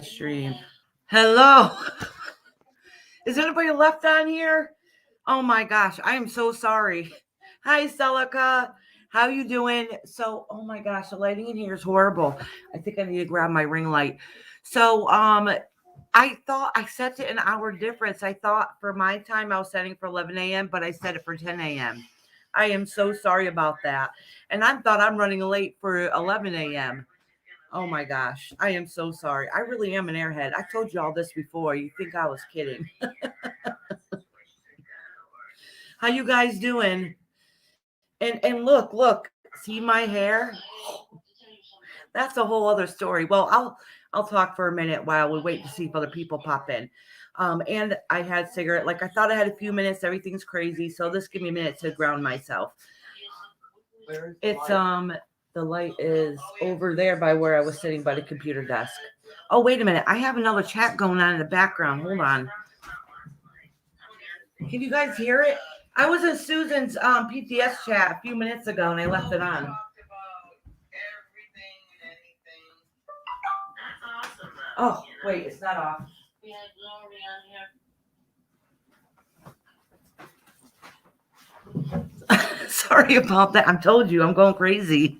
Stream. Hello. Is anybody left on here? Oh my gosh, I am so sorry. Hi, Celica. How you doing? So, oh my gosh, the lighting in here is horrible. I think I need to grab my ring light. So, I thought I set it an hour difference. I thought for my time I was setting for 11 a.m., but I set it for 10 a.m. I am so sorry about that. And I thought I'm running late for 11 a.m. Oh my gosh. I am so sorry. I really am an airhead. I told you all this before. You think I was kidding. How you guys doing? And look, see my hair? That's a whole other story. Well, I'll talk for a minute while we wait to see if other people pop in. And I had cigarette. Like I thought I had a few minutes. Everything's crazy. So this give me a minute to ground myself. It's the light is over there by where I was sitting by the computer desk. Oh, wait a minute. I have another chat going on in the background. Hold on. Can you guys hear it? I was in Susan's PTS chat a few minutes ago and I left it on. Oh, wait, it's not off. Sorry about that. I told you I'm going crazy.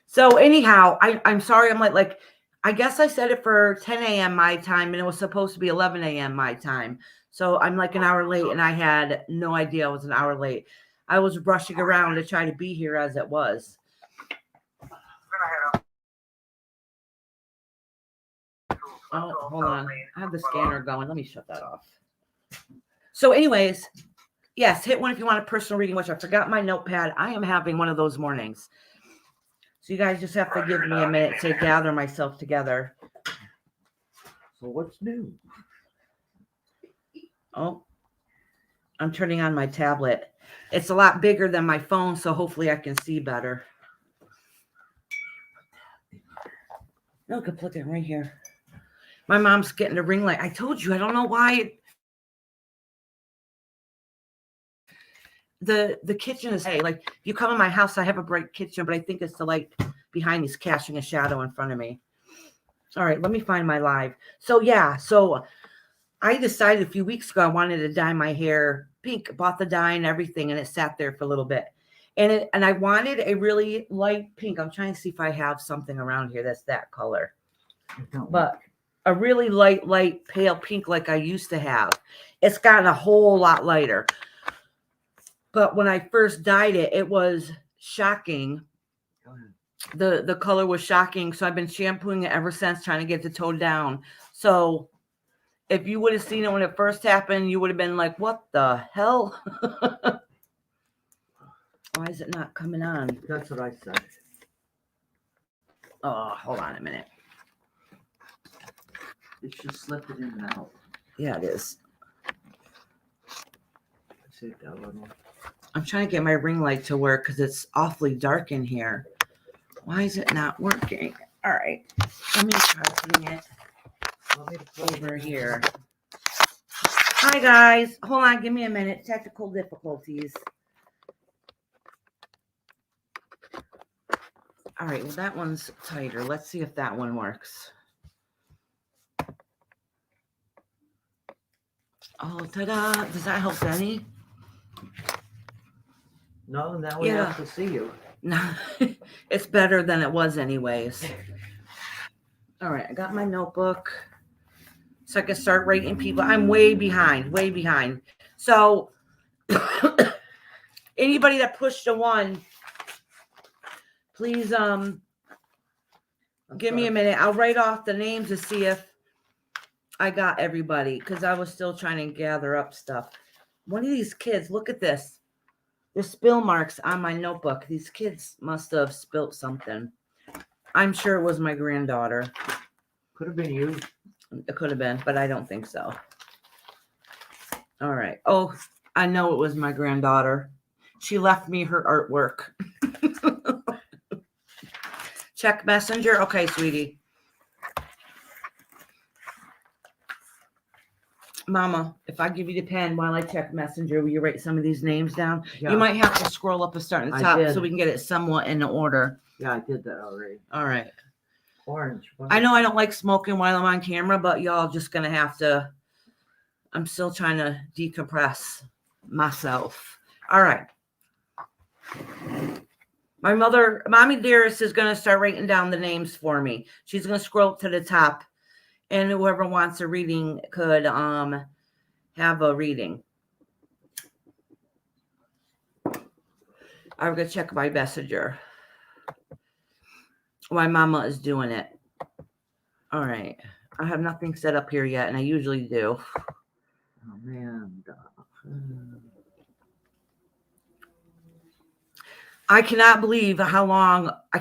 So anyhow, I'm sorry. I'm like, I guess I set it for 10 a.m. my time and it was supposed to be 11 a.m. my time. So I'm like an hour late and I had no idea I was an hour late. I was rushing around to try to be here as it was. Oh, hold on. I have the scanner going. Let me shut that off. So anyways, yes, hit one if you want a personal reading, which I forgot my notepad. I am having one of those mornings. So you guys just have to give me a minute to gather myself together. So what's new? Oh, I'm turning on my tablet. It's a lot bigger than my phone, so hopefully I can see better. No, I could put it right here. My mom's getting a ring light. I told you, I don't know why. The kitchen is, hey, like you come in my house, I have a bright kitchen, but I think it's the light behind me's casting a shadow in front of me. All right, let me find my live. So yeah, so I decided a few weeks ago I wanted to dye my hair pink, bought the dye and everything, and it sat there for a little bit. And I wanted a really light pink. I'm trying to see if I have something around here that's that color. But a really light, pale pink like I used to have. It's gotten a whole lot lighter. But when I first dyed it, it was shocking. The color was shocking. So I've been shampooing it ever since, trying to get the tone down. So if you would have seen it when it first happened, you would have been like, what the hell? Why is it not coming on? That's what I said. Oh, hold on a minute. It's just slipped it in and out. Yeah, it is. See that little. I'm trying to get my ring light to work because it's awfully dark in here. Why is it not working? All right. Let me try putting it over here. Hi, guys. Hold on. Give me a minute. Technical difficulties. All right. Well, that one's tighter. Let's see if that one works. Oh, ta-da. Does that help any? No, now we have to see you. No, it's better than it was anyways. All right, I got my notebook so I can start rating people. I'm way behind. So anybody that pushed a 1, please give me a minute. I'll write off the names to see if I got everybody because I was still trying to gather up stuff. One of these kids, look at this. There's spill marks on my notebook. These kids must have spilt something. I'm sure it was my granddaughter. Could have been you. It could have been, but I don't think so. All right. Oh, I know it was my granddaughter. She left me her artwork. Check Messenger. Okay, sweetie. Mama, if I give you the pen while I check Messenger, will you write some of these names down? Yeah. You might have to scroll up and start at the top so we can get it somewhat in order. Yeah, I did that already. All right. orange. I know I don't like smoking while I'm on camera, but y'all just going to have to, I'm still trying to decompress myself. All right. My mother, Mommy Dearest, is going to start writing down the names for me. She's going to scroll to the top, and whoever wants a reading could have a reading. I'm going to check my messenger. My mama is doing it. All right. I have nothing set up here yet, and I usually do. Oh, man. I cannot believe I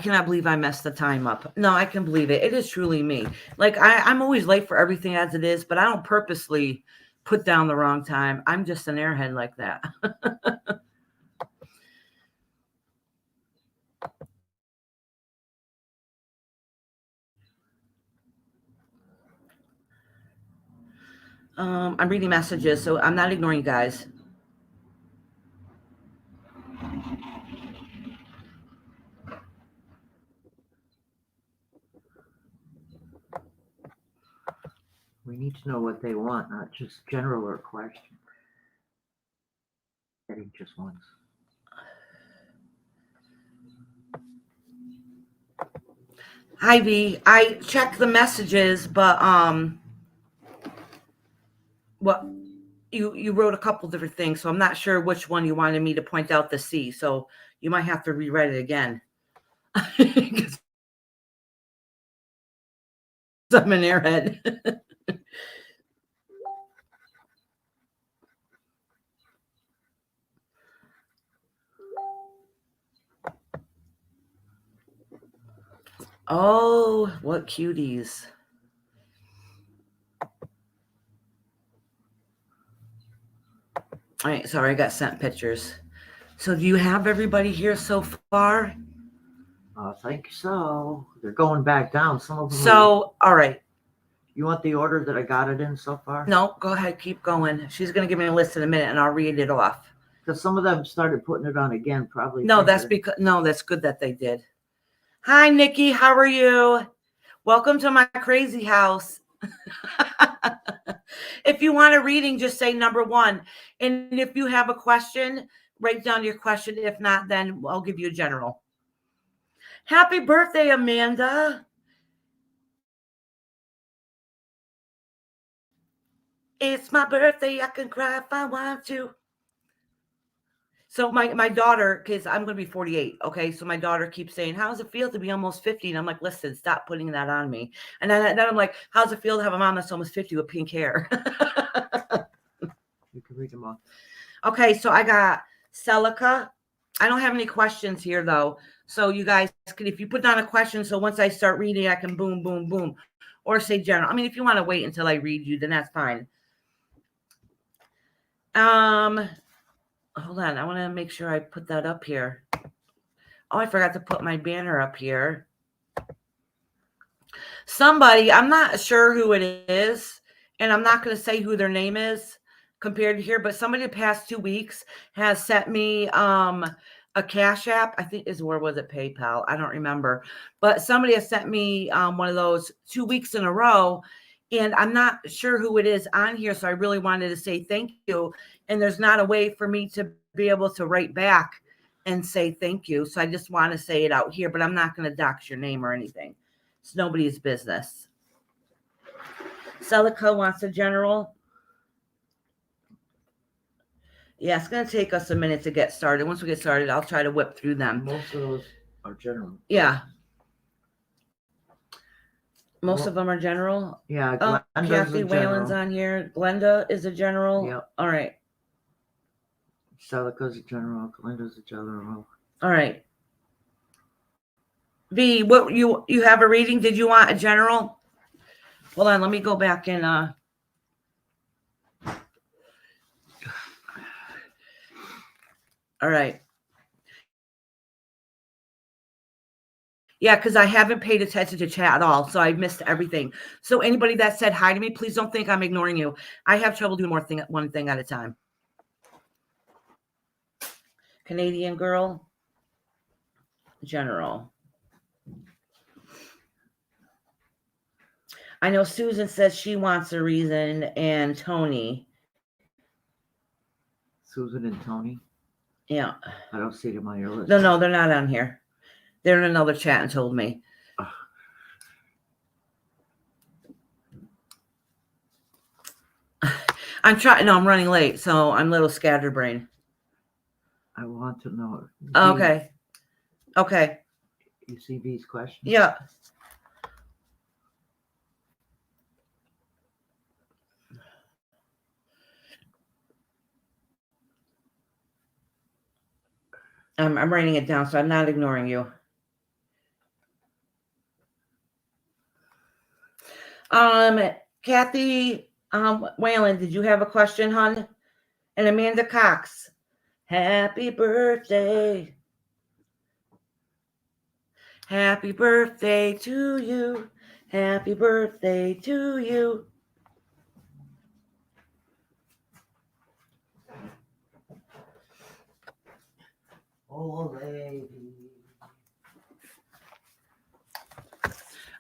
cannot believe I messed the time up. No, I can believe it. It is truly me. Like, I'm always late for everything as it is, but I don't purposely put down the wrong time. I'm just an airhead like that. I'm reading messages, so I'm not ignoring you guys. We need to know what they want, not just general or question. Getting just once. Hi, V. I checked the messages, but what you wrote a couple different things, so I'm not sure which one you wanted me to point out the C. So you might have to rewrite it again. I'm an airhead. Oh, what cuties. All right, sorry, I got sent pictures. So do you have everybody here so far? I think so. They're going back down. Some of them. So, all right. You want the order that I got it in so far? No, go ahead, keep going. She's going to give me a list in a minute, and I'll read it off. Because some of them started putting it on again, probably. No, that's because that's good that they did. Hi, Nikki. How are you? Welcome to my crazy house. If you want a reading, just say number 1. And if you have a question, write down your question. If not, then I'll give you a general. Happy birthday, Amanda. It's my birthday. I can cry if I want to. So my daughter, because I'm going to be 48, okay? So my daughter keeps saying, how does it feel to be almost 50? And I'm like, listen, stop putting that on me. And then I'm like, how does it feel to have a mom that's almost 50 with pink hair? You can read them all. Okay, so I got Celica. I don't have any questions here, though. So you guys can, if you put down a question, so once I start reading, I can boom, boom, boom. Or say general. I mean, if you want to wait until I read you, then that's fine. Hold on. I want to make sure I put that up here. Oh, I forgot to put my banner up here. Somebody, I'm not sure who it is, and I'm not going to say who their name is compared to here, but somebody the past 2 weeks has sent me a Cash App. I think where was it? PayPal. I don't remember. But somebody has sent me one of those 2 weeks in a row, and I'm not sure who it is on here, so I really wanted to say thank you. And there's not a way for me to be able to write back and say thank you. So I just want to say it out here, but I'm not going to dox your name or anything. It's nobody's business. Celica wants a general. Yeah, it's going to take us a minute to get started. Once we get started, I'll try to whip through them. Most of those are general. Yeah. Most of them are general. Yeah, Kathy Whalen's on here. Glenda is a general. Yep. All right. Celica's a general. Glenda's a general. All right. V, what you have a reading? Did you want a general? Hold on, let me go back and all right. Yeah, because I haven't paid attention to chat at all, so I missed everything. So anybody that said hi to me, please don't think I'm ignoring you. I have trouble doing one thing at a time. Canadian girl, general. I know Susan says she wants a reason, and Tony. Susan and Tony? Yeah. I don't see them on your list. No, they're not on here. They're in another chat and told me. I'm trying. No, I'm running late, so I'm a little scatterbrained. I want to know. Okay. Okay. You see V's question? Yeah. I'm writing it down, so I'm not ignoring you. Kathy Whalen, did you have a question, hon? And Amanda Cox, happy birthday. Happy birthday to you. Happy birthday to you. Oh, lady.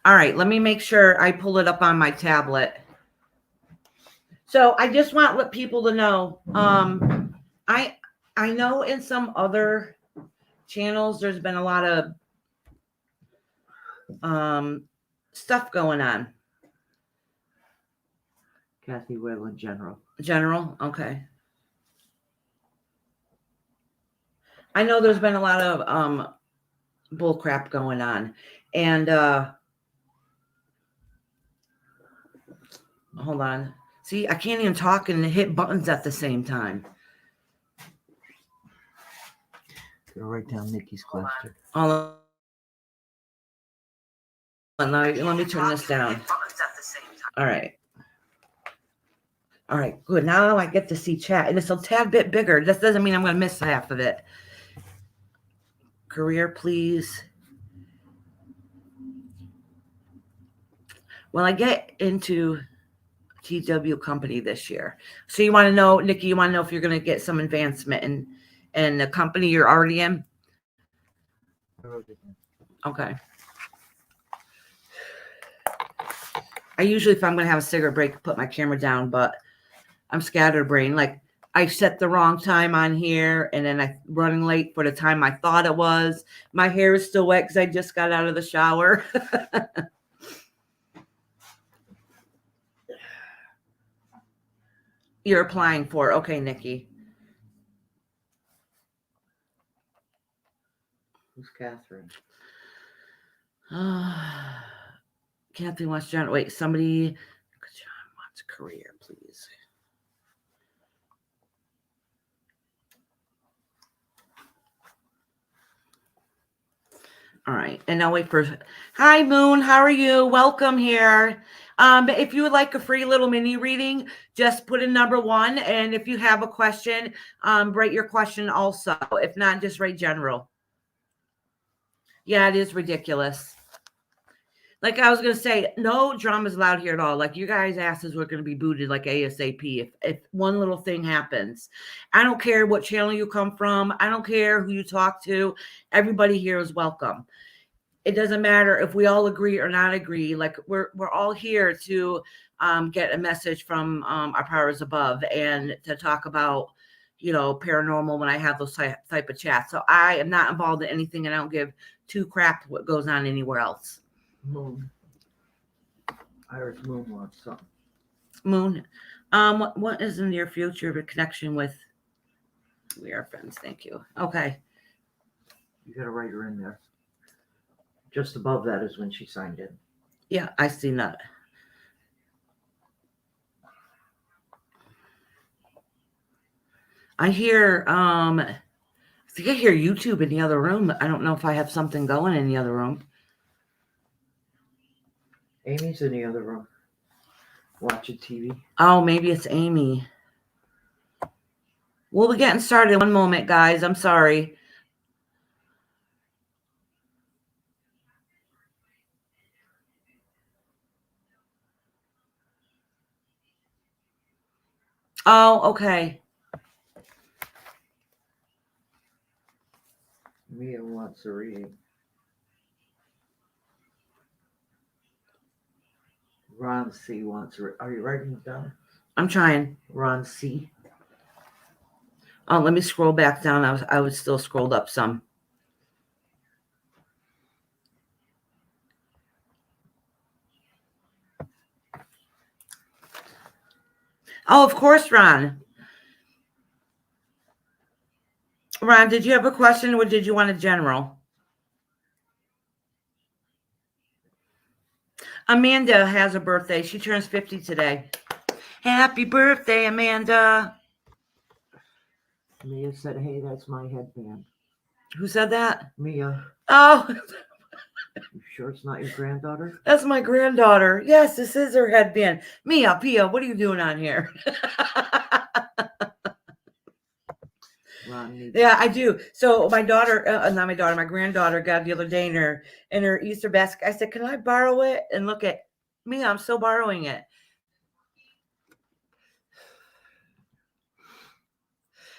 All right, let me make sure I pull it up on my tablet. So I just want people to know. I know in some other channels there's been a lot of stuff going on. Kathy Whalen, General. General, okay. I know there's been a lot of bull crap going on, and hold on. See, I can't even talk and hit buttons at the same time. Gonna write down Nikki's question. Hold on, let me turn this down. All right. All right, good. Now I get to see chat, and it's a tad bit bigger. This doesn't mean I'm going to miss half of it. Career, please. Well, I get into TW company this year. So you want to know, Nikki, you want to know if you're going to get some advancement in the company you're already in? Okay. I usually, if I'm going to have a cigarette break, put my camera down, but I'm scatterbrained. Like, I set the wrong time on here, and then I'm running late for the time I thought it was. My hair is still wet because I just got out of the shower. You're applying for. Okay, Nikki. Who's Catherine? Kathy wants John. Wait, somebody. John wants a career, please. All right, and now wait for. Hi, Moon. How are you? Welcome here. If you would like a free little mini reading, just put in number 1, and if you have a question, write your question also. If not, just write general. Yeah, it is ridiculous. Like I was going to say, no drama's allowed here at all. Like you guys' asses were going to be booted like ASAP if one little thing happens. I don't care what channel you come from. I don't care who you talk to. Everybody here is welcome. It doesn't matter if we all agree or not agree. Like we're all here to get a message from our powers above and to talk about, paranormal when I have those type of chats. So I am not involved in anything, and I don't give two crap what goes on anywhere else. Moon. Iris Moon wants something. Moon, what is in your future of a connection with? We are friends. Thank you. Okay. You gotta write her in there. Just above that is when she signed in. Yeah, I see that. I hear, I think I hear YouTube in the other room. I don't know if I have something going in the other room. Amy's in the other room watching TV. Oh, maybe it's Amy. We'll be getting started in one moment, guys. I'm sorry. Oh, okay. Mia wants a reading. Ron Ron C wants. Are you writing it down? I'm trying. Ron C. Oh, let me scroll back down. I was still scrolled up some. Oh, of course, Ron. Ron, did you have a question or did you want a general? Amanda has a birthday. She turns 50 today. Happy birthday, Amanda. Mia said, hey, that's my headband. Who said that? Mia, Oh, you sure it's not your granddaughter? that's my granddaughter. Yes, this is her headband. Mia, Pia, what are you doing on here? Ron needs. Yeah, I do. So my daughter, not my daughter, my granddaughter got it the other day in her Easter basket. I said, can I borrow it? And look at me, I'm still borrowing it.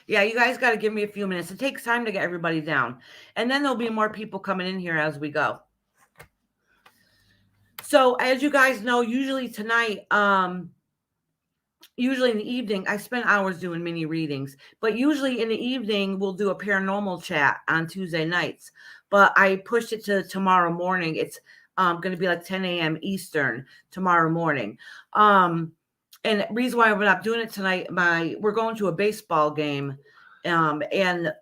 Yeah, you guys got to give me a few minutes. It takes time to get everybody down. And then there'll be more people coming in here as we go. So as you guys know, usually tonight, usually in the evening, I spend hours doing mini readings, but usually in the evening, we'll do a paranormal chat on Tuesday nights, but I pushed it to tomorrow morning. It's going to be like 10 a.m. Eastern tomorrow morning. And the reason why we're not doing it tonight, we're going to a baseball game, and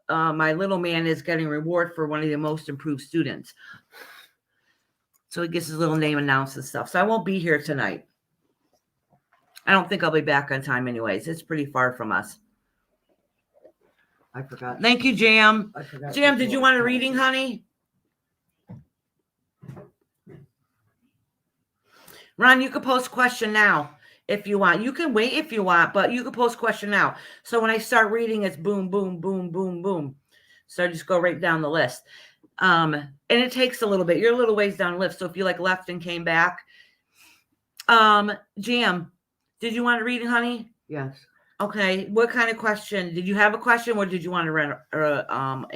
my little man is getting reward for one of the most improved students. So he gets his little name announced and stuff. So I won't be here tonight. I don't think I'll be back on time anyways. It's pretty far from us. I forgot. Thank you, Jam. I forgot. Jam, did you want a reading, honey? Ron, you could post question now if you want. You can wait if you want, but you can post question now. So when I start reading, it's boom, boom, boom, boom, boom. So I just go right down the list. And it takes a little bit. You're a little ways down the list. So if you like left and came back. Jam, did you want a reading, honey? Yes. Okay. What kind of question? Did you have a question or did you want to run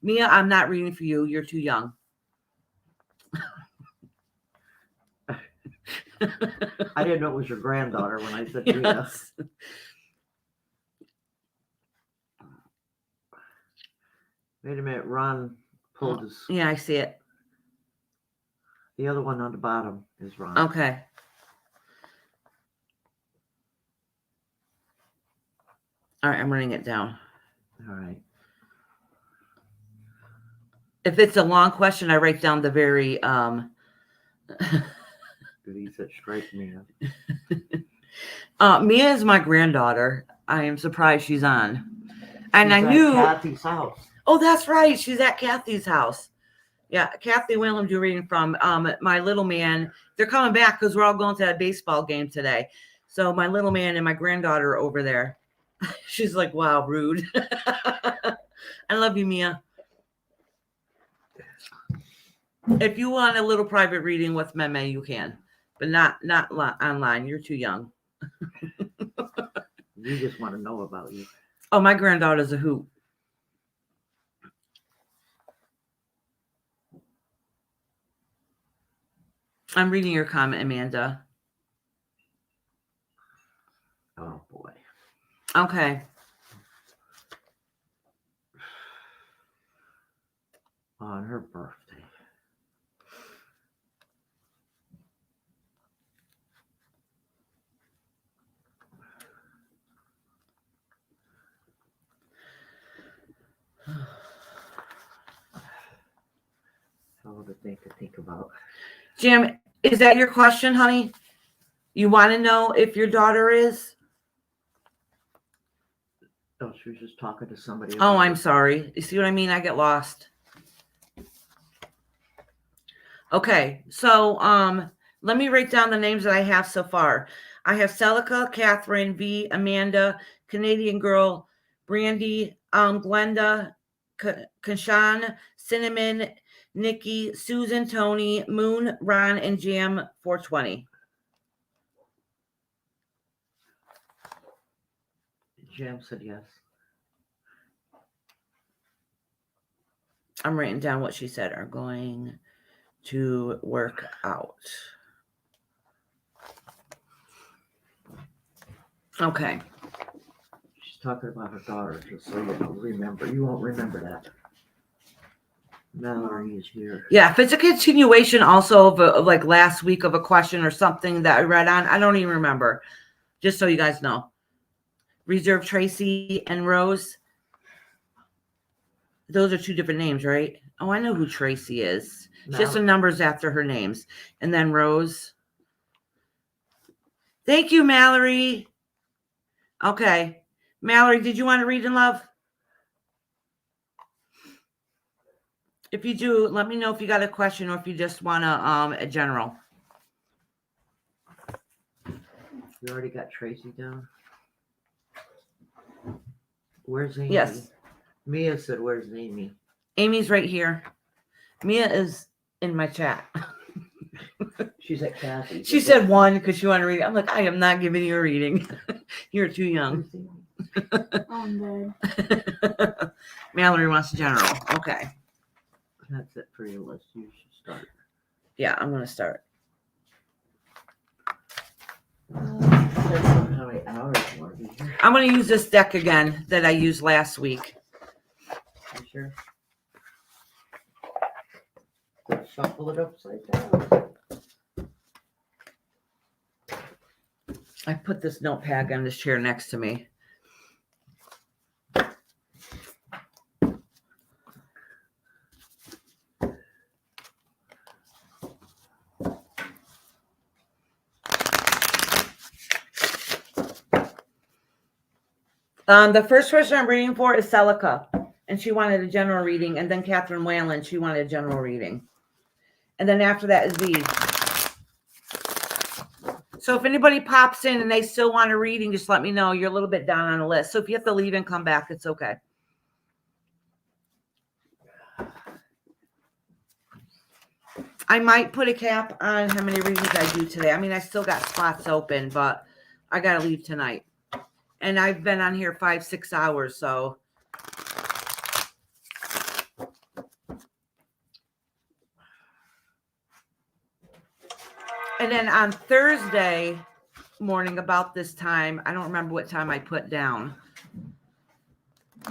Mia, I'm not reading for you. You're too young. I didn't know it was your granddaughter when I said Yes. Mia. Wait a minute, Ron pulled his. Yeah, I see it. The other one on the bottom is Ron. Okay. All right, I'm running it down. All right. If it's a long question, I write down the very He said straight Mia. Mia is my granddaughter. I am surprised she's on. And She's I at knew Kathy's house. Oh, that's right. She's at Kathy's house. Yeah, Kathy William do reading from my little man. They're coming back because we're all going to that baseball game today. So my little man and my granddaughter are over there. She's like, wow, rude. I love you, Mia. If you want a little private reading with Meme, you can, but not online. You're too young. We just want to know about you. Oh, my granddaughter's a hoot. I'm reading your comment, Amanda. Oh boy. Okay. On her birthday. All the thing to think about. Jim, is that your question, honey? You want to know if your daughter is? Oh, she was just talking to somebody. Oh, about I'm it. sorry. You see what I mean? I get lost. Okay, so let me write down the names that I have so far. I have Celica, Catherine, V, Amanda, Canadian Girl, Brandy, Glenda, Kashan, Cinnamon, Nikki, Susan, Tony, Moon, Ron, and Jam 420. Jam said yes. I'm writing down what she said are going to work out. Okay. She's talking about her daughter, just so you don't remember. You won't remember that. Mallory is here. Yeah, if it's a continuation also of like last week of a question or something that I read on, I don't even remember. Just so you guys know. Reserve Tracy and Rose. Those are two different names, right? Oh, I know who Tracy is. She has some numbers after her names. And then Rose. Thank you, Mallory. Okay. Mallory, did you want to read in love? If you do, let me know if you got a question or if you just want a general. You already got Tracy down? Where's Amy? Yes. Mia said, where's Amy? Amy's right here. Mia is in my chat. She's at Kathy. She said one because she wanted to read it. I'm like, I am not giving you a reading. You're too young. I'm dead. Mallory wants a general. Okay. That's it for your list. You should start. Yeah, I'm going to start. How many hours more? I'm going to use this deck again that I used last week. You sure? Shuffle it upside down. I put this notepad on this chair next to me. The first person I'm reading for is Celica, and she wanted a general reading, and then Catherine Whalen, she wanted a general reading. And then after that is V. So if anybody pops in and they still want a reading, just let me know. You're a little bit down on the list. So if you have to leave and come back, it's okay. I might put a cap on how many readings I do today. I mean, I still got spots open, but I got to leave tonight. And I've been on here 5-6 hours, so. And then on Thursday morning about this time, I don't remember what time I put down.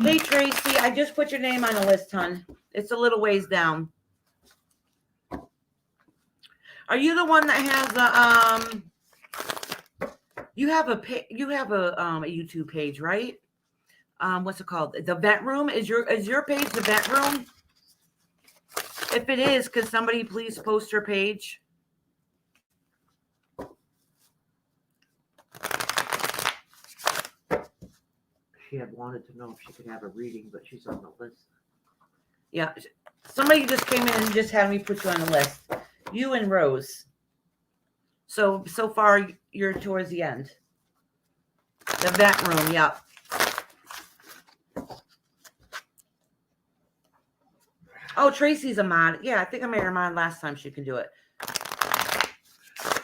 Hey, Tracy, I just put your name on the list, hon. It's a little ways down. Are you the one that has a, you have a YouTube page, right? What's it called? The Vent Room? Is your page the Vent Room? If it is, could somebody please post her page? She had wanted to know if she could have a reading, but she's on the list. Yeah. Somebody just came in and just had me put you on the list. You and Rose. So far, you're towards the end. The Vent Room, yep. Oh, Tracy's a mod. Yeah, I think I made her mod last time she can do it.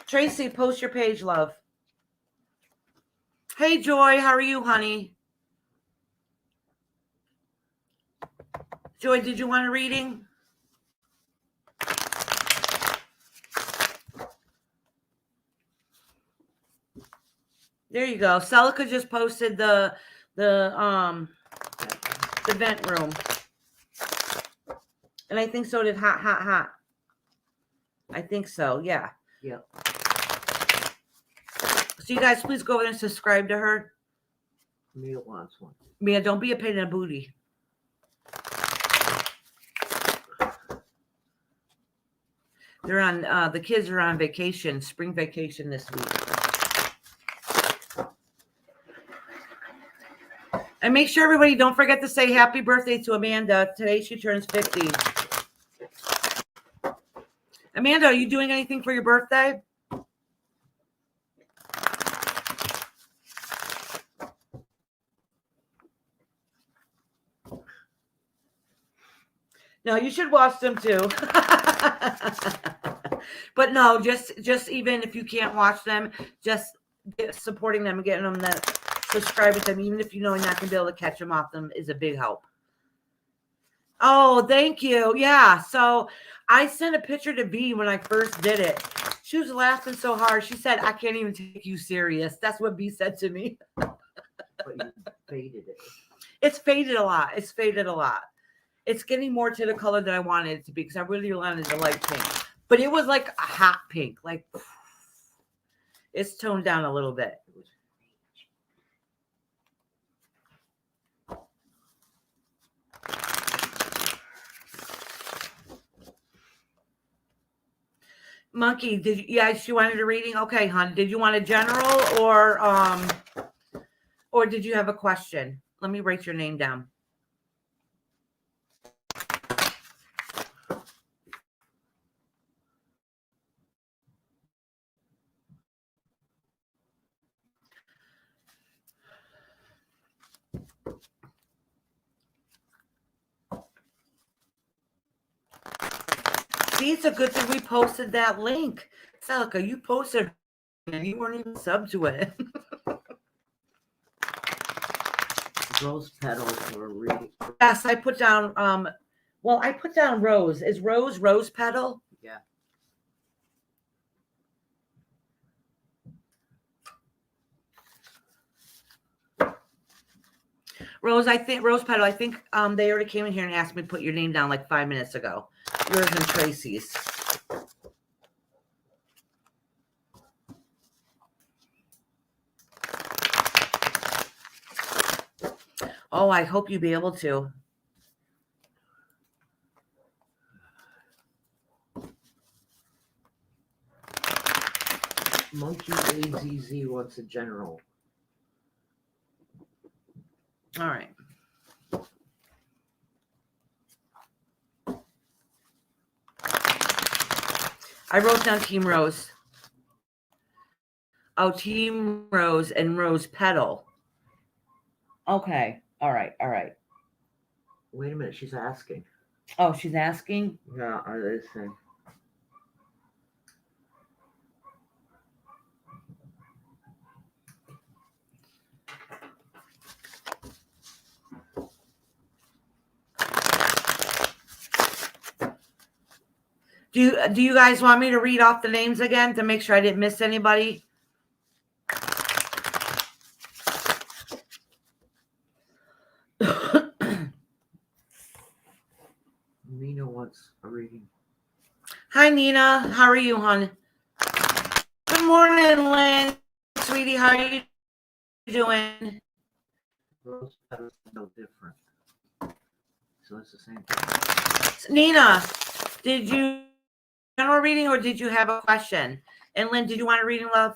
Tracy, post your page, love. Hey, Joy, how are you, honey? Joy, did you want a reading? There you go. Celica just posted the Vent Room. And I think so did Hot. I think so, yeah. Yep. So you guys, please go over and subscribe to her. Mia wants one. Mia, don't be a pain in the booty. They're on, the kids are on vacation, spring vacation this week. And make sure everybody, don't forget to say happy birthday to Amanda. Today she turns 50. Amanda, are you doing anything for your birthday? No, you should watch them too. But no, just even if you can't watch them, just supporting them and getting them that subscribe to them, even if you know you're not gonna be able to catch them off them, is a big help. Oh, thank you. Yeah. So I sent a picture to V when I first did it. She was laughing so hard. She said, I can't even take you serious. That's what B said to me. But you faded it. It's faded a lot. It's faded a lot. It's getting more to the color that I wanted it to be because I really wanted the light pink. But it was like a hot pink. Like, it's toned down a little bit. It was Monkey, did you, yeah, she wanted a reading? Okay, hon. Did you want a general or did you have a question? Let me write your name down. See, it's a good thing we posted that link. Celica, you posted and you weren't even sub to it. rose petals were really. Yes, I put down well, I put down rose. Is rose petal? Yeah. Rose petal. I think they already came in here and asked me to put your name down like 5 minutes ago. Yours and Tracy's. Oh, I hope you'll be able to. Monkey AZZ wants a general. All right. I wrote down Team Rose. Oh, Team Rose and Rose Petal. Okay. All right. All right. Wait a minute, she's asking. Oh, she's asking? Yeah, are they saying? Do you guys want me to read off the names again to make sure I didn't miss anybody? Nina wants a reading. Hi, Nina. How are you, hon? Good morning, Lynn. Sweetie, how are you doing? Rose petals are no different. So it's the same thing. Nina, did you general reading or did you have a question? And Lynn, did you want a reading, love?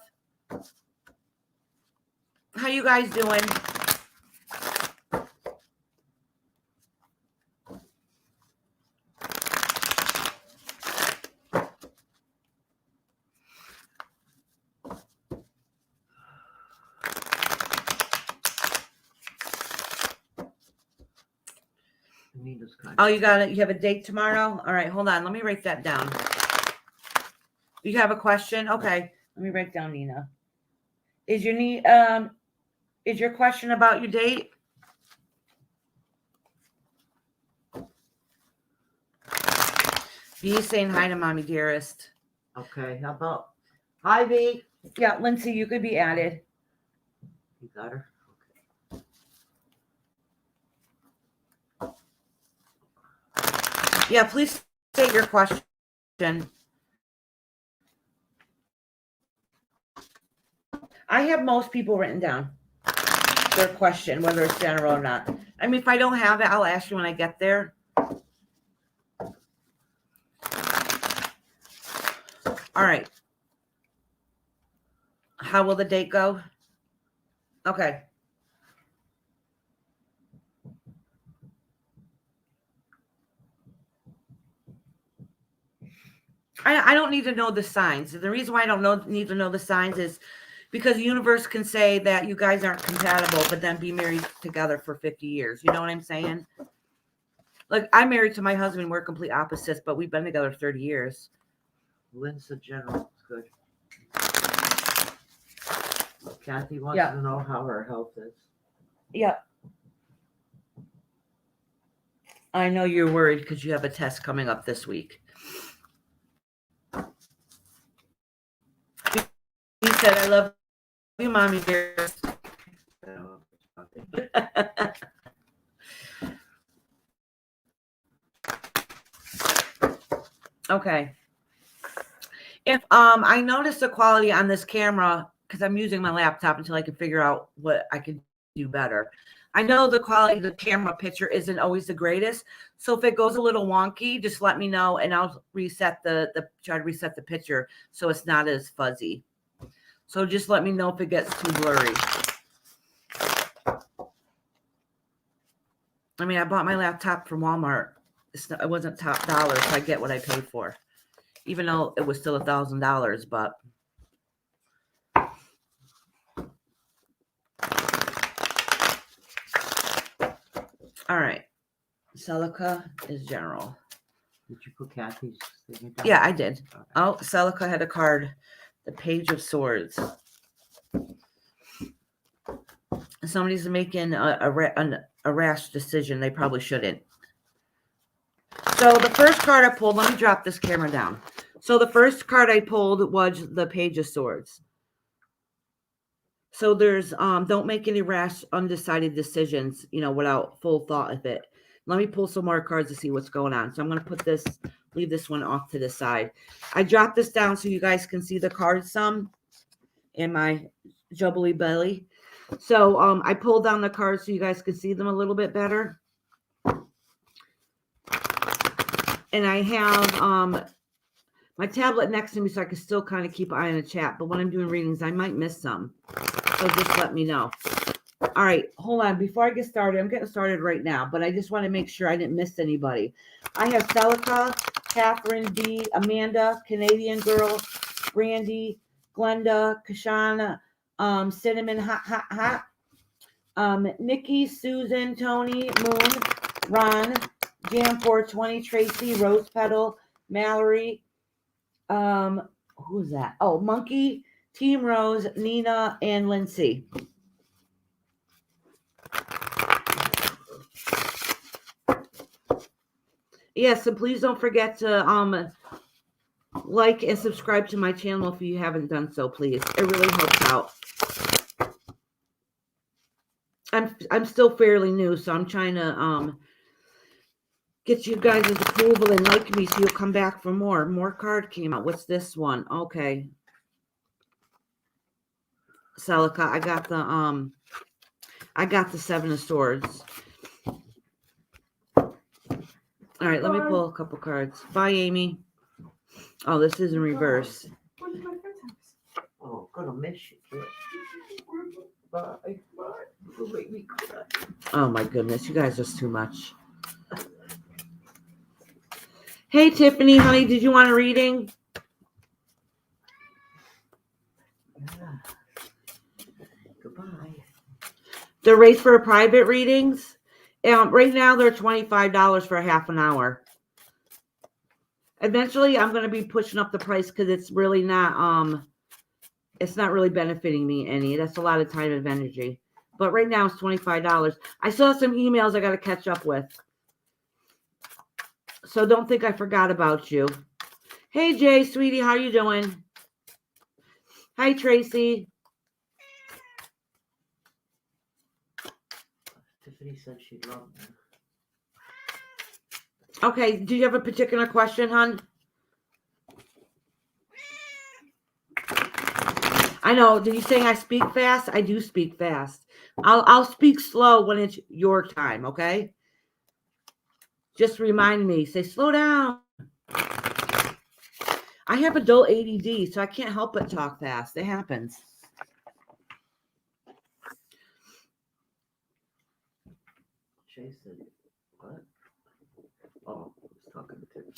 How you guys doing? Nina's kind Oh, you got it. You have a date tomorrow? All right, hold on. Let me write that down. You have a question? Okay. Let me write down Nina. Is your question about your date? Be saying hi to mommy dearest. Okay, how about hi V? Yeah, Lindsay, you could be added. You got her? Yeah, please state your question. I have most people written down their question, whether it's general or not. I mean, if I don't have it, I'll ask you when I get there. All right. How will the date go? Okay. I don't need to know the signs. The reason why I don't need to know the signs is because the universe can say that you guys aren't compatible, but then be married together for 50 years. You know what I'm saying? Like, I'm married to my husband. We're complete opposites, but we've been together 30 years. Lynn's a general. Good. Kathy wants Yeah. to know how her health is. Yep. I know you're worried because you have a test coming up this week. said, I love you, mommy dear. Okay. If I notice the quality on this camera, because I'm using my laptop until I can figure out what I can do better. I know the quality of the camera picture isn't always the greatest. So if it goes a little wonky, just let me know and I'll reset try to reset the picture so it's not as fuzzy. So just let me know if it gets too blurry. I mean, I bought my laptop from Walmart. It wasn't top dollar, so I get what I paid for. Even though it was still $1,000, but. All right. Celica is general. Did you put Kathy's thing down? Yeah, I did. Okay. Oh, Celica had a card. The Page of Swords. Somebody's making a rash decision. They probably shouldn't. So the first card I pulled, let me drop this camera down. So the first card I pulled was the Page of Swords. So there's, don't make any rash, undecided decisions, without full thought of it. Let me pull some more cards to see what's going on. So I'm going to leave this one off to the side. I dropped this down so you guys can see the cards some in my jubbly belly. So I pulled down the cards so you guys can see them a little bit better. And I have my tablet next to me so I can still kind of keep an eye on the chat. But when I'm doing readings, I might miss some. So just let me know. All right, hold on. Before I get started, I'm getting started right now. But I just want to make sure I didn't miss anybody. I have Celica, Catherine, B, Amanda, Canadian Girl, Brandy, Glenda, Kashana, Cinnamon, Hot, Nikki, Susan, Tony, Moon, Ron, Jam 420, Tracy, Rose Petal, Mallory, who's that? Oh, Monkey, Team Rose, Nina, and Lindsay. Yes, and please don't forget to like and subscribe to my channel if you haven't done so, please. It really helps out. I'm still fairly new, so I'm trying to get you guys' approval and like me so you'll come back for more. More card came out. What's this one? Okay. Celica, I got the Seven of Swords. All right, let me pull a couple cards. Bye, Amy. Oh, this is in reverse. Oh, gonna miss you, kid. Bye. Oh my goodness, you guys are too much. Hey, Tiffany, honey, did you want a reading? Yeah. Goodbye. The race for private readings. Right now, they're $25 for a half an hour. Eventually, I'm going to be pushing up the price because it's really not really benefiting me any. That's a lot of time and energy. But right now, it's $25. I still have some emails I got to catch up with. So don't think I forgot about you. Hey, Jay, sweetie, how you doing? Hi, Tracy. Tiffany said she'd love me. Okay, do you have a particular question, hon? I know. Did you say I speak fast? I do speak fast. I'll speak slow when it's your time, okay? Just remind me. Say, slow down. I have adult ADD, so I can't help but talk fast. It happens. Shay said, what? Oh, I was talking to Tiffany.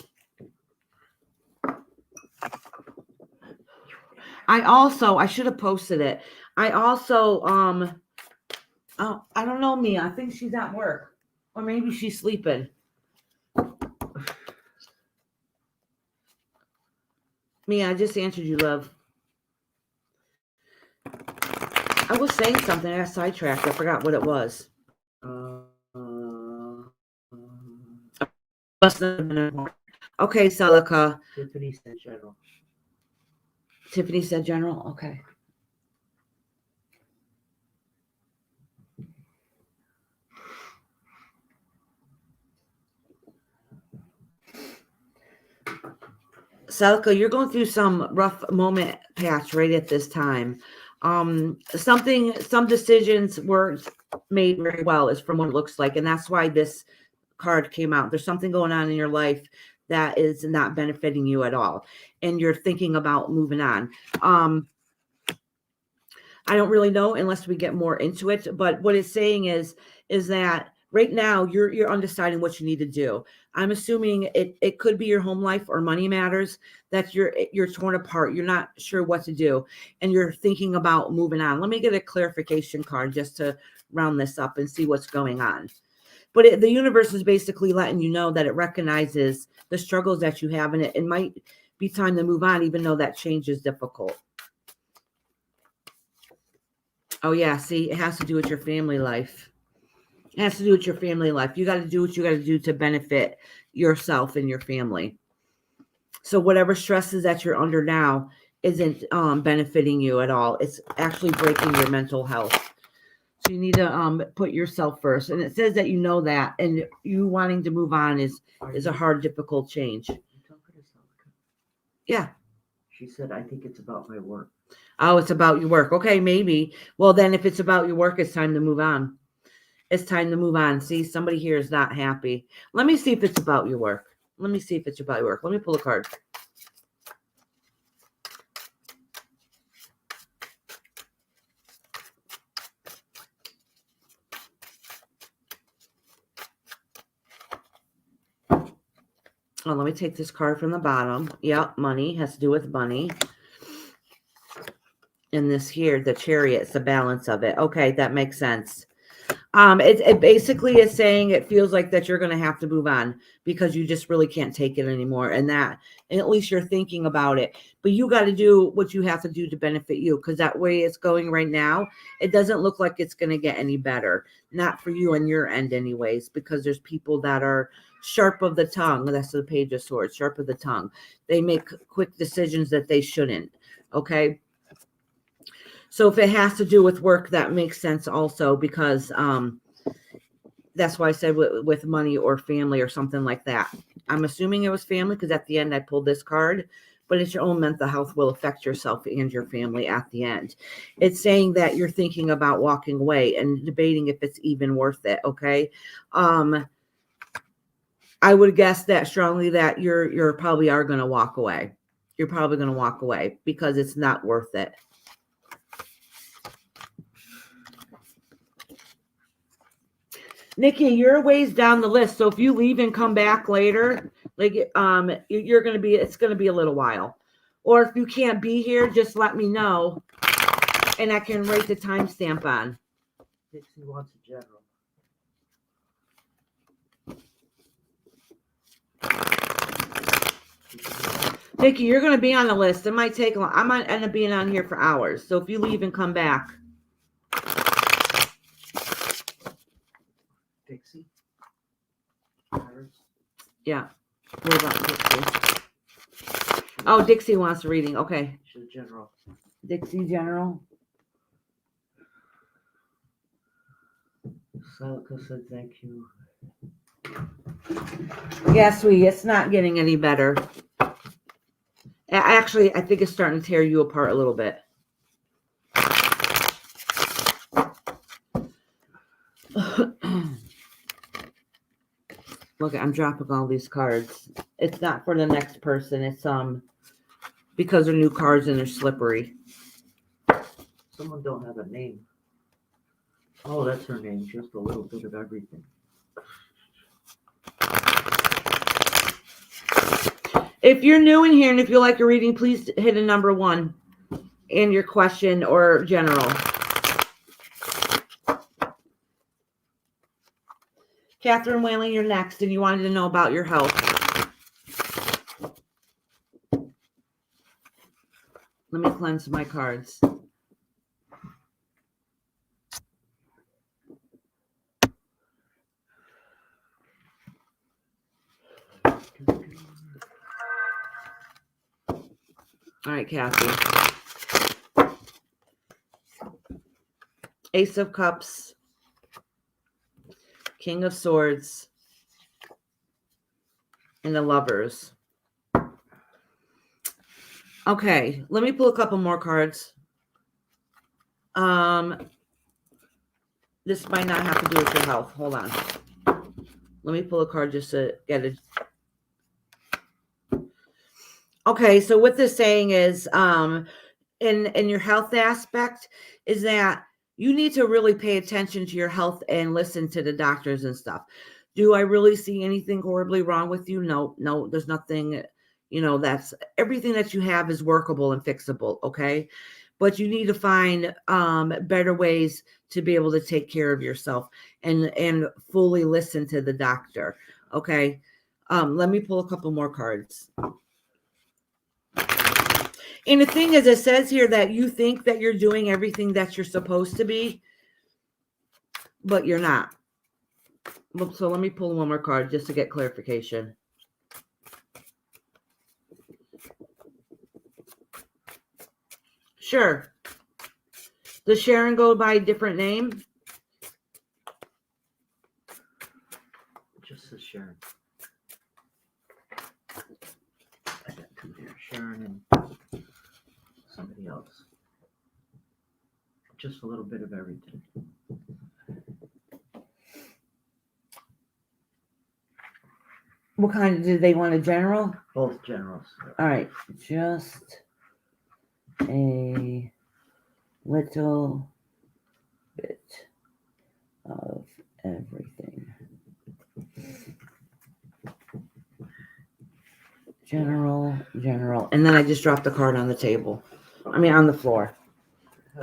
I should have posted it. I also, oh, I don't know, Mia. I think she's at work. Or maybe she's sleeping. Mia, I just answered you, love. I was saying something. I got sidetracked. I forgot what it was. Okay, Celica. Tiffany said general. Tiffany said general. Okay. Selka, you're going through some rough moment patch right at this time. Some decisions weren't made very well, is from what it looks like, and that's why this card came out. There's something going on in your life that is not benefiting you at all, and you're thinking about moving on. I don't really know unless we get more into it, but what it's saying is that right now you're undecided what you need to do. I'm assuming it could be your home life or money matters that you're torn apart. You're not sure what to do, and you're thinking about moving on. Let me get a clarification card just to round this up and see what's going on. But the universe is basically letting you know that it recognizes the struggles that you have, and it might be time to move on, even though that change is difficult. Oh, yeah. See, it has to do with your family life. It has to do with your family life. You got to do what you got to do to benefit yourself and your family. So whatever stresses that you're under now isn't benefiting you at all. It's actually breaking your mental health. So you need to put yourself first. And it says that you know that, and you wanting to move on is a hard, difficult change. Yeah. She said, I think it's about my work. Oh, it's about your work. Okay, maybe. Well, then if it's about your work, it's time to move on. It's time to move on. See, somebody here is not happy. Let me see if it's about your work. Let me see if it's about your work. Let me pull a card. Oh, let me take this card from the bottom. Yep, money has to do with money. And this here, the Chariot, it's the balance of it. Okay, that makes sense. It basically is saying it feels like that you're going to have to move on because you just really can't take it anymore. And at least you're thinking about it. But you got to do what you have to do to benefit you, because that way it's going right now, it doesn't look like it's going to get any better. Not for you on your end anyways, because there's people that are sharp of the tongue. That's the Page of Swords, sharp of the tongue. They make quick decisions that they shouldn't. Okay. So if it has to do with work, that makes sense also, because that's why I said with money or family or something like that. I'm assuming it was family because at the end I pulled this card, but it's your own mental health will affect yourself and your family at the end. It's saying that you're thinking about walking away and debating if it's even worth it. Okay. I would guess that strongly that you're probably are going to walk away. You're probably going to walk away because it's not worth it. Nikki, you're ways down the list. So if you leave and come back later, like it's gonna be a little while. Or if you can't be here, just let me know and I can write the timestamp on. Dixie wants a general. Nikki, you're gonna be on the list. It might take long. I might end up being on here for hours. So if you leave and come back. Dixie? Yeah. What about Dixie? Oh, Dixie wants a reading. Okay. She's a general. Dixie General. Salika said thank you. Yeah, sweetie, it's not getting any better. Actually, I think it's starting to tear you apart a little bit. Look, I'm dropping all these cards. It's not for the next person. It's because they're new cards and they're slippery. Someone don't have a name. Oh, that's her name. Just a little bit of everything. If you're new in here and if you like a reading, please hit a number 1 in your question or general. Catherine Whaling, you're next, and you wanted to know about your health. Let me cleanse my cards. All right, Kathy. Ace of Cups. King of Swords. And the Lovers. Okay, let me pull a couple more cards. This might not have to do with your health. Hold on. Let me pull a card just to get it. Okay, so what this saying is, in your health aspect, is that you need to really pay attention to your health and listen to the doctors and stuff. Do I really see anything horribly wrong with you? No, there's nothing, that's everything that you have is workable and fixable, okay? But you need to find better ways to be able to take care of yourself and fully listen to the doctor, okay? Let me pull a couple more cards. And the thing is, it says here that you think that you're doing everything that you're supposed to be, but you're not. So let me pull one more card just to get clarification. Sure. Does Sharon go by a different name? Just as Sharon. I got two there. Sharon and somebody else. Just a little bit of everything. What kind do they want? A general? Both generals. All right. Just a little bit of everything. General. And then I just dropped the card on the table. On the floor.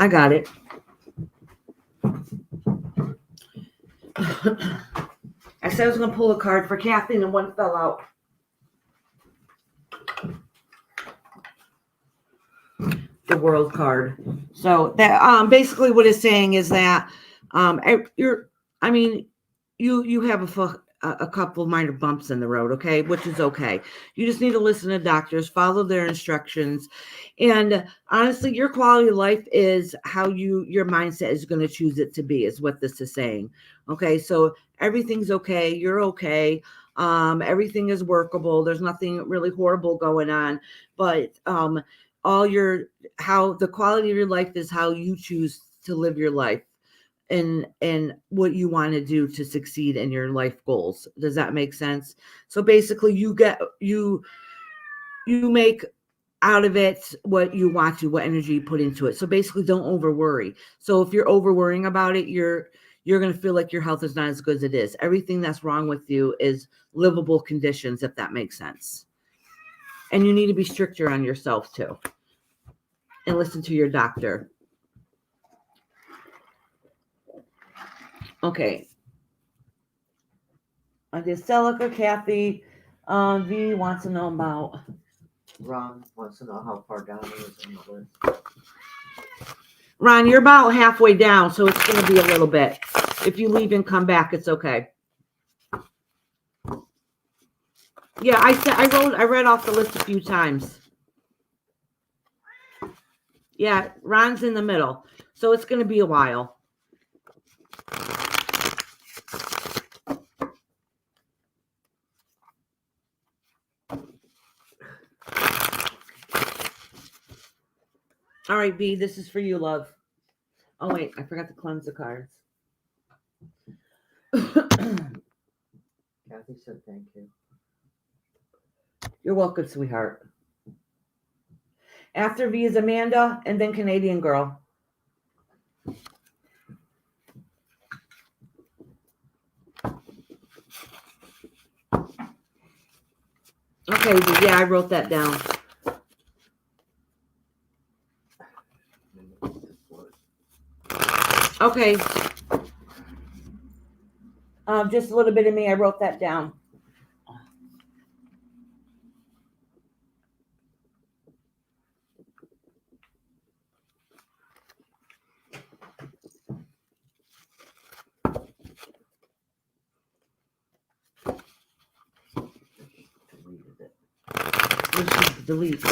I got it. I said I was going to pull a card for Kathy and one fell out. The World card. So that basically what it's saying is that you have a couple of minor bumps in the road, okay, which is okay. You just need to listen to doctors, follow their instructions, and honestly, your quality of life is how your mindset is going to choose it to be, is what this is saying. Okay, so everything's okay. You're okay. Everything is workable. There's nothing really horrible going on, but how the quality of your life is how you choose to live your life and what you want to do to succeed in your life goals. Does that make sense? So basically you make out of it what you want to, what energy you put into it. So basically don't over worry. So if you're over worrying about it, you're going to feel like your health is not as good as it is. Everything that's wrong with you is livable conditions, if that makes sense. And you need to be stricter on yourself too. And listen to your doctor. Okay. I did Celica, Kathy. V wants to know about. Ron wants to know how far down he is on the list. Ron, you're about halfway down, so it's going to be a little bit. If you leave and come back, it's okay. Yeah, I read off the list a few times. Yeah, Ron's in the middle, so it's going to be a while. All right, B, this is for you, love. Oh, wait, I forgot to cleanse the cards. Kathy said thank you. You're welcome, sweetheart. After V is Amanda, and then Canadian Girl. Okay, V, yeah, I wrote that down. Okay. Just a little bit of me, I wrote that down. Deleted it. Delete.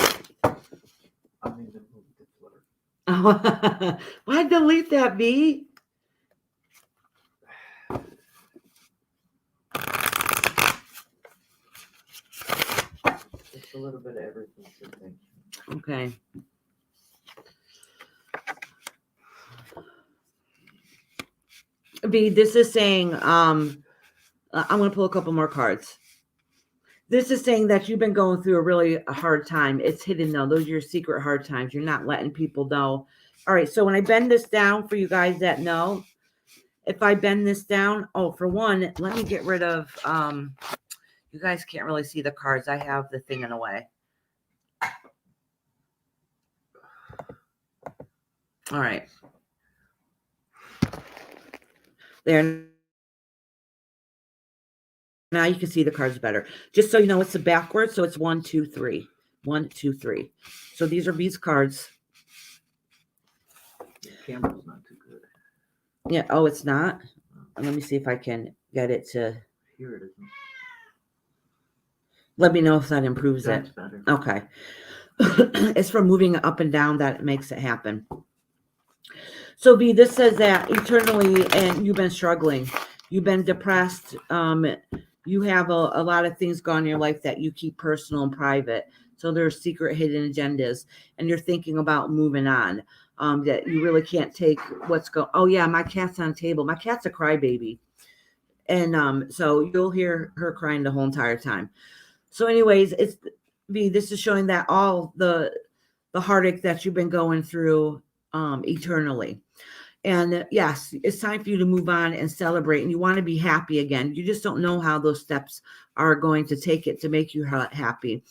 I'm in the mood to flirt. Why delete that, V? Just a little bit of everything. So thank you. Okay. V, this is saying, I'm going to pull a couple more cards. This is saying that you've been going through a really hard time. It's hidden though. Those are your secret hard times. You're not letting people know. All right. So when I bend this down for you guys that know, if I bend this down, oh, for one, let me get rid of, you guys can't really see the cards. I have the thing in a way. All right. There. Now you can see the cards better. Just so you know, it's a backwards. So it's 1, 2, 3. 1, 2, 3. So these are V's cards. The camera's not too good. Yeah. Oh, it's not. Let me see if I can get it to. Here it isn't. Let me know if that improves That's it. better. Okay. It's from moving up and down that makes it happen. So V, this says that eternally, and you've been struggling. You've been depressed. You have a lot of things going on in your life that you keep personal and private. So there's secret hidden agendas, and you're thinking about moving on. That you really can't take what's going. Oh yeah, my cat's on the table. My cat's a crybaby, and so you'll hear her crying the whole entire time. So, anyways, it's V. This is showing that all the heartache that you've been going through eternally. And yes, it's time for you to move on and celebrate. And you want to be happy again. You just don't know how those steps are going to take it to make you happy.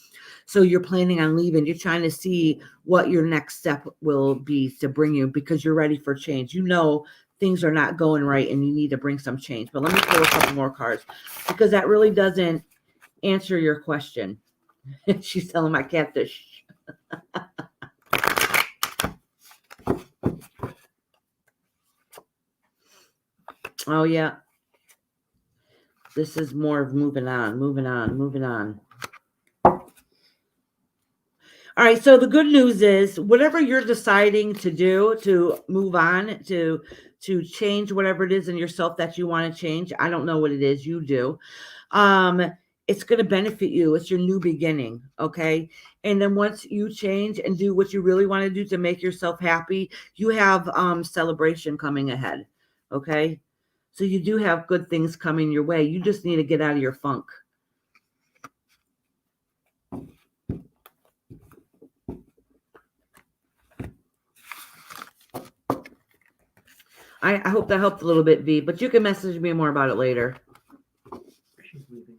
So you're planning on leaving. You're trying to see what your next step will be to bring you, because you're ready for change. You know things are not going right and you need to bring some change. But let me pull a couple more cards, because that really doesn't answer your question. She's telling my cat this. Oh, yeah. This is more of moving on, moving on, moving on. All right. So the good news is, whatever you're deciding to do to move on, to change whatever it is in yourself that you want to change. I don't know what it is you do. It's going to benefit you. It's your new beginning. Okay. And then once you change and do what you really want to do to make yourself happy, you have celebration coming ahead. Okay. So you do have good things coming your way. You just need to get out of your funk. I hope that helped a little bit, V, but you can message me more about it later. She's leaving.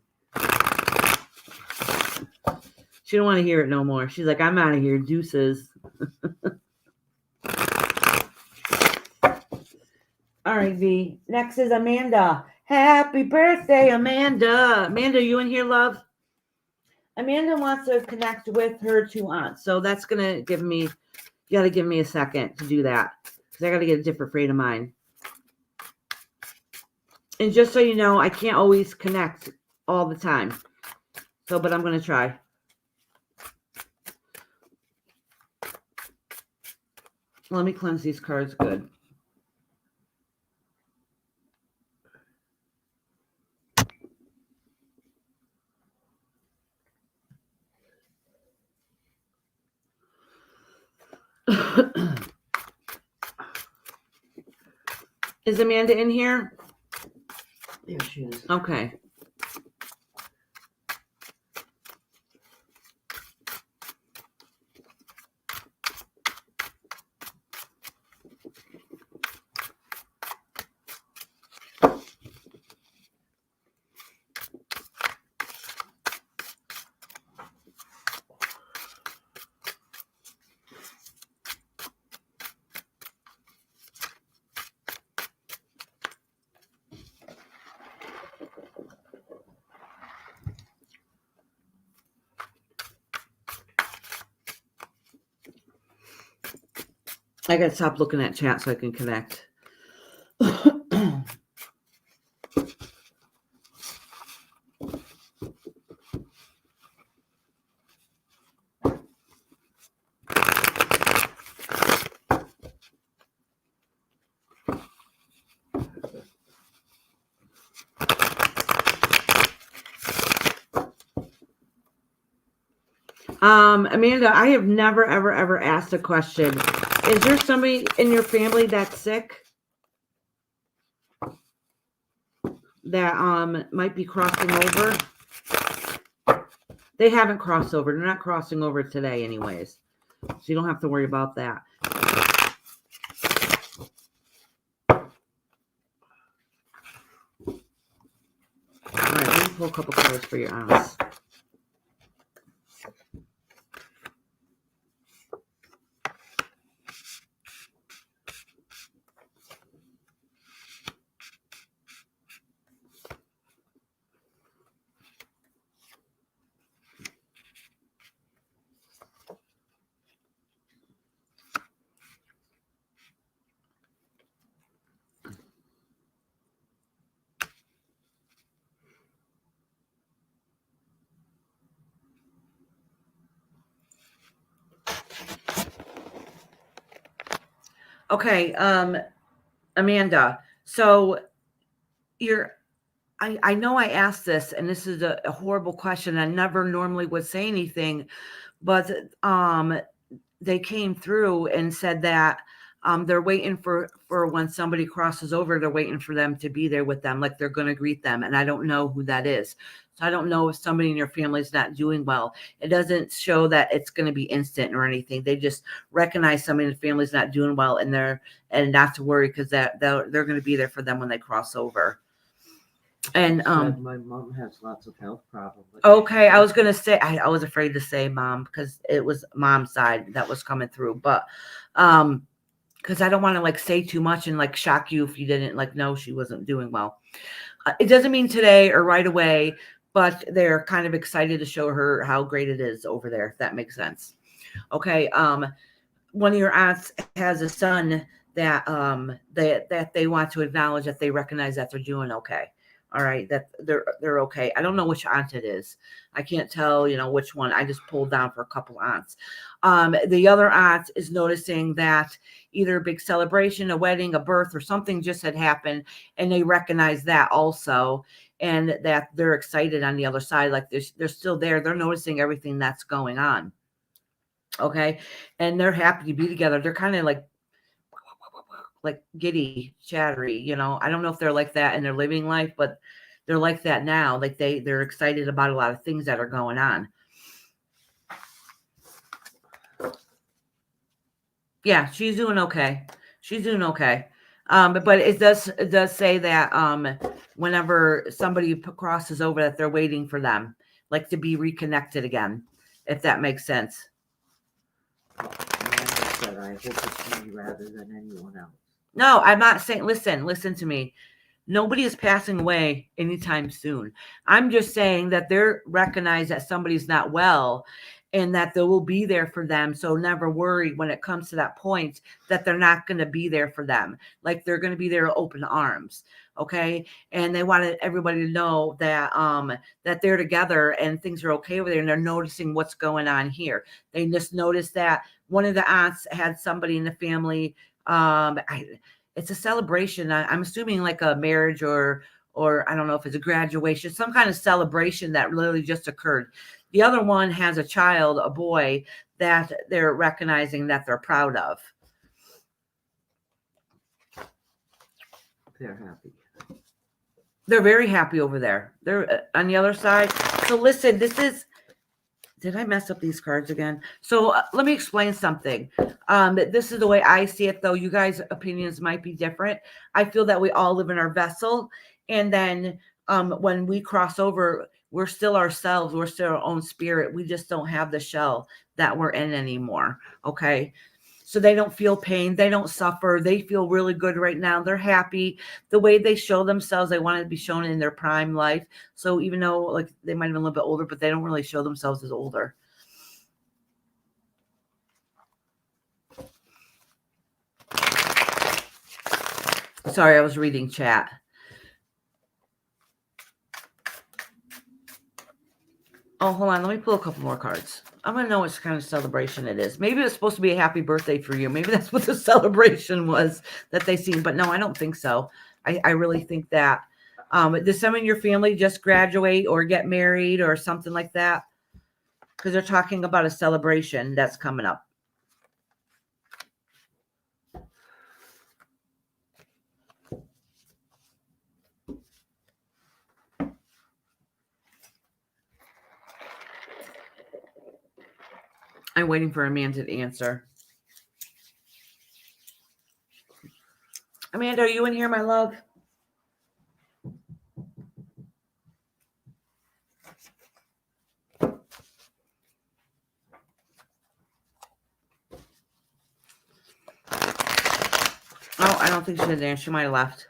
She don't want to hear it no more. She's like, I'm out of here. Deuces. All right, V. Next is Amanda. Happy birthday, Amanda. Amanda, you in here, love? Amanda wants to connect with her two aunts. So that's going to give me, you got to give me a second to do that, because I got to get a different frame of mind. And just so you know, I can't always connect all the time. So, but I'm going to try. Let me cleanse these cards good. Is Amanda in here? Yeah, she is. Okay. I got to stop looking at chat so I can connect. Amanda, I have never, ever, ever asked a question. Is there somebody in your family that's sick? That might be crossing over? They haven't crossed over. They're not crossing over today anyways. So you don't have to worry about that. All right, let me pull a couple cards for your aunts. Okay, Amanda. So I know I asked this, and this is a horrible question. I never normally would say anything, but they came through and said that they're waiting for when somebody crosses over, they're waiting for them to be there with them, like they're going to greet them. And I don't know who that is. So I don't know if somebody in your family is not doing well. It doesn't show that it's going to be instant or anything. They just recognize somebody in the family is not doing well, and not to worry, because they're going to be there for them when they cross over. And my mom has lots of health problems. okay, I was gonna say I was afraid to say mom because it was mom's side that was coming through, but because I don't want to like say too much and like shock you if you didn't like know she wasn't doing well. It doesn't mean today or right away, but they're kind of excited to show her how great it is over there, if that makes sense. Okay, one of your aunts has a son that that they want to acknowledge, that they recognize that they're doing okay. All right, that they're okay. I don't know which aunt it is. I can't tell, which one. I just pulled down for a couple aunts. The other aunt is noticing that either a big celebration, a wedding, a birth, or something just had happened, and they recognize that also, and that they're excited on the other side, like they're still there. They're noticing everything that's going on. Okay, and they're happy to be together. They're kind of like giddy, chattery, I don't know if they're like that in their living life, but they're like that now. Like they're excited about a lot of things that are going on. Yeah, she's doing okay. She's doing okay. But it does say that whenever somebody crosses over, that they're waiting for them, like to be reconnected again, if that makes sense. Like I said, I hope it's me rather than anyone else. No, I'm not saying, listen to me. Nobody is passing away anytime soon. I'm just saying that they're recognized that somebody's not well, and that they will be there for them. So never worry when it comes to that point that they're not going to be there for them. Like they're going to be there open arms. Okay. And they wanted everybody to know that, that they're together and things are okay over there, and they're noticing what's going on here. They just noticed that one of the aunts had somebody in the family. It's a celebration. I'm assuming like a marriage or I don't know if it's a graduation, some kind of celebration that literally just occurred. The other one has a child, a boy, that they're recognizing that they're proud of. They're happy. They're very happy over there. They're on the other side. So listen, did I mess up these cards again? So let me explain something. This is the way I see it, though. You guys' opinions might be different. I feel that we all live in our vessel. And then when we cross over, we're still ourselves. We're still our own spirit. We just don't have the shell that we're in anymore. Okay. So they don't feel pain. They don't suffer. They feel really good right now. They're happy. The way they show themselves, they want to be shown in their prime life. So even though like they might have been a little bit older, but they don't really show themselves as older. Sorry, I was reading chat. Oh, hold on. Let me pull a couple more cards. I want to know what kind of celebration it is. Maybe it's supposed to be a happy birthday for you. Maybe that's what the celebration was that they seen. But no, I don't think so. I really think that. Did someone in your family just graduate or get married or something like that? because they're talking about a celebration that's coming up. I'm waiting for Amanda to answer. Amanda, are you in here, my love? Oh, I don't think she's there. She might have left.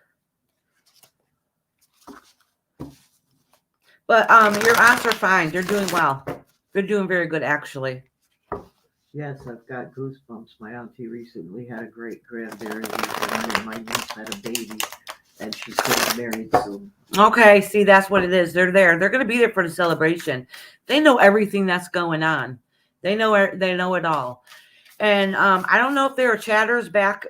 But your aunts are fine. They're doing well. They're doing very good, actually. Yes, I've got goosebumps. My auntie recently had a great grandbaby, and my niece had a baby, and she's getting married soon. Okay, see, that's what it is. They're there. They're going to be there for the celebration. They know everything that's going on. They know it all. And I don't know if they were chatters back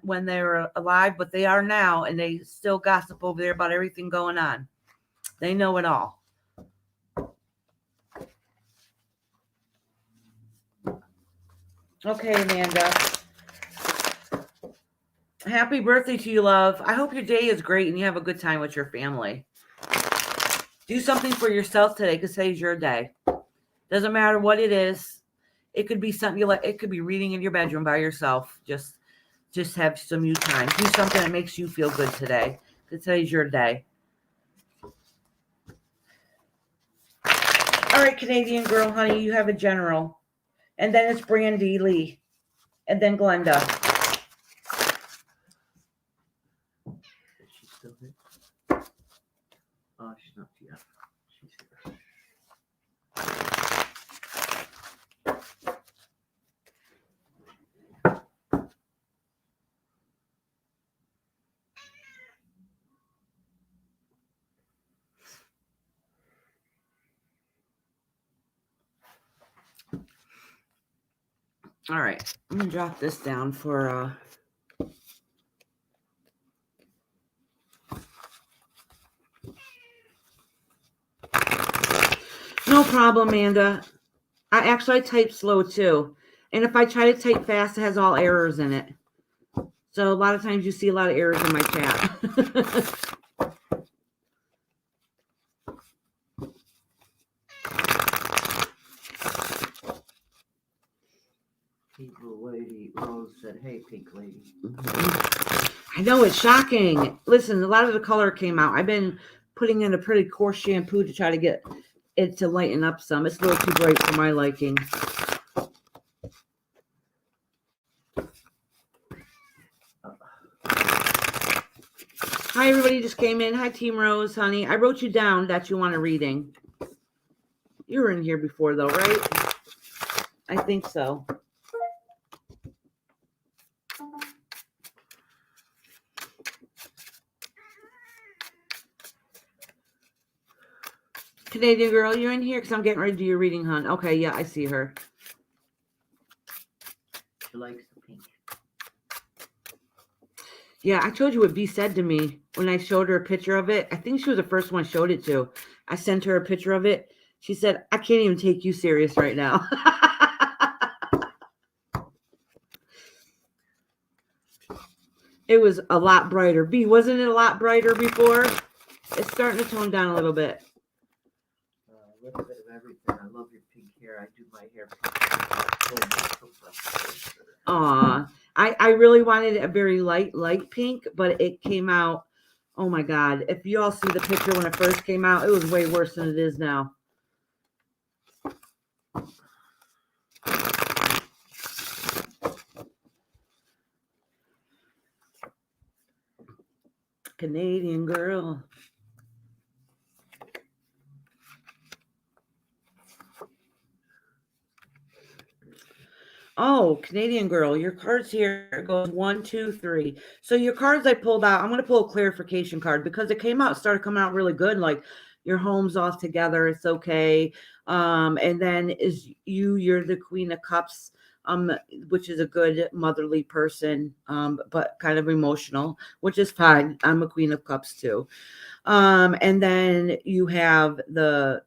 when they were alive, but they are now, and they still gossip over there about everything going on. They know it all. Okay, Amanda. Happy birthday to you, love. I hope your day is great and you have a good time with your family. Do something for yourself today because today's your day. Doesn't matter what it is. It could be something you like. It could be reading in your bedroom by yourself. Just have some you time. Do something that makes you feel good today because today's your day. All right, Canadian girl, honey, you have a general. And then it's Brandy Lee. And then Glenda. Is she still here? Oh, she's not yet. She's here. All right, I'm gonna drop this down for no problem, Amanda. I type slow too, and if I try to type fast, it has all errors in it. So a lot of times you see a lot of errors in my chat. Evil Lady Rose said, "Hey, pink lady." I know it's shocking. Listen, a lot of the color came out. I've been putting in a pretty coarse shampoo to try to get it to lighten up some. It's a little too bright for my liking. Hi, everybody just came in. Hi, Team Rose, honey. I wrote you down that you want a reading. You were in here before, though, right? I think so. Canadian girl, you're in here because I'm getting ready to do your reading, hon. Okay, yeah, I see her. She likes the pink. Yeah, I told you what B said to me when I showed her a picture of it. I think she was the first one I showed it to. I sent her a picture of it. She said, I can't even take you serious right now. It was a lot brighter. B, wasn't it a lot brighter before? It's starting to tone down a little bit. A little bit of everything. I love your pink hair. I do my hair pink. Aw, I really wanted a very light pink, but it came out, oh my God. If you all see the picture when it first came out, it was way worse than it is now. Canadian girl. Oh, Canadian girl, your cards here goes 1, 2, 3. So your cards I pulled out, I'm going to pull a clarification card because it started coming out really good. Like your home's all together. It's okay. And then you're the Queen of Cups, which is a good motherly person, but kind of emotional, which is fine. I'm a Queen of Cups too. And then you have the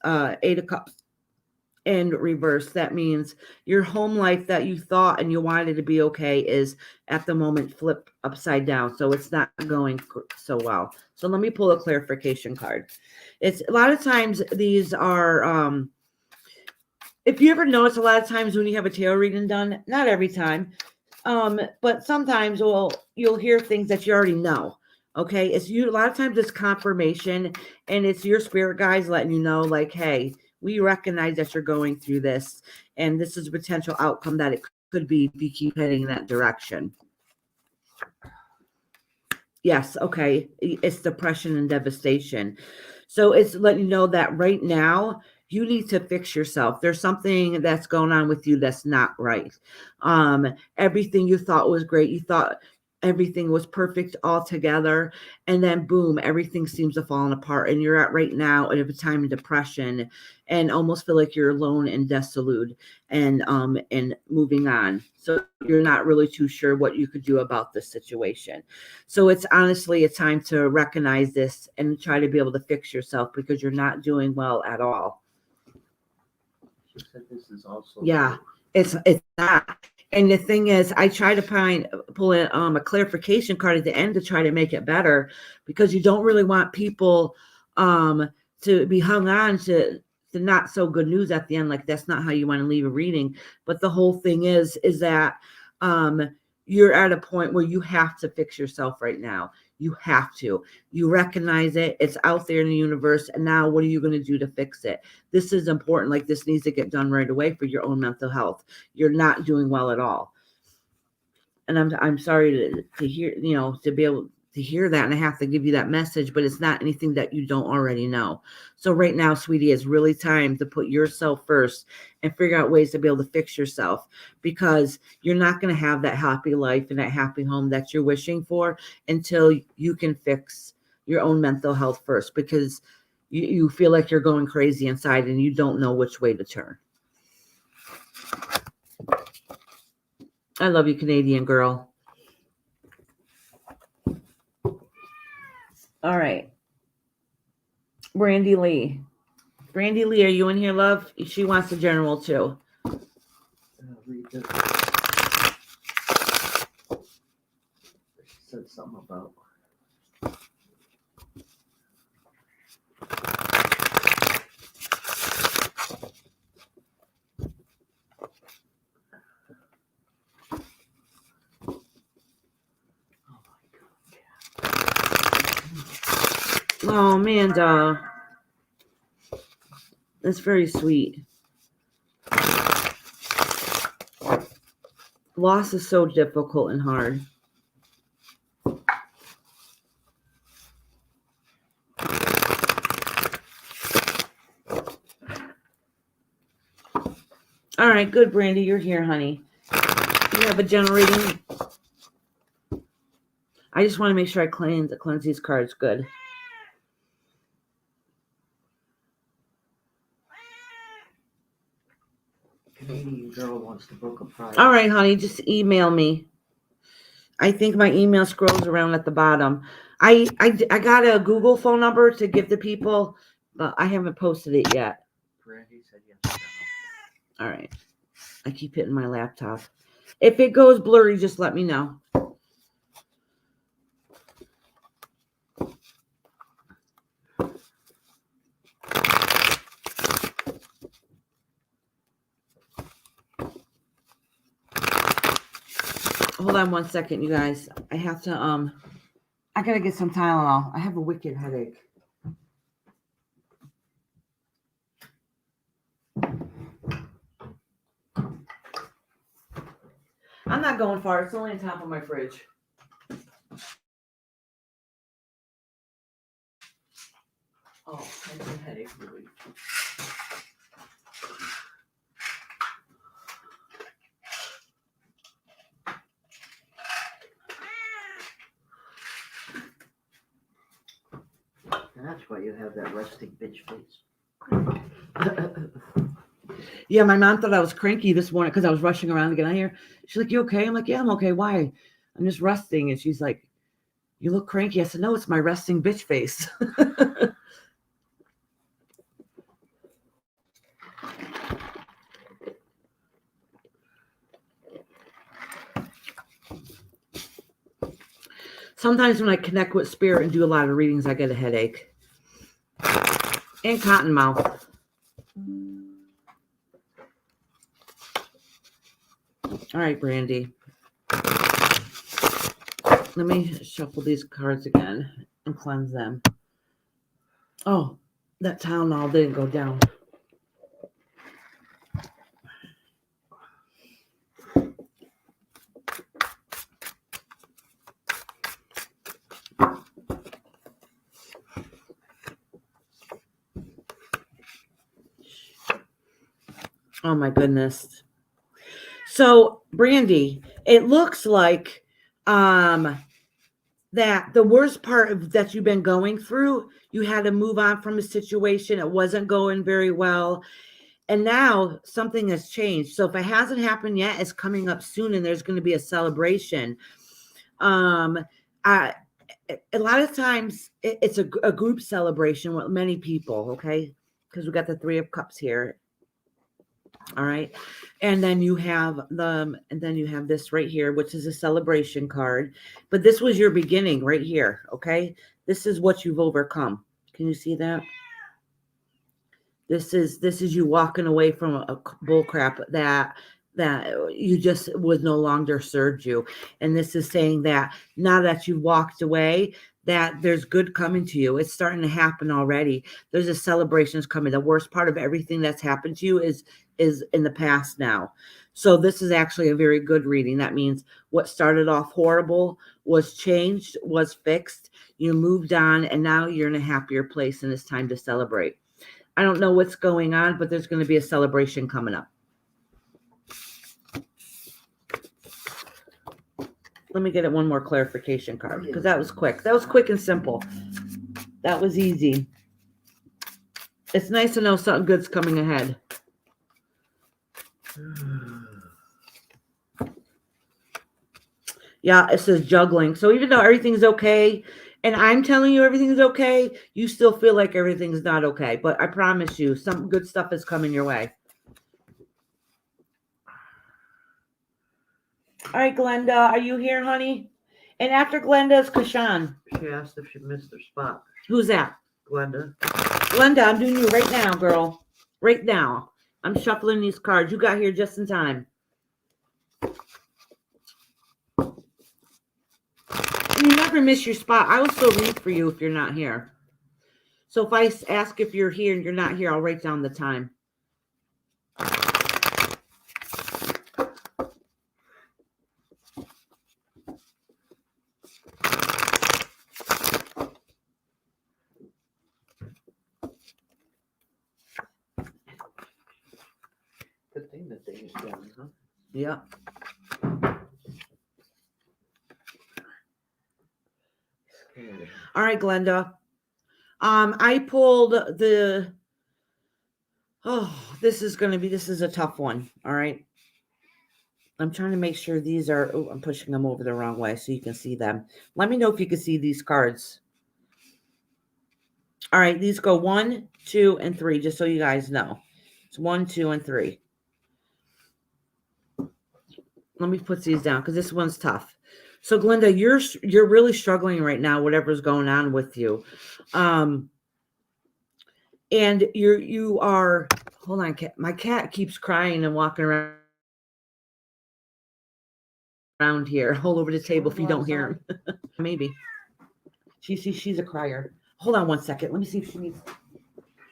8 of Cups. in reverse. That means your home life that you thought and you wanted to be okay is at the moment flipped upside down. So it's not going so well. So let me pull a clarification card. It's a lot of times these are, if you ever notice, a lot of times when you have a tarot reading done, not every time, but sometimes you'll hear things that you already know. Okay, it's you. A lot of times it's confirmation, and it's your spirit guides letting you know, like, hey, we recognize that you're going through this, and this is a potential outcome that it could be if you keep heading in that direction. Yes, okay, it's depression and devastation. So it's letting you know that right now you need to fix yourself. There's something that's going on with you that's not right. Everything you thought was great, you thought everything was perfect altogether, and then boom, everything seems to fall apart, and you're at right now at a time of depression and almost feel like you're alone and desolate and moving on. So you're not really too sure what you could do about this situation. So it's honestly a time to recognize this and try to be able to fix yourself, because you're not doing well at all. She said this is also. Yeah, it's not. And the thing is, I try to pull in a clarification card at the end to try to make it better, because you don't really want people to be hung on to not so good news at the end. Like, that's not how you want to leave a reading. But the whole thing is that you're at a point where you have to fix yourself right now. You have to. You recognize it. It's out there in the universe. And now what are you going to do to fix it? This is important. Like, this needs to get done right away for your own mental health. You're not doing well at all. And I'm sorry to hear, to be able to hear that. And I have to give you that message, but it's not anything that you don't already know. So right now, sweetie, it's really time to put yourself first and figure out ways to be able to fix yourself, because you're not going to have that happy life and that happy home that you're wishing for until you can fix your own mental health first, because you feel like you're going crazy inside and you don't know which way to turn. I love you, Canadian girl. All right. Brandy Lee. Brandy Lee, are you in here, love? She wants the general too. Read this. She said something about. Oh, Amanda. That's very sweet. Loss is so difficult and hard. All right, good, Brandy. You're here, honey. You have a general reading. I just want to make sure I cleanse these cards good. Canadian girl wants to book a prize. All right, honey, just email me. I think my email scrolls around at the bottom. I got a Google phone number to give to people, but I haven't posted it yet. Brandy said yes. All right. I keep hitting my laptop. If it goes blurry, just let me know. Hold on 1 second, you guys. I have to, I gotta get some Tylenol. I have a wicked headache. I'm not going far. It's only on top of my fridge. Oh, that's a headache, really. And that's why you have that resting bitch face. Yeah, my mom thought I was cranky this morning because I was rushing around to get out here. She's like, "You okay?" I'm like, "Yeah, I'm okay. Why?" "I'm just resting." And she's like, "You look cranky." I said, "No, it's my resting bitch face." Sometimes when I connect with spirit and do a lot of readings, I get a headache. And cotton mouth. All right, Brandy. Let me shuffle these cards again and cleanse them. Oh, that Tylenol didn't go down. Oh my goodness. So, Brandy, it looks like that the worst part of that you've been going through, you had to move on from a situation. It wasn't going very well. And now something has changed. So if it hasn't happened yet, it's coming up soon and there's going to be a celebration. A lot of times it's a group celebration with many people, okay? Because we got the 3 of Cups here. All right. And then you have this right here, which is a celebration card. But this was your beginning right here. Okay. This is what you've overcome. Can you see that? This is you walking away from a bull crap that you just was no longer served you. And this is saying that now that you walked away, that there's good coming to you. It's starting to happen already. There's a celebrations coming. The worst part of everything that's happened to you is in the past now. So this is actually a very good reading. That means what started off horrible was changed, was fixed. You moved on, and now you're in a happier place, and it's time to celebrate. I don't know what's going on, but there's going to be a celebration coming up. Let me get it one more clarification card, because that was quick. That was quick and simple. That was easy. It's nice to know something good's coming ahead. Yeah, it says juggling. So even though everything's okay, and I'm telling you everything's okay, you still feel like everything's not okay. But I promise you, some good stuff is coming your way. All right, Glenda, are you here, honey? And after Glenda is Kashan. She asked if she missed her spot. Who's that? Glenda. Glenda, I'm doing you right now, girl. Right now. I'm shuffling these cards. You got here just in time. You never miss your spot. I will still read for you if you're not here. So if I ask if you're here and you're not here, I'll write down the time. Good thing the day is done, huh? Yeah. All right, Glenda. I pulled the. Oh, this is a tough one. All right. I'm trying to make sure these are. Oh, I'm pushing them over the wrong way so you can see them. Let me know if you can see these cards. All right, these go 1, 2, and 3, just so you guys know. It's 1, 2, and 3. Let me put these down because this one's tough. So, Glenda, you're really struggling right now, whatever's going on with you. And you are, hold on, my cat keeps crying and walking around here, all over the table if you don't hear him. Maybe. She's a crier. Hold on one second. Let me see if she needs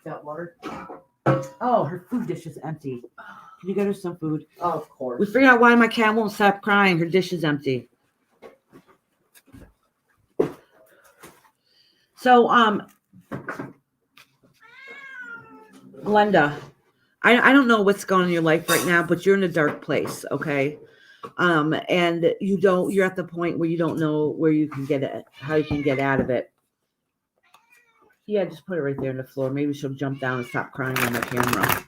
that water. Oh, her food dish is empty. Can you get her some food? Oh, of course. We figured out why my cat won't stop crying. Her dish is empty. So, Glenda, I don't know what's going on in your life right now, but you're in a dark place, okay? And you're at the point where you don't know where you can get it, how you can get out of it. Yeah, just put it right there on the floor. Maybe she'll jump down and stop crying on the camera.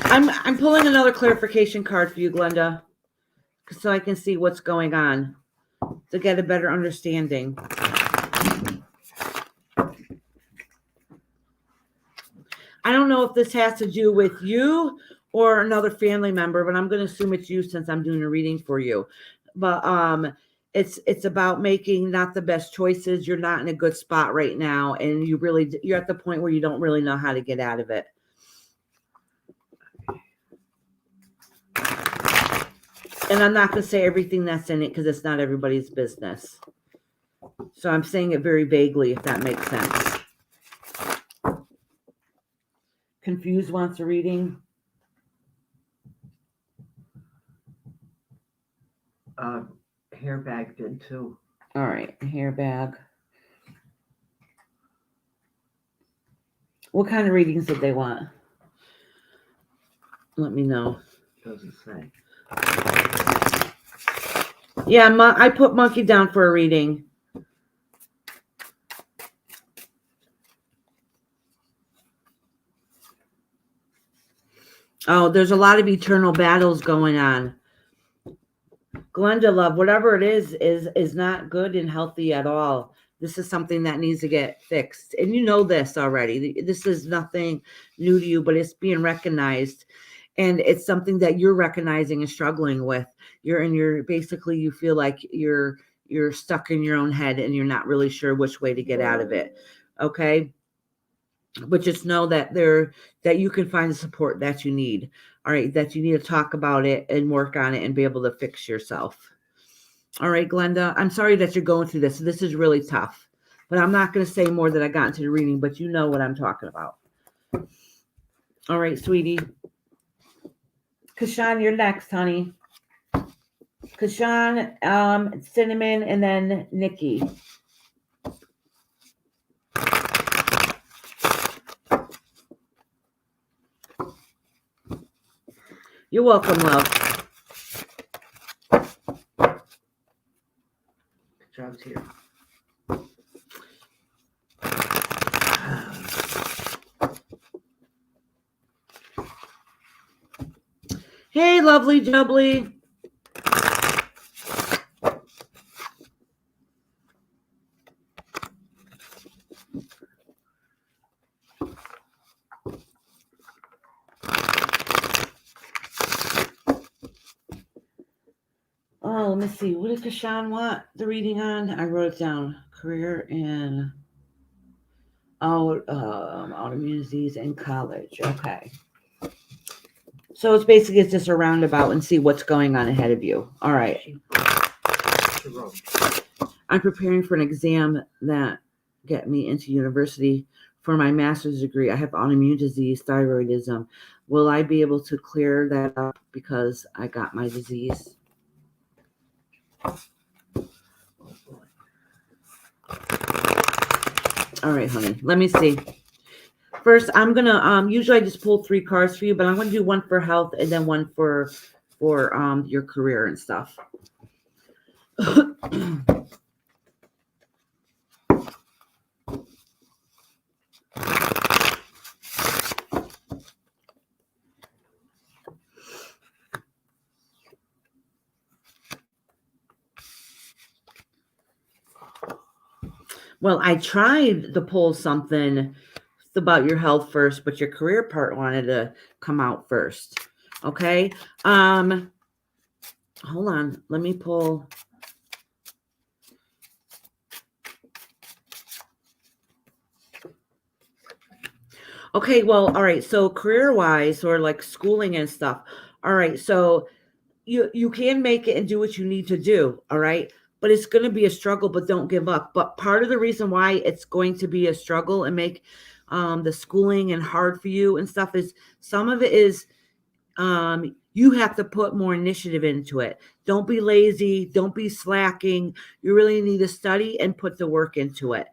I'm pulling another clarification card for you, Glenda, so I can see what's going on to get a better understanding. I don't know if this has to do with you or another family member, but I'm going to assume it's you since I'm doing a reading for you. But it's about making not the best choices. You're not in a good spot right now, and you're at the point where you don't really know how to get out of it. And I'm not going to say everything that's in it because it's not everybody's business. So I'm saying it very vaguely, if that makes sense. Confused wants a reading. Hair bag did too. All right, hair bag. What kind of readings did they want? Let me know. Doesn't say. Yeah, I put monkey down for a reading. Oh, there's a lot of eternal battles going on. Glenda, love, whatever it is not good and healthy at all. This is something that needs to get fixed. And you know this already. This is nothing new to you, but it's being recognized. And it's something that you're recognizing and struggling with. Basically you feel like you're stuck in your own head and you're not really sure which way to get out of it. Okay? But just know that you can find the support that you need. All right, that you need to talk about it and work on it and be able to fix yourself. All right, Glenda, I'm sorry that you're going through this. This is really tough. But I'm not going to say more that I got into the reading, but you know what I'm talking about. All right, sweetie. Kashan, you're next, honey. Kashan, Cinnamon, and then Nikki. You're welcome, love. Job's here. Hey, lovely jubbly. Oh, let me see. What did Kashan want the reading on? I wrote it down. Career and autoimmune disease in college. Okay. So it's just a roundabout and see what's going on ahead of you. All right. I'm preparing for an exam that get me into university for my master's degree. I have autoimmune disease, thyroidism. Will I be able to clear that up because I got my disease? All right, honey. Let me see. First, I'm gonna usually I just pull 3 cards for you, but I'm gonna do one for health and then one for your career and stuff. Well, I tried to pull something about your health first, but your career part wanted to come out first. Okay. Hold on. Let me pull. Okay. Well, all right. So career-wise or like schooling and stuff. All right. So you can make it and do what you need to do. All right. But it's going to be a struggle, but don't give up. But part of the reason why it's going to be a struggle and make the schooling and hard for you and stuff is some of it is you have to put more initiative into it. Don't be lazy. Don't be slacking. You really need to study and put the work into it.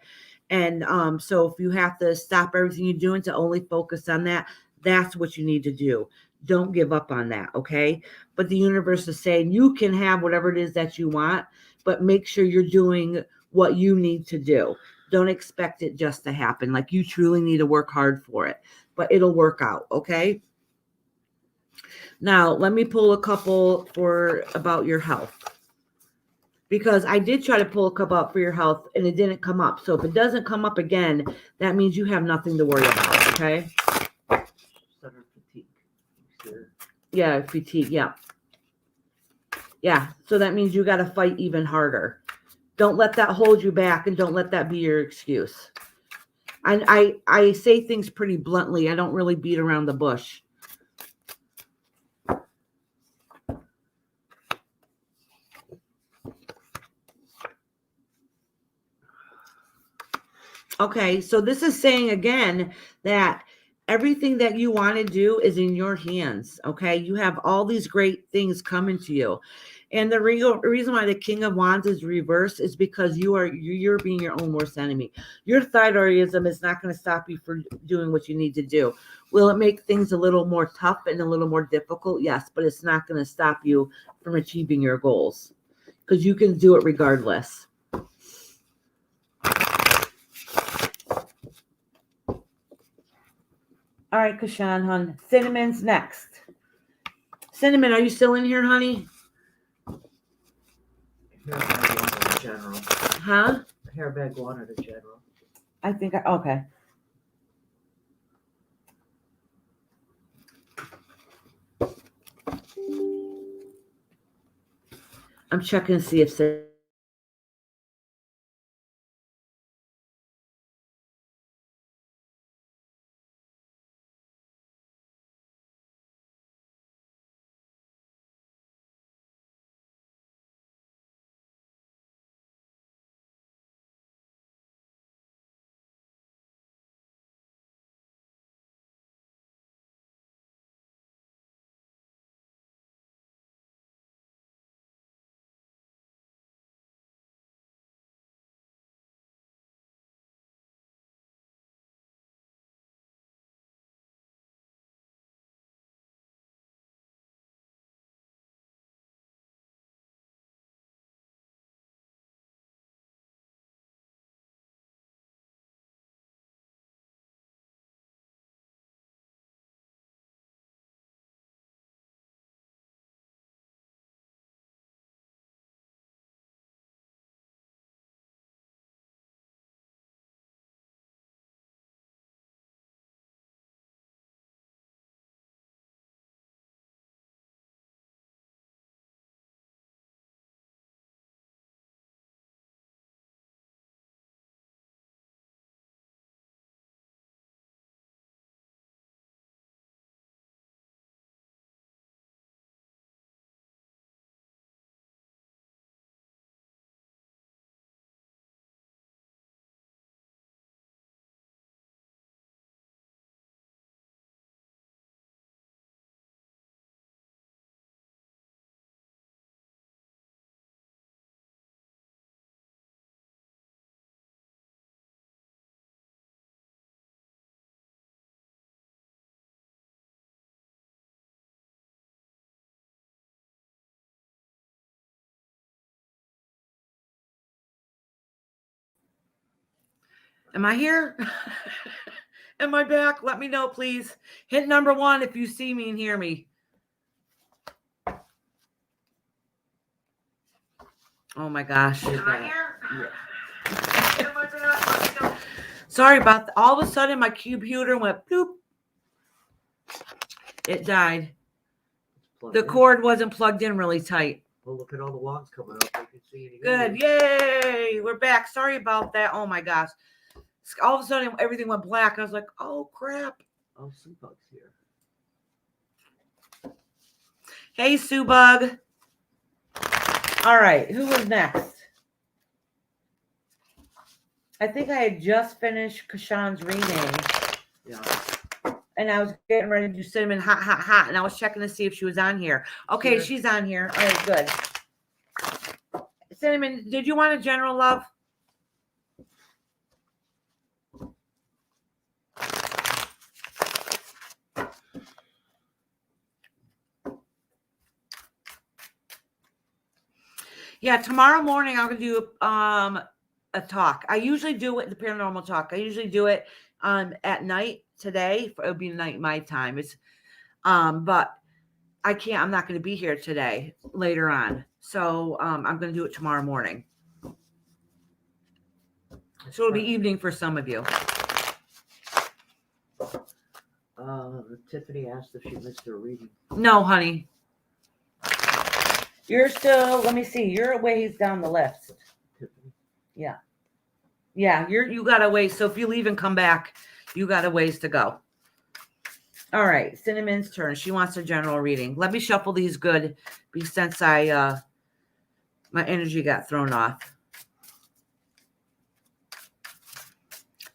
And so if you have to stop everything you're doing to only focus on that, that's what you need to do. Don't give up on that, okay? But the universe is saying you can have whatever it is that you want, but make sure you're doing what you need to do. Don't expect it just to happen. Like you truly need to work hard for it, but it'll work out, okay? Now, let me pull a couple about your health. Because I did try to pull a couple up for your health and it didn't come up. So if it doesn't come up again, that means you have nothing to worry about, okay? Sure. Yeah, fatigue. Yeah. Yeah. So that means you got to fight even harder. Don't let that hold you back, and don't let that be your excuse. I say things pretty bluntly. I don't really beat around the bush. Okay, so this is saying again that everything that you want to do is in your hands. Okay, you have all these great things coming to you. And the reason why the King of Wands is reversed is because you're being your own worst enemy. Your thyroidism is not going to stop you from doing what you need to do. Will it make things a little more tough and a little more difficult? Yes, but it's not going to stop you from achieving your goals because you can do it regardless. All right, Kashan, hon. Cinnamon's next. Cinnamon, are you still in here, honey? Hairbag wanted a general. Huh? Hairbag wanted a general. I think okay. I'm checking to see if am I here? Am I back? Let me know, please. Hit number 1 if you see me and hear me. Oh my gosh. Am I here? Yeah. Am I back? Let me know. Sorry about that. All of a sudden, my computer went bloop. It died. Plugged The in. cord wasn't plugged in really tight. Well, look at all the wands coming up. I can see it Good. Yay. We're back. Sorry about that. Oh my gosh. All of a sudden, everything went black. I was like, oh crap. Oh, Sue Bug's here. Hey, Sue Bug. All right. Who was next? I think I had just finished Kashan's reading. Yeah. And I was getting ready to do Cinnamon hot, hot, hot. And I was checking to see if she was on here. Okay, Sure. she's on here. All right, good. Cinnamon, did you want a general love? Yeah, tomorrow morning I'm gonna do a talk. I usually do it the paranormal talk. I usually do it at night. Today it would be night my time. It's but I can't. I'm not going to be here today. Later on, so I'm going to do it tomorrow morning. So it'll be evening for some of you. Tiffany asked if she missed her reading. No, honey. You're still, let me see, you're a ways down the list. Tiffany. Yeah. Yeah, you got a ways. So if you leave and come back, you got a ways to go. All right, Cinnamon's turn. She wants a general reading. Let me shuffle these good since my energy got thrown off.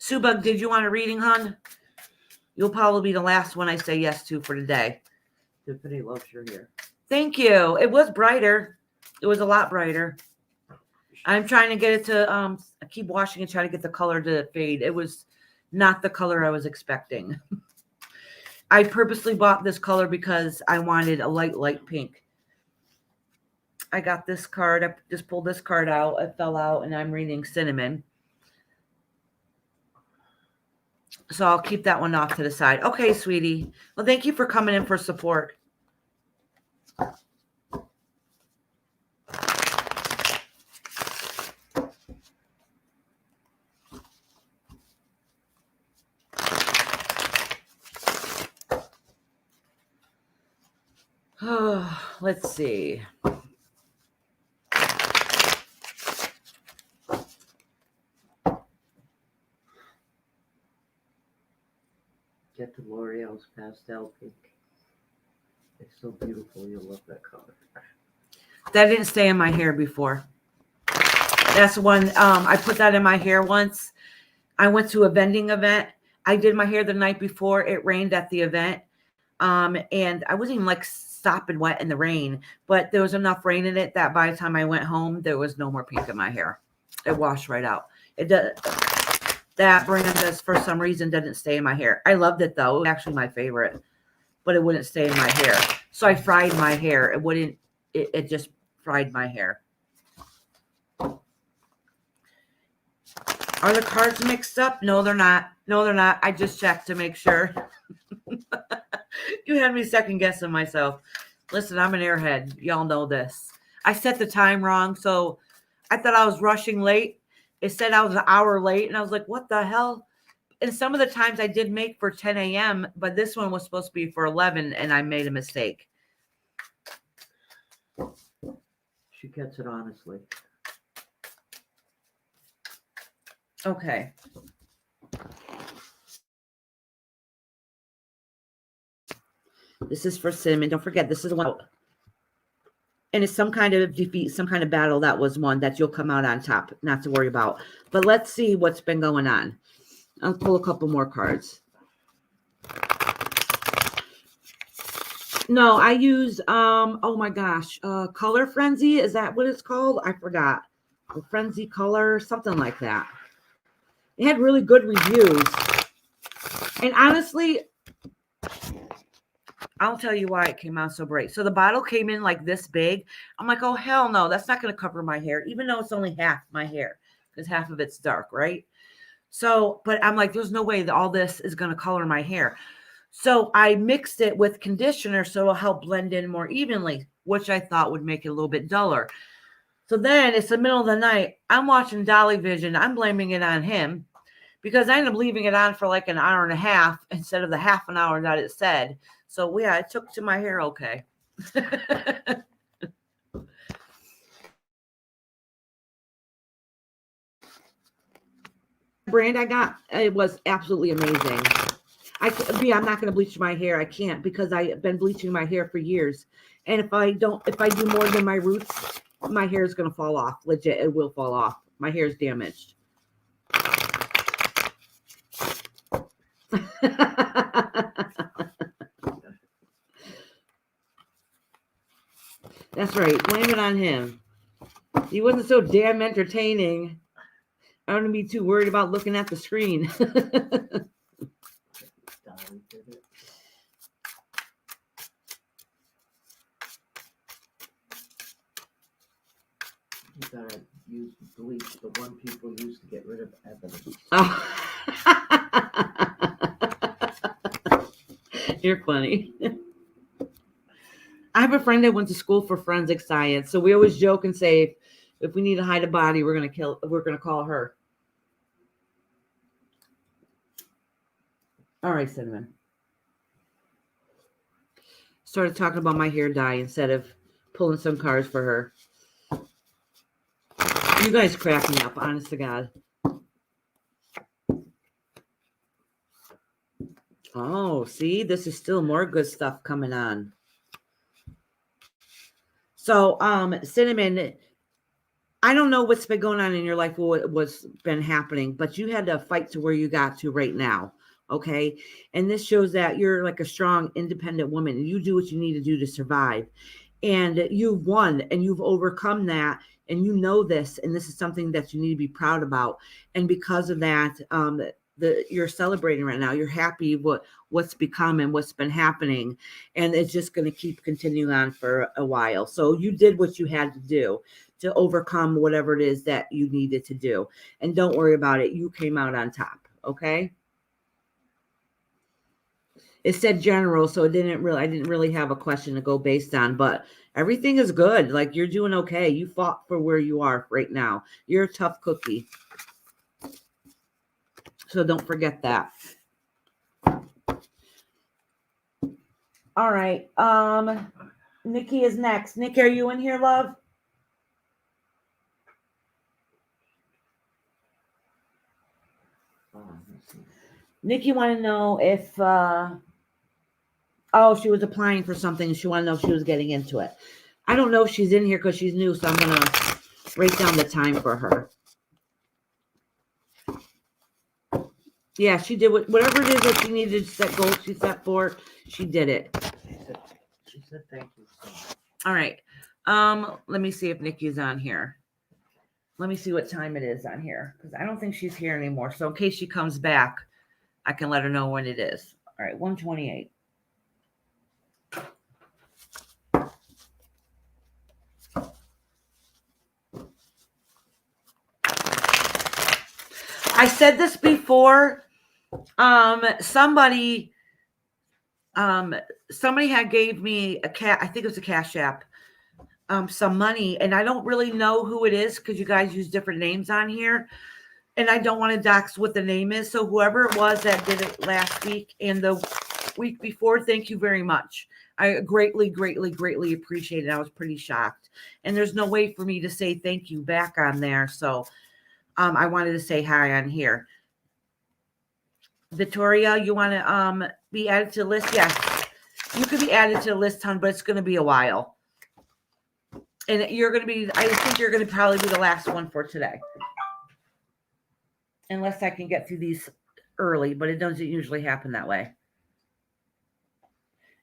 Subug, did you want a reading, hon? You'll probably be the last one I say yes to for today. Tiffany loves your hair. Thank you. It was brighter. It was a lot brighter. I'm trying to get it to, I keep washing and try to get the color to fade. It was not the color I was expecting. I purposely bought this color because I wanted a light pink. I got this card. I just pulled this card out. It fell out, and I'm reading Cinnamon. So I'll keep that one off to the side. Okay, sweetie. Well, thank you for coming in for support. Oh, let's see. Get to L'Oreal's pastel pink. It's so beautiful. You'll love that color. That didn't stay in my hair before. That's one. I put that in my hair once. I went to a vending event. I did my hair the night before. It rained at the event. And I wasn't even like stopping wet in the rain, but there was enough rain in it that by the time I went home, there was no more pink in my hair. It washed right out. It does. That brand just for some reason didn't stay in my hair. I loved it though. It was actually my favorite, but it wouldn't stay in my hair. So I fried my hair. It wouldn't, it just fried my hair. Are the cards mixed up? No, they're not. No, they're not. I just checked to make sure. You had me second guessing myself. Listen, I'm an airhead. Y'all know this. I set the time wrong, so I thought I was rushing late. It said I was an hour late, and I was like, what the hell? And some of the times I did make for 10 a.m., but this one was supposed to be for 11, and I made a mistake. She gets it honestly. Okay. This is for Cinnamon. Don't forget, this is the one. And it's some kind of defeat, some kind of battle. That was one that you'll come out on top. Not to worry about. But let's see what's been going on. I'll pull a couple more cards. No, I use, oh my gosh, Color Frenzy. Is that what it's called? I forgot. The Frenzy Color, something like that. It had really good reviews. And honestly, I'll tell you why it came out so bright. So the bottle came in like this big. I'm like, oh, hell no. That's not going to cover my hair, even though it's only half my hair because half of it's dark, right? So, but I'm like, there's no way that all this is going to color my hair. So I mixed it with conditioner so it'll help blend in more evenly, which I thought would make it a little bit duller. So then it's the middle of the night. I'm watching Dolly Vision. I'm blaming it on him because I ended up leaving it on for like an hour and a half instead of the half an hour that it said. So yeah, it took to my hair okay. Brand I got, it was absolutely amazing. I'm not going to bleach my hair. I can't because I've been bleaching my hair for years. And if I do more than my roots, my hair is going to fall off. Legit, it will fall off. My hair is damaged. That's right. Blame it on him. He wasn't so damn entertaining. I don't be too worried about looking at the screen. Dolly did it. You gotta use bleach, the one people use to get rid of evidence. Oh. You're funny. I have a friend that went to school for forensic science, so we always joke and say, if we need to hide a body, we're gonna call her. All right, Cinnamon. Started talking about my hair dye instead of pulling some cards for her. You guys crack me up, honest to God. Oh, see, this is still more good stuff coming on. So, Cinnamon, I don't know what's been going on in your life, what's been happening, but you had to fight to where you got to right now. Okay. And this shows that you're like a strong, independent woman and you do what you need to do to survive. And you've won and you've overcome that. And you know this, and this is something that you need to be proud about. And because of that, you're celebrating right now. You're happy what's become and what's been happening. And it's just going to keep continuing on for a while. So you did what you had to do to overcome whatever it is that you needed to do. And don't worry about it. You came out on top. Okay. It said general, so I didn't really have a question to go based on, but everything is good. Like you're doing okay. You fought for where you are right now. You're a tough cookie. So don't forget that. All right. Nikki is next. Nikki, are you in here, love? Nikki want to know if she was applying for something. She want to know if she was getting into it. I don't know if she's in here because she's new, so I'm going to write down the time for her. Yeah, she did whatever it is that she needed to set goals she set for. She did it. She said thank you so much. All right. Let me see if Nikki's on here. Let me see what time it is on here because I don't think she's here anymore. So in case she comes back, I can let her know when it is. All right, 1:28. I said this before. Somebody had gave me I think it was a Cash App, some money, and I don't really know who it is because you guys use different names on here, and I don't want to dox what the name is. So whoever it was that did it last week and the week before, thank you very much. I greatly, greatly, greatly appreciate it. I was pretty shocked, and there's no way for me to say thank you back on there. So I wanted to say hi on here. Victoria, you want to be added to the list? Yes, you could be added to the list, hon, but it's going to be a while. And you're going to be, I think you're going to probably be the last one for today. Unless I can get through these early, but it doesn't usually happen that way.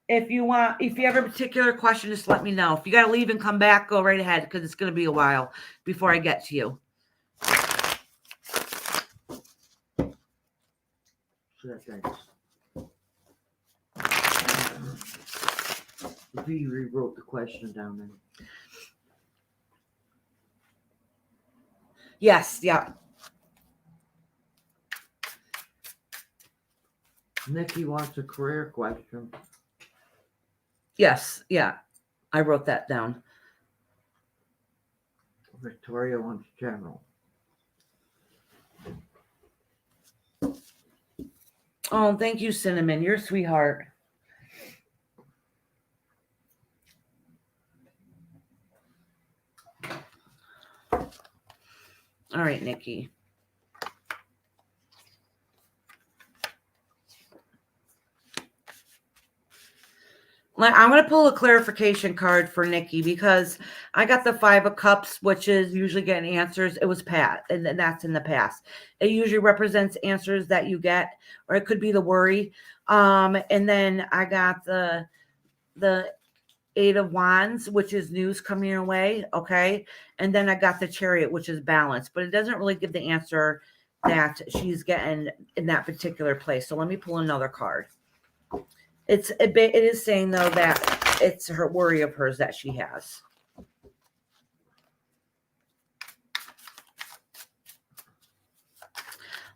If you have a particular question, just let me know. If you got to leave and come back, go right ahead because it's going to be a while before I get to you. Thanks. V rewrote the question down there. Yes, yeah. Nikki wants a career question. Yes, yeah. I wrote that down. Victoria wants general. Oh, thank you, Cinnamon. You're a sweetheart. All right, Nikki. I'm going to pull a clarification card for Nikki because I got the 5 of Cups, which is usually getting answers. It was Pat, and that's in the past. It usually represents answers that you get, or it could be the worry. And then I got the 8 of Wands, which is news coming your way. Okay. And then I got the Chariot, which is balance, but it doesn't really give the answer that she's getting in that particular place. So let me pull another card. It is saying though that it's her worry of hers that she has.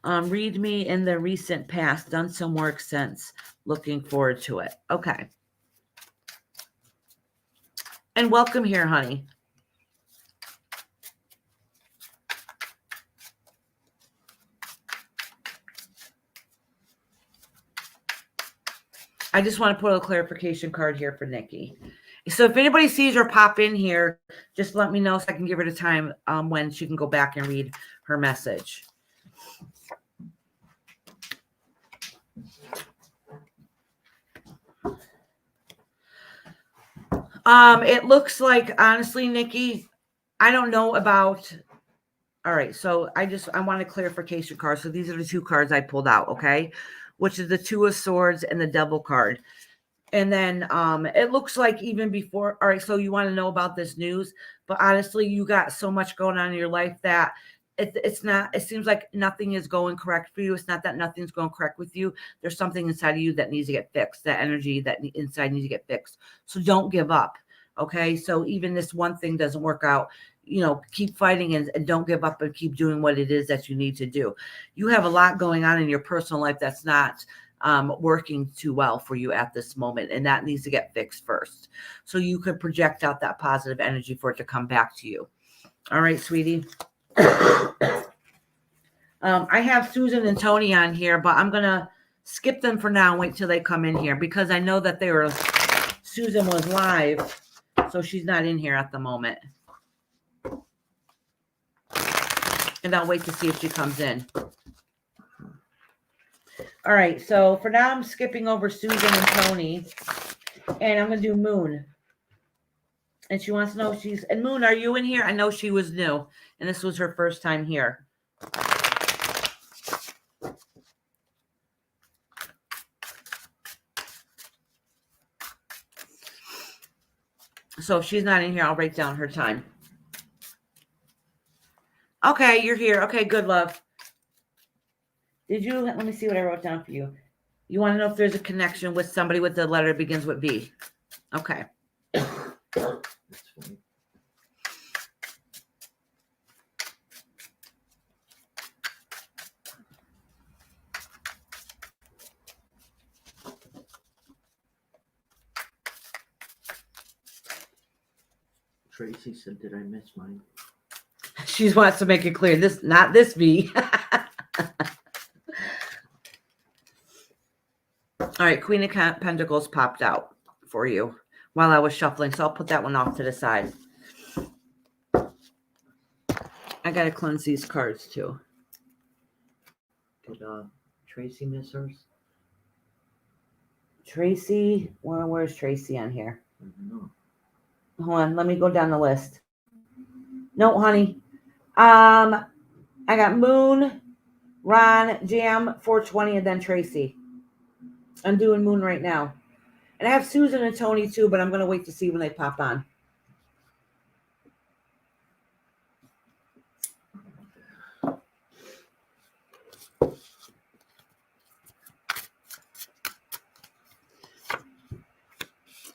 Read me in the recent past, done some work since, looking forward to it. Okay. And welcome here, honey. I just want to put a clarification card here for Nikki. So if anybody sees her pop in here, just let me know so I can give her the time when she can go back and read her message. It looks like, honestly, Nikki, I don't know about. All right, so I want a clarification card. So these are the two cards I pulled out, okay? Which is the Two of Swords and the Devil card. And then it looks like even before, all right, so you want to know about this news, but honestly, you got so much going on in your life that it's not, it seems like nothing is going correct for you. It's not that nothing's going correct with you. There's something inside of you that needs to get fixed. That energy that inside needs to get fixed. So don't give up, okay? So even this one thing doesn't work out, you know, keep fighting and don't give up and keep doing what it is that you need to do. You have a lot going on in your personal life that's not working too well for you at this moment, and that needs to get fixed first so you could project out that positive energy for it to come back to you. All right, sweetie. I have Susan and Tony on here, but I'm gonna skip them for now and wait till they come in here because I know that Susan was live, so she's not in here at the moment, and I'll wait to see if she comes in. All right, so for now, I'm skipping over Susan and Tony, and I'm going to do Moon. And she wants to know if and Moon, are you in here? I know she was new, and this was her first time here. So if she's not in here, I'll write down her time. Okay, you're here. Okay, good, love. Let me see what I wrote down for you. You want to know if there's a connection with somebody with the letter that begins with V. Okay. That's funny. Tracy said, did I miss mine? She wants to make it clear. Not this V. All right, Queen of Pentacles popped out for you while I was shuffling, so I'll put that one off to the side. I got to cleanse these cards too. Did Tracy miss hers? Tracy, where's Tracy on here? I don't know. Hold on, let me go down the list. No, honey. I got Moon, Ron, Jam, 420, and then Tracy. I'm doing Moon right now. And I have Susan and Tony too, but I'm going to wait to see when they pop on.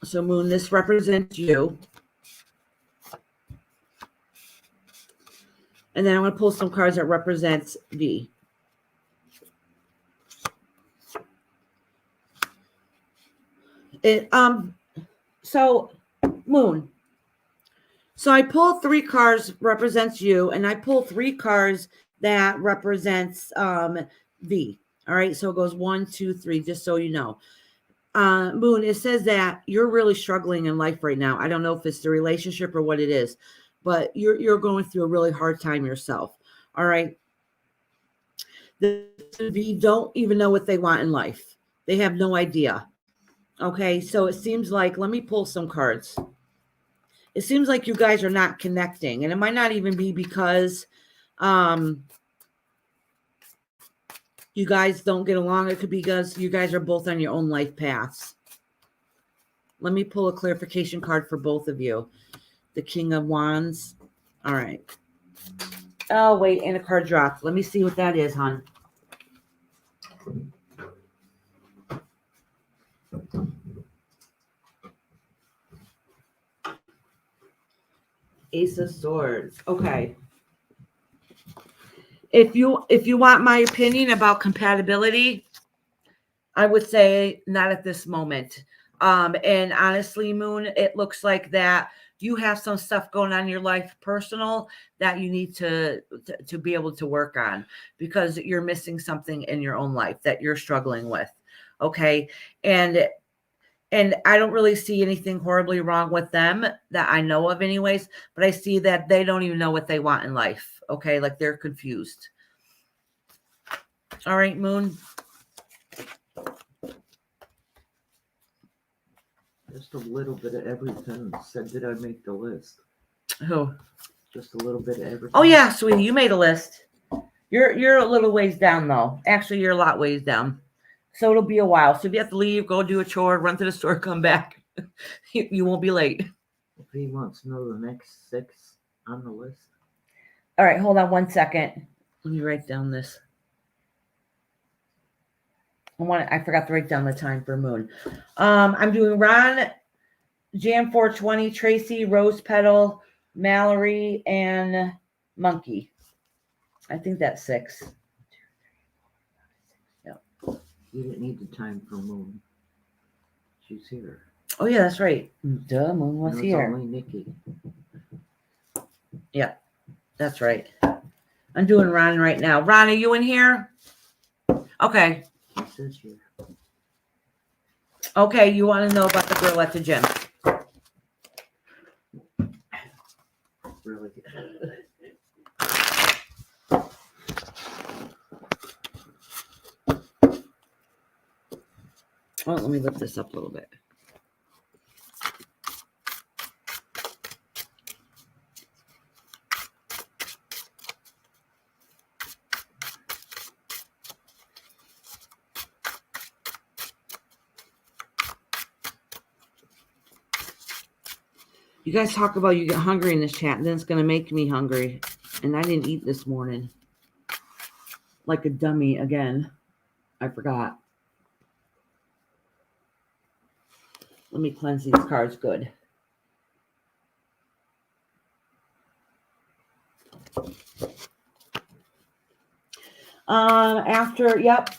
So Moon, this represents you. And then I'm going to pull some cards that represents V. So Moon. So I pull 3 cards represents you, and I pull 3 cards that represents V. All right, so it goes 1, 2, 3, just so you know. Moon, it says that you're really struggling in life right now. I don't know if it's the relationship or what it is, but you're going through a really hard time yourself. All right. The V don't even know what they want in life. They have no idea. Okay, so it seems like, let me pull some cards. It seems like you guys are not connecting, and it might not even be because you guys don't get along. It could be because you guys are both on your own life paths. Let me pull a clarification card for both of you. The King of Wands. All right. Oh, wait, and a card dropped. Let me see what that is, hon. Ace of Swords. Okay. If you want my opinion about compatibility, I would say not at this moment. And honestly, Moon, it looks like that you have some stuff going on in your life, personal, that you need to be able to work on because you're missing something in your own life that you're struggling with. Okay. And And I don't really see anything horribly wrong with them that I know of anyways, but I see that they don't even know what they want in life. Okay, like they're confused. All right, Moon. Just a little bit of everything. Said, did I make the list? Who? Just a little bit of everything. Oh yeah, sweetie, you made a list. You're a little ways down though. Actually, you're a lot ways down. So it'll be a while. So if you have to leave, go do a chore, run to the store, come back. You won't be late. If he wants to know the next 6 on the list. All right, hold on 1 second. Let me write down this. I forgot to write down the time for Moon. I'm doing Ron, Jam 420, Tracy, Rose Petal, Mallory, and Monkey. I think that's 6. You didn't need the time for Moon. She's here. Oh yeah, that's right. Duh, Moon was No, it's here. only Nikki. Yeah, that's right. I'm doing Ron right now. Ron, are you in here? Okay. She says here. Okay, you want to know about the girl at the gym. Really. Oh, let me lift this up a little bit. You guys talk about you get hungry in this chat, and then it's going to make me hungry. And I didn't eat this morning. Like a dummy again. I forgot. Let me cleanse these cards good. After, yep,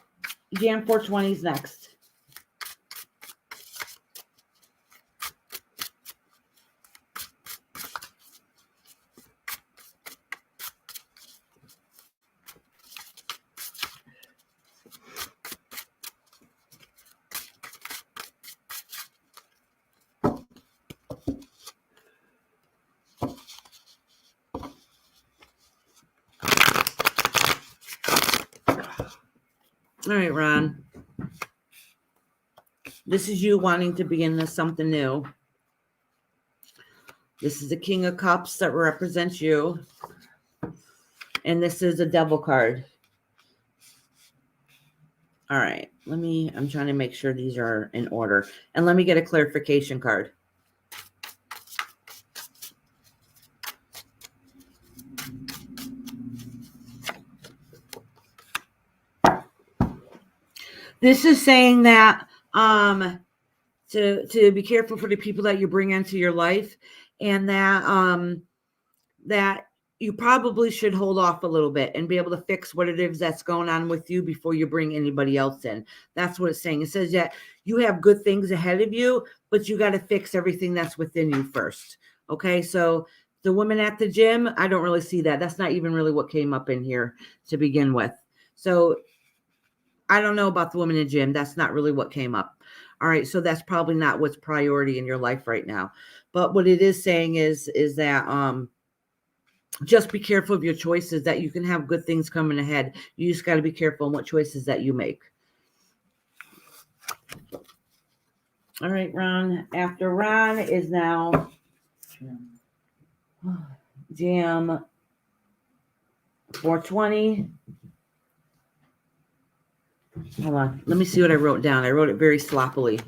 Jam 420 is next. All right, Ron. This is you wanting to begin this something new. This is the King of Cups that represents you. And this is a Devil card. All right. I'm trying to make sure these are in order. And let me get a clarification card. This is saying that to be careful for the people that you bring into your life, and that that you probably should hold off a little bit and be able to fix what it is that's going on with you before you bring anybody else in. That's what it's saying. It says that you have good things ahead of you, but you got to fix everything that's within you first. Okay, so the woman at the gym, I don't really see that. That's not even really what came up in here to begin with. So I don't know about the woman in the gym. That's not really what came up. All right, so that's probably not what's priority in your life right now. But what it is saying is that just be careful of your choices, that you can have good things coming ahead. You just got to be careful on what choices that you make. All right, Ron. After Ron is now Jam 420. Hold on. Let me see what I wrote down. I wrote it very sloppily.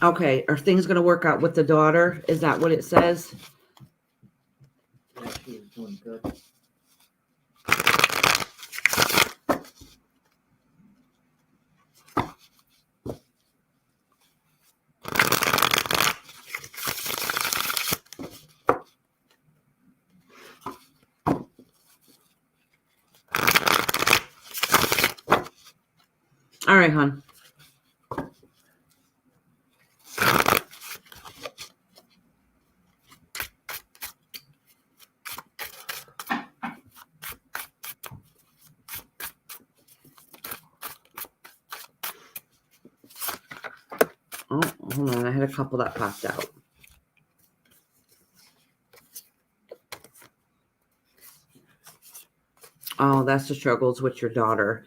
Okay. Are things going to work out with the daughter? Is that what it says? Yeah, she's doing good. All right, hon. had a couple that popped out. Oh, that's the struggles with your daughter.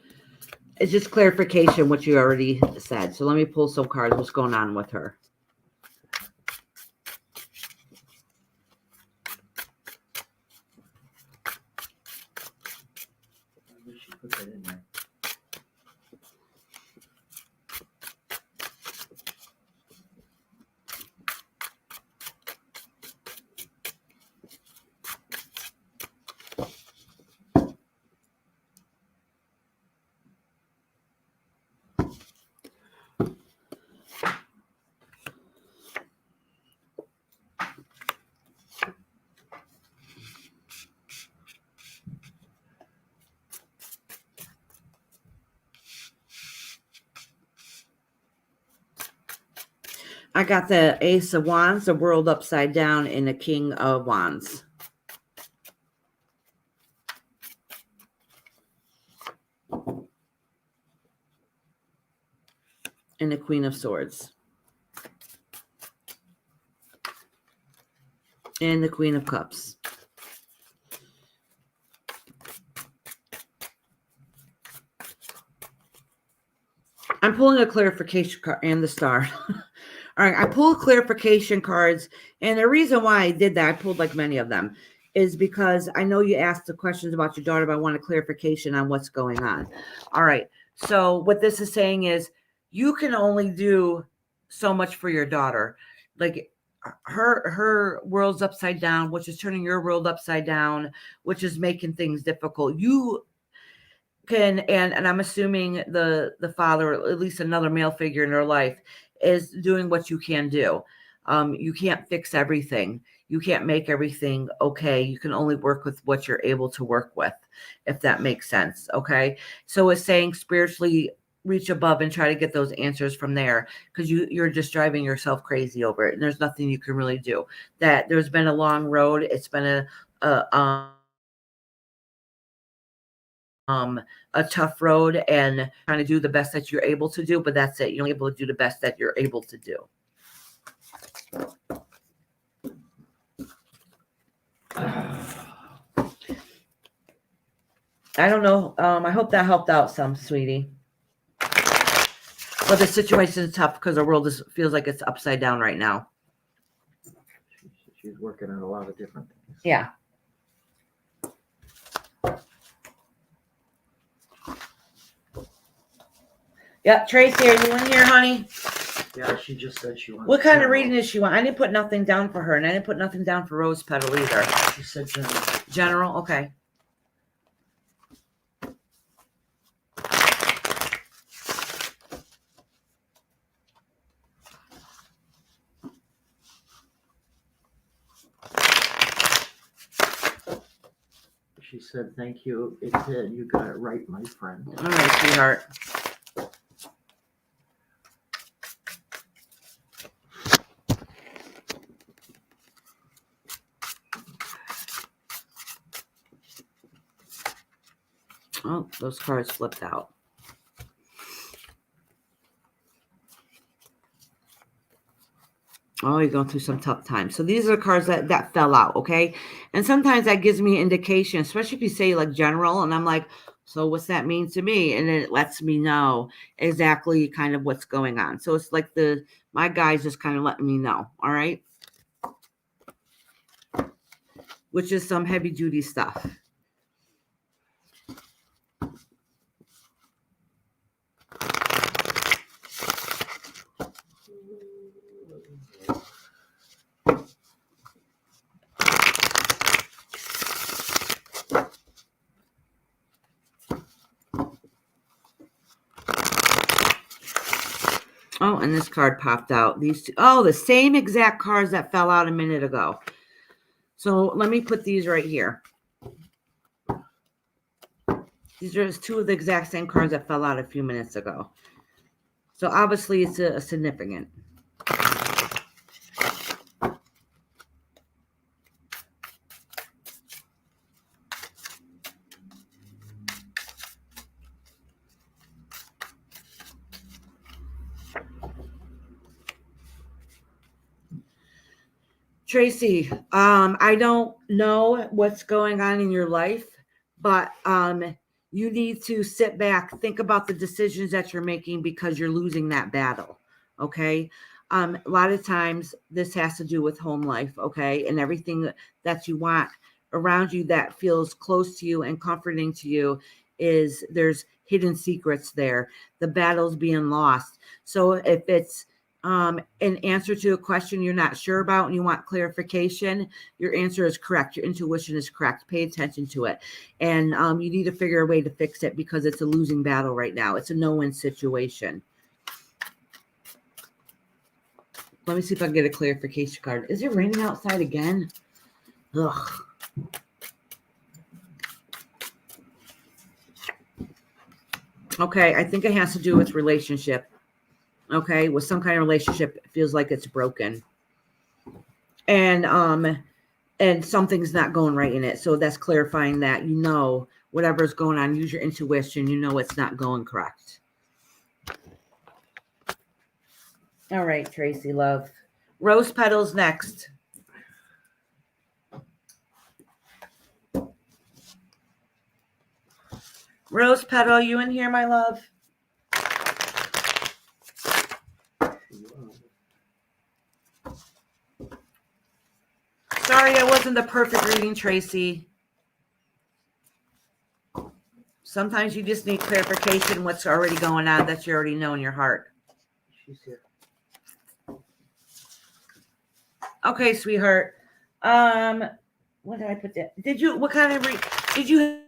It's just clarification what you already said. So let me pull some cards. What's going on with her? I wish you put that in there. I got the Ace of Wands, the World upside down, and the King of Wands. And the Queen of Swords. And the Queen of Cups. I'm pulling a clarification card and the Star. All right, I pulled clarification cards, and the reason why I did that, I pulled like many of them, is because I know you asked the questions about your daughter, but I want a clarification on what's going on. All right, so what this is saying is you can only do so much for your daughter. Like her world's upside down, which is turning your world upside down, which is making things difficult. You can, and I'm assuming the father, or at least another male figure in her life, is doing what you can do. You can't fix everything. You can't make everything okay. You can only work with what you're able to work with, if that makes sense. Okay. So it's saying spiritually reach above and try to get those answers from there, because you're just driving yourself crazy over it. And there's nothing you can really do. That there's been a long road. It's been a tough road, and trying to do the best that you're able to do, but that's it. You're only able to do the best that you're able to do. I don't know. I hope that helped out some, sweetie. But the situation is tough because the world feels like it's upside down right now. She's working on a lot of different things. Yeah. Yeah, Tracy, are you in here, honey? Yeah, she just said she wants. What kind of reading does she want? I didn't put nothing down for her, and I didn't put nothing down for Rose Petal either. She said general. General, okay. She said, "Thank you. It did. You got it right, my friend." All right, sweetheart. Oh, those cards flipped out. Oh, you're going through some tough times. So these are the cards that fell out, okay? And sometimes that gives me an indication, especially if you say like general, and I'm like, so what's that mean to me? And then it lets me know exactly kind of what's going on. So it's like my guy's just kind of letting me know, all right? Which is some heavy duty stuff. Oh, and this card popped out. These two, oh, the same exact cards that fell out a minute ago. So let me put these right here. These are two of the exact same cards that fell out a few minutes ago. So obviously it's a significant. Tracy, I don't know what's going on in your life, but you need to sit back, think about the decisions that you're making because you're losing that battle. Okay. A lot of times this has to do with home life. Okay. And everything that you want around you that feels close to you and comforting to you is there's hidden secrets there. The battle's being lost. So if it's an answer to a question you're not sure about and you want clarification, your answer is correct. Your intuition is correct. Pay attention to it. And you need to figure a way to fix it because it's a losing battle right now. It's a no-win situation. Let me see if I can get a clarification card. Is it raining outside again? Ugh. Okay, I think it has to do with relationship. Okay, with some kind of relationship, it feels like it's broken. And something's not going right in it. So that's clarifying that, you know, whatever's going on, use your intuition. You know it's not going correct. All right, Tracy, love. Rose petals next. Rose petal, you in here, my love? Sorry, I wasn't the perfect reading, Tracy. Sometimes you just need clarification what's already going on that you already know in your heart. She's here. Okay, sweetheart. What did I put that? Did you, what kind of did you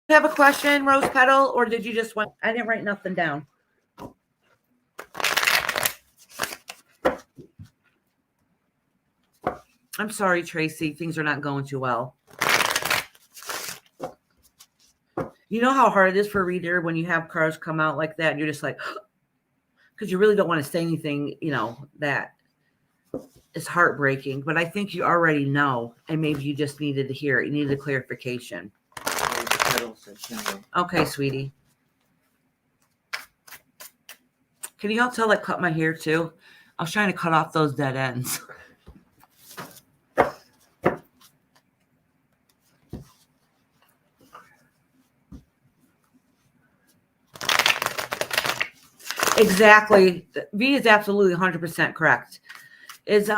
have a question, Rose Petal, or did you just want, I didn't write nothing down. I'm sorry, Tracy. Things are not going too well. You know how hard it is for a reader when you have cards come out like that and you're just like, because you really don't want to say anything, you know, that is heartbreaking. But I think you already know, and maybe you just needed to hear it. You needed a clarification. Okay, sweetie. Can you help till I cut my hair too? I was trying to cut off those dead ends. Exactly. V is absolutely 100% correct. Is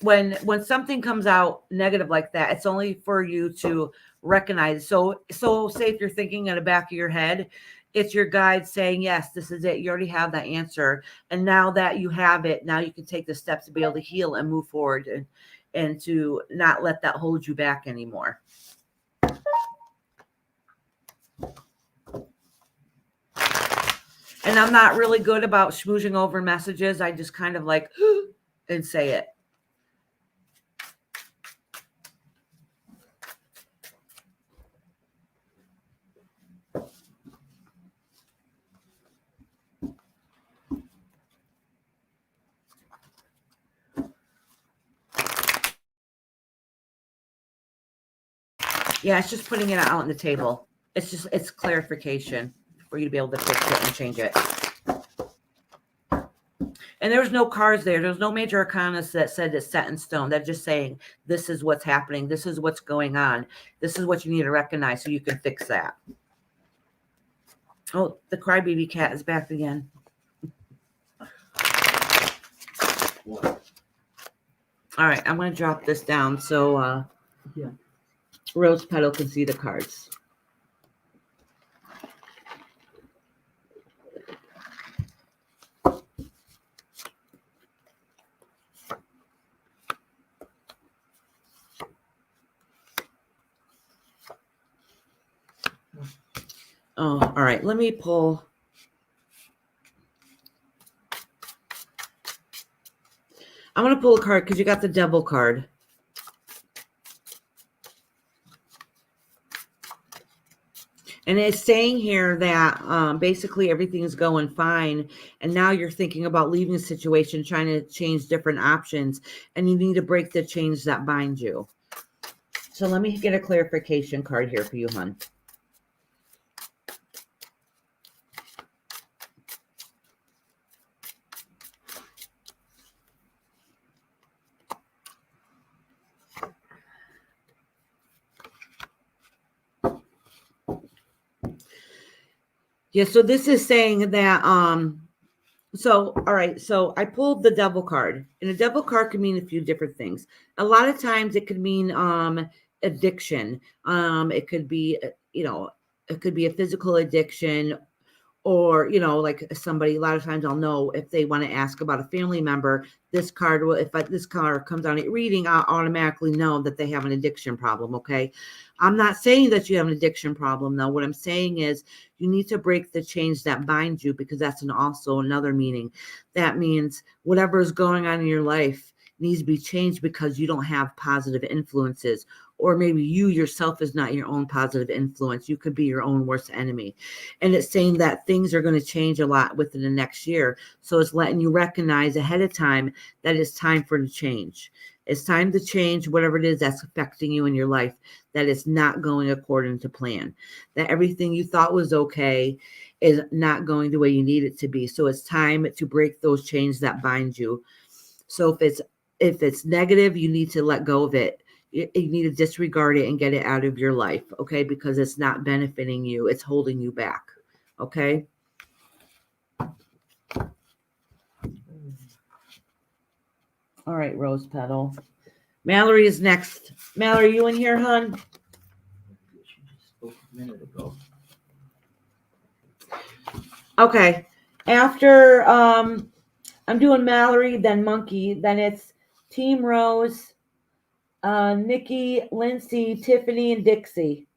when something comes out negative like that, it's only for you to recognize. So say if you're thinking in the back of your head, it's your guide saying, yes, this is it. You already have that answer. And now that you have it, now you can take the steps to be able to heal and move forward and to not let that hold you back anymore. And I'm not really good about schmoozing over messages. I just kind of like and say it. Yeah, it's just putting it out on the table. It's clarification for you to be able to fix it and change it. And there was no cards there. There's no major arcana that said it's set in stone. They're just saying, this is what's happening. This is what's going on. This is what you need to recognize so you can fix that. Oh, the crybaby cat is back again. What? All right, I'm going to drop this down so Yeah. Rose Petal can see the cards. Oh, all right. Let me pull. I'm going to pull a card because you got the Devil card. And it's saying here that basically everything is going fine. And now you're thinking about leaving the situation, trying to change different options. And you need to break the chains that bind you. So let me get a clarification card here for you, hon. Yeah, so this is saying that so all right, so I pulled the devil card. And a devil card can mean a few different things. A lot of times it could mean addiction. It could be it could be a physical addiction, or like somebody. A lot of times I'll know if they want to ask about a family member. This card will, if this card comes on it reading, I'll automatically know that they have an addiction problem. Okay, I'm not saying that you have an addiction problem though. What I'm saying is you need to break the chains that bind you, because that's also another meaning. That means whatever is going on in your life needs to be changed because you don't have positive influences, or maybe you yourself is not your own positive influence. You could be your own worst enemy. And it's saying that things are going to change a lot within the next year. So it's letting you recognize ahead of time that it's time for the change. It's time to change whatever it is that's affecting you in your life, that it's not going according to plan, that everything you thought was okay is not going the way you need it to be. So it's time to break those chains that bind you. So if it's negative, you need to let go of it. You need to disregard it and get it out of your life, okay? Because it's not benefiting you. It's holding you back, okay? All right, Rose Petal. Mallory is next. Mallory, you in here, hon? She just spoke a minute ago. Okay. After I'm doing Mallory, then Monkey, then it's Team Rose, Nikki, Lindsay, Tiffany, and Dixie.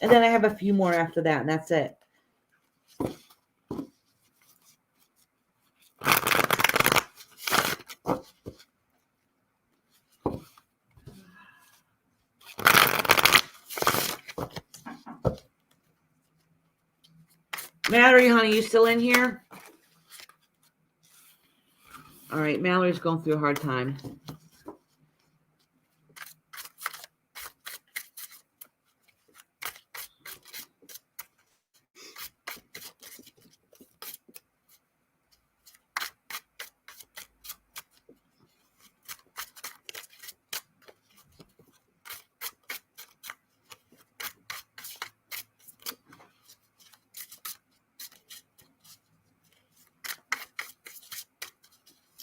And then I have a few more after that, and that's it. Mallory, honey, you still in here? All right, Mallory's going through a hard time.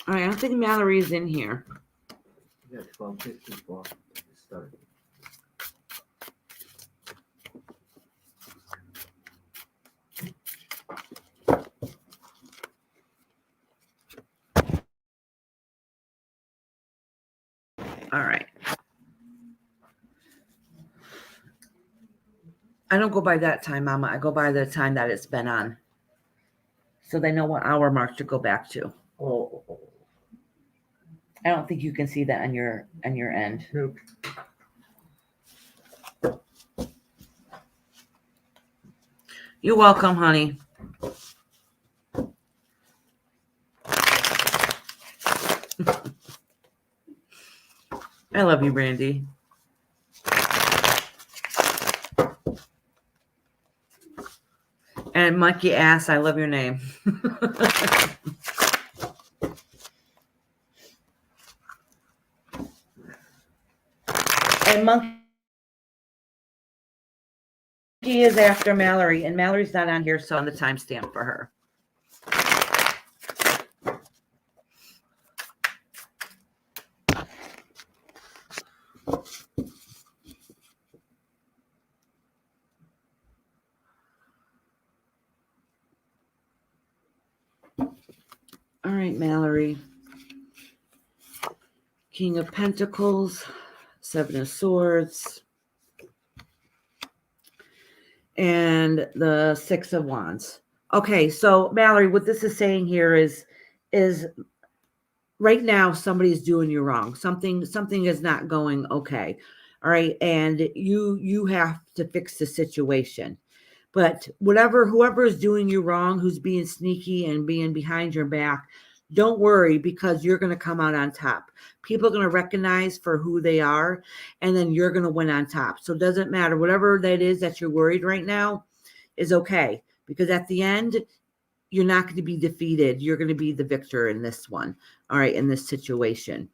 All right, I don't think Mallory's in here. You got 12:54 to start. All right. I don't go by that time, Mama. I go by the time that it's been on. So they know what hour mark to go back to. Oh. I don't think you can see that on your end. Nope. You're welcome, honey. I love you, Brandy. And Monkey Ass, I love your name. And Monkey is after Mallory, and Mallory's not on here, so on the timestamp for her. All right, Mallory. King of Pentacles, Seven of Swords, and the Six of Wands. Okay, so Mallory, what this is saying here is right now somebody's doing you wrong. Something is not going okay. All right, and you have to fix the situation. But whoever is doing you wrong, who's being sneaky and being behind your back, don't worry, because you're going to come out on top. People are going to recognize for who they are, and then you're going to win on top. So it doesn't matter. Whatever that is that you're worried right now is okay, because at the end, you're not going to be defeated. You're going to be the victor in this one. All right, in this situation.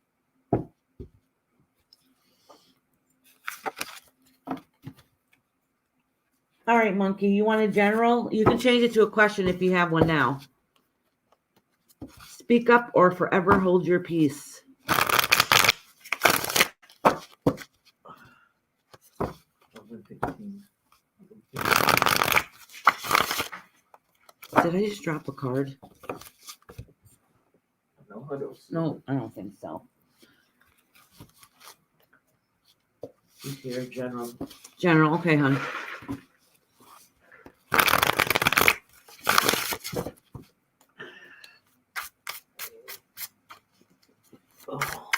All right, monkey. You want a general? You can change it to a question if you have one now. Speak up or forever hold your peace. Did I just drop a card? No, I don't see No, I don't think so. He's here, General. General, okay, hon. Oh.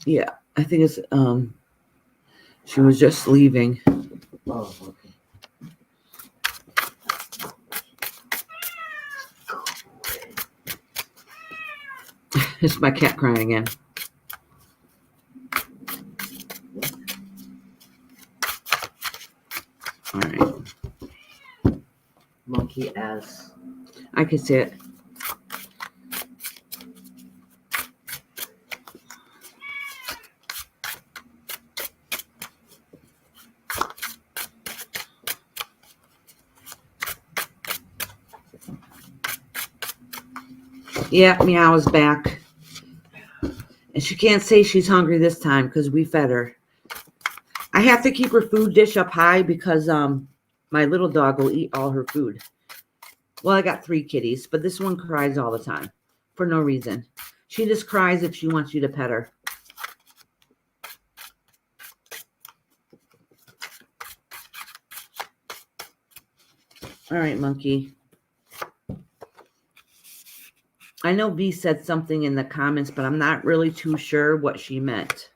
Yeah, I think it's she was just leaving. Oh, okay. It's my cat crying again. All right. Monkey ass. I can see it. Yeah, Meow is back. And she can't say she's hungry this time because we fed her. I have to keep her food dish up high because my little dog will eat all her food. Well, I got 3 kitties, but this one cries all the time for no reason. She just cries if she wants you to pet her. All right, monkey. I know V said something in the comments, but I'm not really too sure what she meant.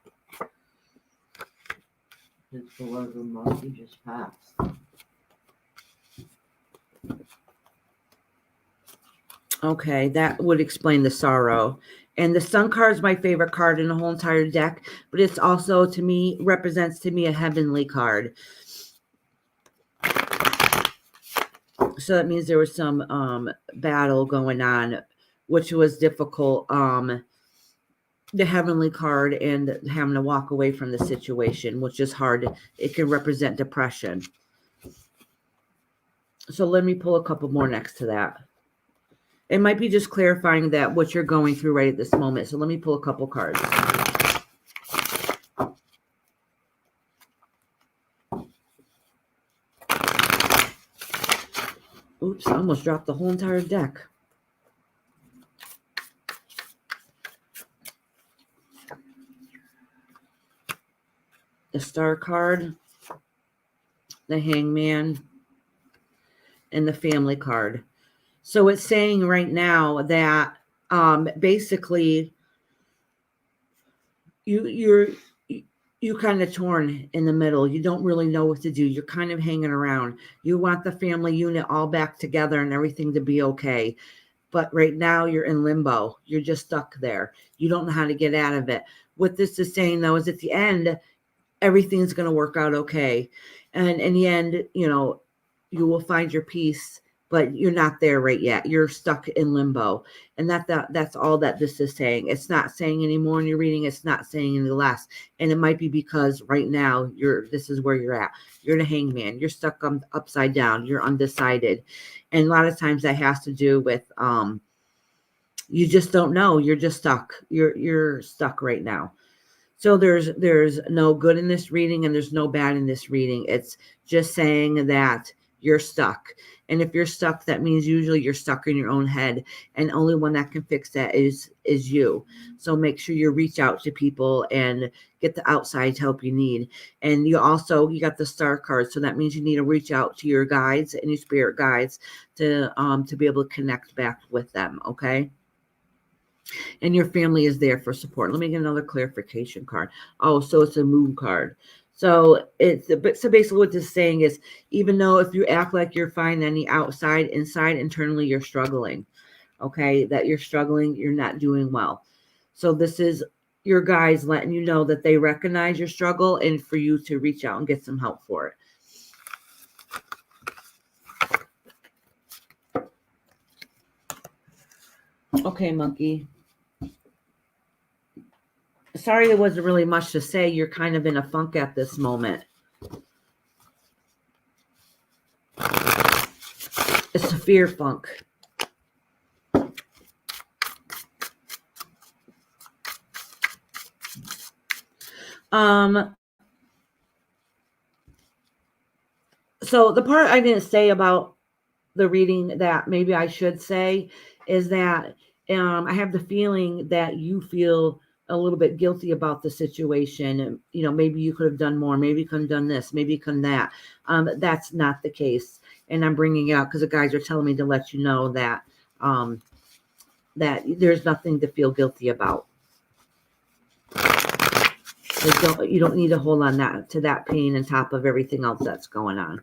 It's the one the monkey just passed. Okay, that would explain the sorrow. And the sun card is my favorite card in the whole entire deck, but it's also, to me, represents to me a heavenly card. So that means there was some battle going on, which was difficult. The heavenly card and having to walk away from the situation, which is hard. It can represent depression. So let me pull a couple more next to that. It might be just clarifying that what you're going through right at this moment. So let me pull a couple cards. Oops, I almost dropped the whole entire deck. The Star card, the Hangman, and the Family card. So it's saying right now that basically you're kind of torn in the middle. You don't really know what to do. You're kind of hanging around. You want the family unit all back together and everything to be okay. But right now you're in limbo. You're just stuck there. You don't know how to get out of it. What this is saying though is at the end, everything's going to work out okay. And in the end, you know, you will find your peace, but you're not there right yet. You're stuck in limbo. And that's all that this is saying. It's not saying any more in your reading. It's not saying any less. And it might be because right now this is where you're at. You're the hangman. You're stuck upside down. You're undecided. And a lot of times that has to do with you just don't know. You're just stuck. You're stuck right now. So there's no good in this reading and there's no bad in this reading. It's just saying that you're stuck. And if you're stuck, that means usually you're stuck in your own head. And only one that can fix that is you. So make sure you reach out to people and get the outside help you need. And you got the Star card. So that means you need to reach out to your guides and your spirit guides to be able to connect back with them. Okay. And your family is there for support. Let me get another clarification card. Oh, so it's a moon card. So basically what this is saying is, even though if you act like you're fine on the outside, inside, internally, you're struggling. Okay, that you're struggling, you're not doing well. So this is your guides letting you know that they recognize your struggle and for you to reach out and get some help for it. Okay, monkey. Sorry, there wasn't really much to say. You're kind of in a funk at this moment. It's a fear funk. So the part I didn't say about the reading that maybe I should say is that I have the feeling that you feel a little bit guilty about the situation. You know, maybe you could have done more. Maybe you could have done this. Maybe you could have that. That's not the case. And I'm bringing it out because the guys are telling me to let you know that that there's nothing to feel guilty about. You don't need to hold on to that pain on top of everything else that's going on.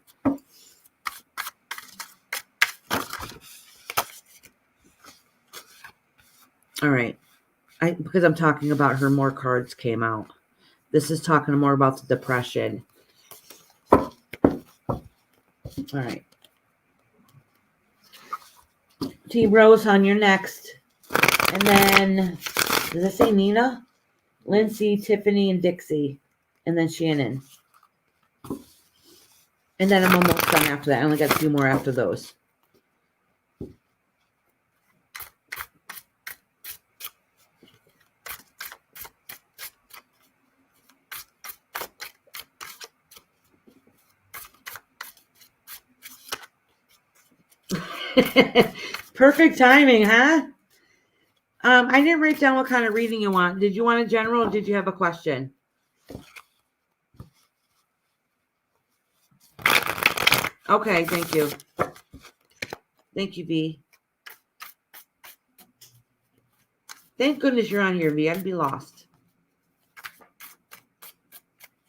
All right. Because I'm talking about her, more cards came out. This is talking more about the depression. All right. Team Rose, on your next. And then, does it say Nina? Lindsay, Tiffany, and Dixie. And then Shannon. And then I'm almost done after that. I only got 2 more after those. Perfect timing, huh? I didn't write down what kind of reading you want. Did you want a general or did you have a question? Okay, thank you. Thank you, V. Thank goodness you're on here, V. I'd be lost.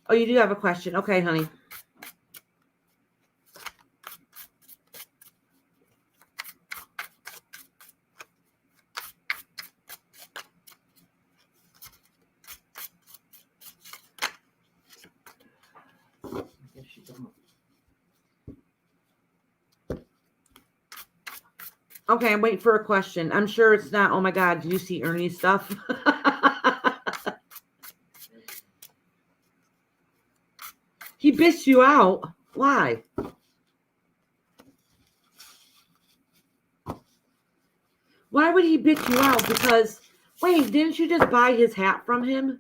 Oh, you do have a question. Okay, honey. I guess you don't. Okay, I'm waiting for a question. I'm sure it's not, oh my God, did you see Ernie's stuff? He bitched you out. Why? Why would he bitch you out? Because, wait, didn't you just buy his hat from him?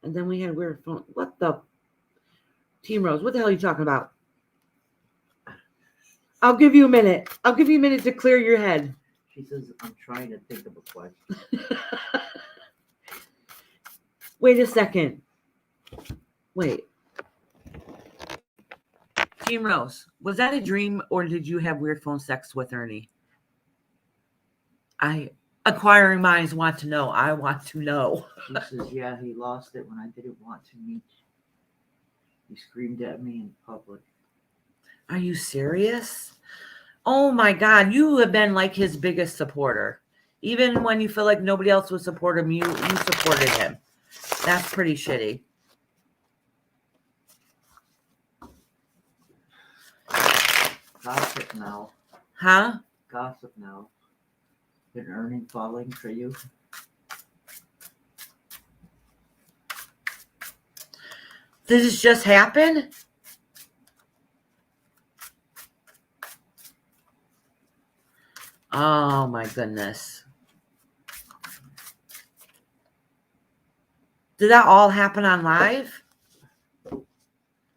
And then we had weird phone. What the? Team Rose, what the hell are you talking about? I'll give you a minute. I'll give you a minute to clear your head. She says, I'm trying to think of a question. Wait a second. Wait. Team Rose, was that a dream or did you have weird phone sex with Ernie? Acquiring minds want to know. I want to know. She says, yeah, he lost it when I didn't want to meet. He screamed at me in public. Are you serious? Oh my God, you have been like his biggest supporter. Even when you feel like nobody else would support him, you supported him. That's pretty shitty. Gossip now. Huh? Gossip now. Been earning falling for you. Did this just happen? Oh my goodness. Did that all happen on live?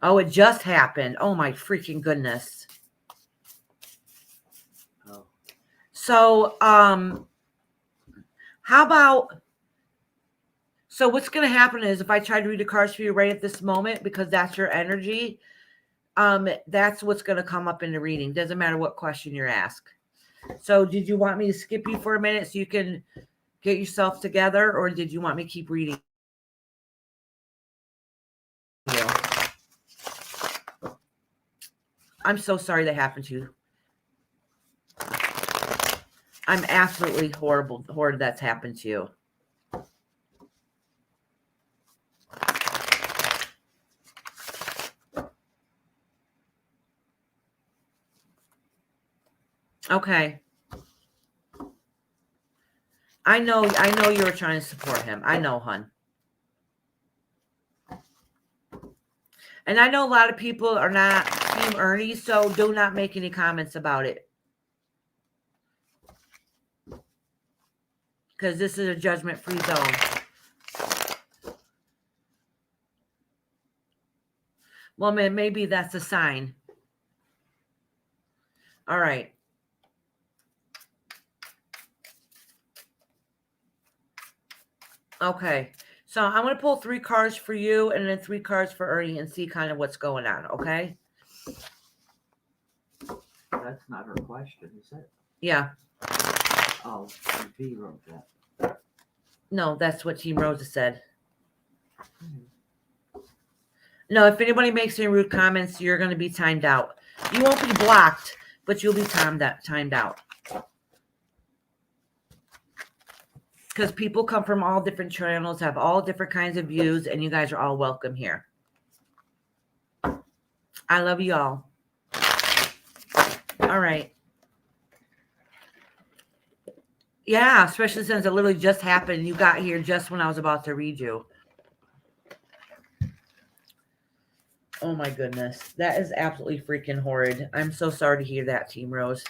Oh, it just happened. Oh my freaking goodness. Oh. So, how about, so what's going to happen is if I try to read the cards for you right at this moment, because that's your energy, that's what's going to come up in the reading. Doesn't matter what question you're asked. So did you want me to skip you for a minute so you can get yourself together, or did you want me to keep reading? I'm so sorry that happened to you. I'm absolutely horrid that's happened to you. Okay. I know you were trying to support him. I know, hun. And I know a lot of people are not Team Ernie, so do not make any comments about it. Because this is a judgment-free zone. Well, man, maybe that's a sign. All right. Okay. So I'm going to pull 3 cards for you and then 3 cards for Ernie and see kind of what's going on, okay? That's not her question, is it? Yeah. Oh, V wrote that. No, that's what Team Rosa said. No, if anybody makes any rude comments, you're going to be timed out. You won't be blocked, but you'll be timed out. Because people come from all different channels, have all different kinds of views, and you guys are all welcome here. I love you all. All right. Yeah, especially since it literally just happened. You got here just when I was about to read you. Oh my goodness. That is absolutely freaking horrid. I'm so sorry to hear that, Team Rose.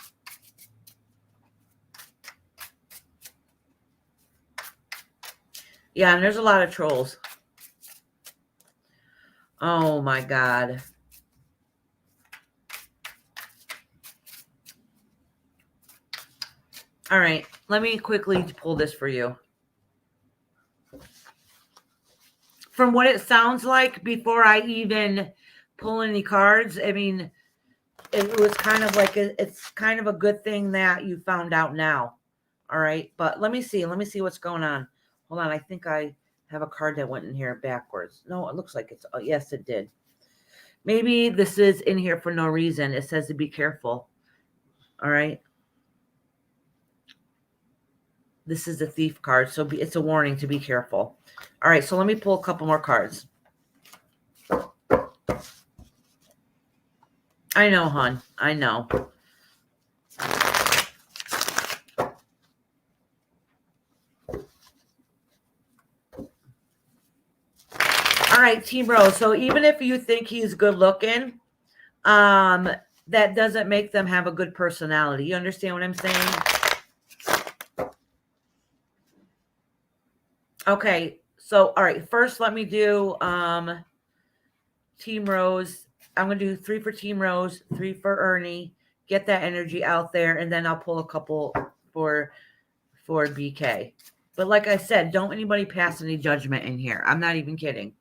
Yeah, and there's a lot of trolls. Oh my God. All right, let me quickly pull this for you. From what it sounds like, before I even pull any cards, I mean, it was kind of like it's kind of a good thing that you found out now. All right, but let me see what's going on. Hold on, I think I have a card that went in here backwards. No, it looks like it's, oh, yes, it did. Maybe this is in here for no reason. It says to be careful. All right. This is the thief card, so it's a warning to be careful. All right, so let me pull a couple more cards. I know, hon. I know. All right, Team Rose. So even if you think he's good looking, that doesn't make them have a good personality. You understand what I'm saying? Okay, so all right, first let me do Team Rose. I'm gonna do 3 for Team Rose, 3 for Ernie, get that energy out there, and then I'll pull a couple for BK. But like I said, don't anybody pass any judgment in here. I'm not even kidding.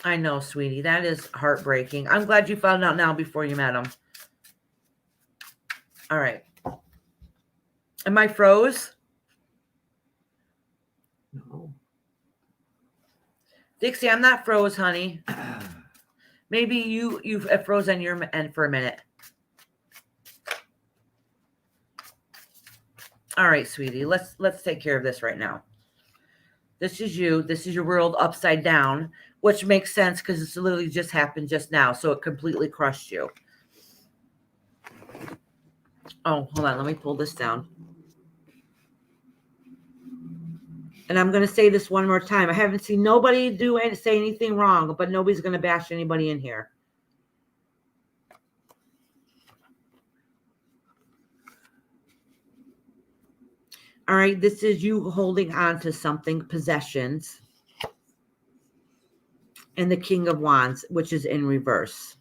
I know, sweetie. That is heartbreaking. I'm glad you found out now before you met him. All right. Am I froze? No. Dixie, I'm not froze, honey. Maybe you froze on your end for a minute. All right, sweetie. Let's take care of this right now. This is you. This is your world upside down, which makes sense because it's literally just happened just now, so it completely crushed you. Oh, hold on. Let me pull this down. And I'm going to say this one more time. I haven't seen nobody say anything wrong, but nobody's going to bash anybody in here. All right, this is you holding on to something, possessions. And the King of Wands, which is in reverse.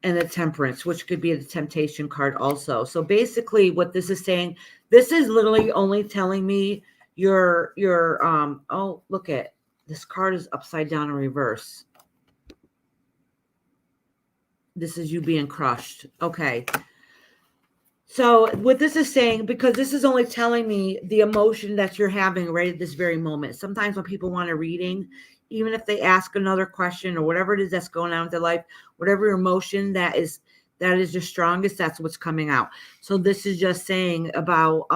And the Temperance, which could be the Temptation card also. So basically what this is saying, this is literally only telling me oh, look at this card is upside down in reverse. This is you being crushed. Okay. So what this is saying, because this is only telling me the emotion that you're having right at this very moment. Sometimes when people want a reading, even if they ask another question or whatever it is that's going on with their life, whatever emotion that is the strongest, that's what's coming out. So this is just saying about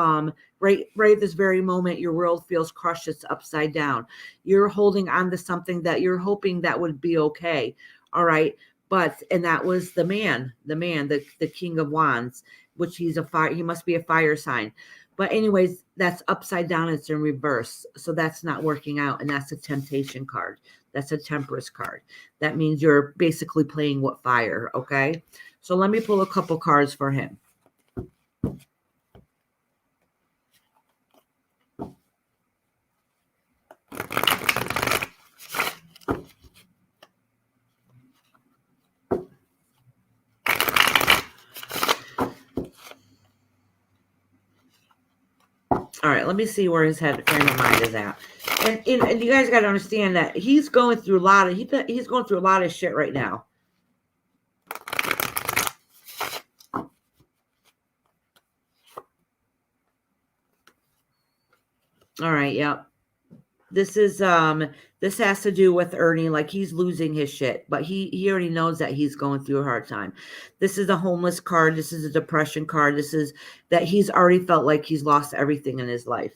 right at this very moment, your world feels crushed. It's upside down. You're holding on to something that you're hoping that would be okay. All right. and that was the King of Wands, which he must be a fire sign. But anyways, that's upside down. It's in reverse. So that's not working out. And that's a temptation card. That's a Temperance card. That means you're basically playing with fire. Okay. So let me pull a couple cards for him. All right, let me see where his head frame of mind is at. And you guys got to understand that he's going through a lot of shit right now. All right, yep. This is this has to do with Ernie, like he's losing his shit, but he already knows that he's going through a hard time. This is a homeless card. This is a depression card. This is that he's already felt like he's lost everything in his life.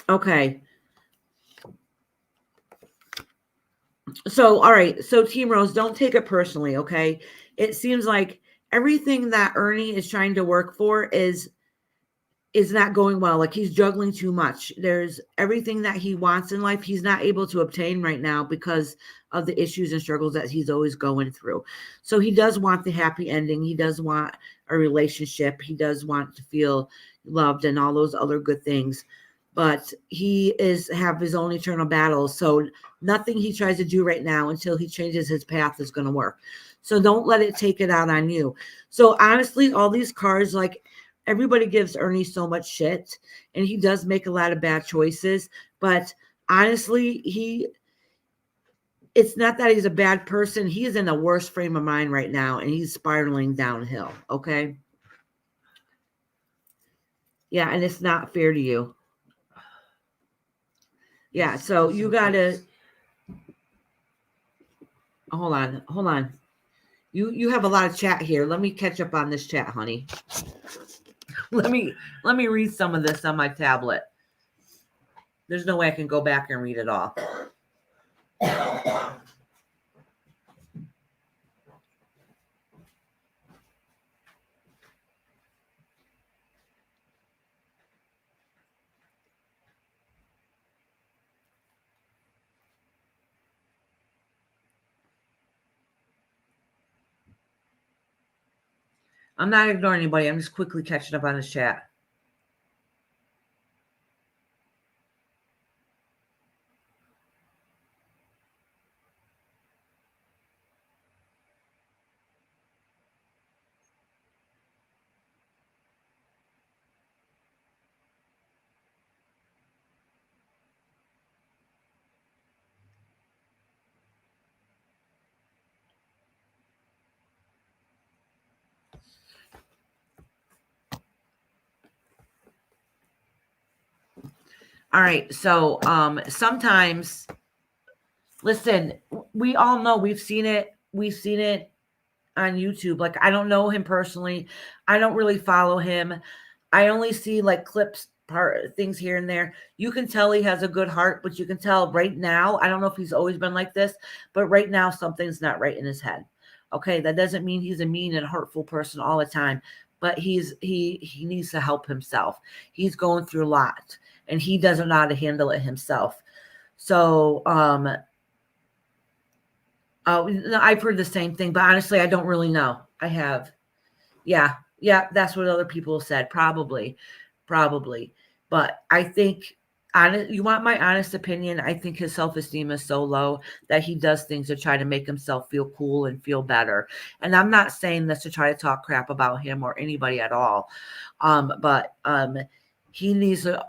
Okay. So, all right. So, Team Rose, don't take it personally, okay? It seems like everything that Ernie is trying to work for is not going well. Like he's juggling too much. There's everything that he wants in life he's not able to obtain right now because of the issues and struggles that he's always going through. So he does want the happy ending. He does want a relationship. He does want to feel loved and all those other good things. But he have his own eternal battles. So nothing he tries to do right now until he changes his path is going to work. So don't let it take it out on you. So honestly, all these cards, like everybody gives Ernie so much shit and he does make a lot of bad choices. But honestly, it's not that he's a bad person. He is in a worse frame of mind right now and he's spiraling downhill. Okay. Yeah. And it's not fair to you. Yeah, so you gotta hold on. You have a lot of chat here. Let me catch up on this chat, honey. Let me read some of this on my tablet. There's no way I can go back and read it all. I'm not ignoring anybody. I'm just quickly catching up on this chat. All right. So sometimes, listen, we all know we've seen it. We've seen it on YouTube. Like, I don't know him personally. I don't really follow him. I only see like clips, things here and there. You can tell he has a good heart, but you can tell right now, I don't know if he's always been like this, but right now something's not right in his head. Okay. That doesn't mean he's a mean and hurtful person all the time, but he needs to help himself. He's going through a lot and he doesn't know how to handle it himself. So, I've heard the same thing, but honestly, I don't really know. I have. Yeah, that's what other people said. Probably. But I think, you want my honest opinion? I think his self-esteem is so low that he does things to try to make himself feel cool and feel better. And I'm not saying this to try to talk crap about him or anybody at all. But he needs to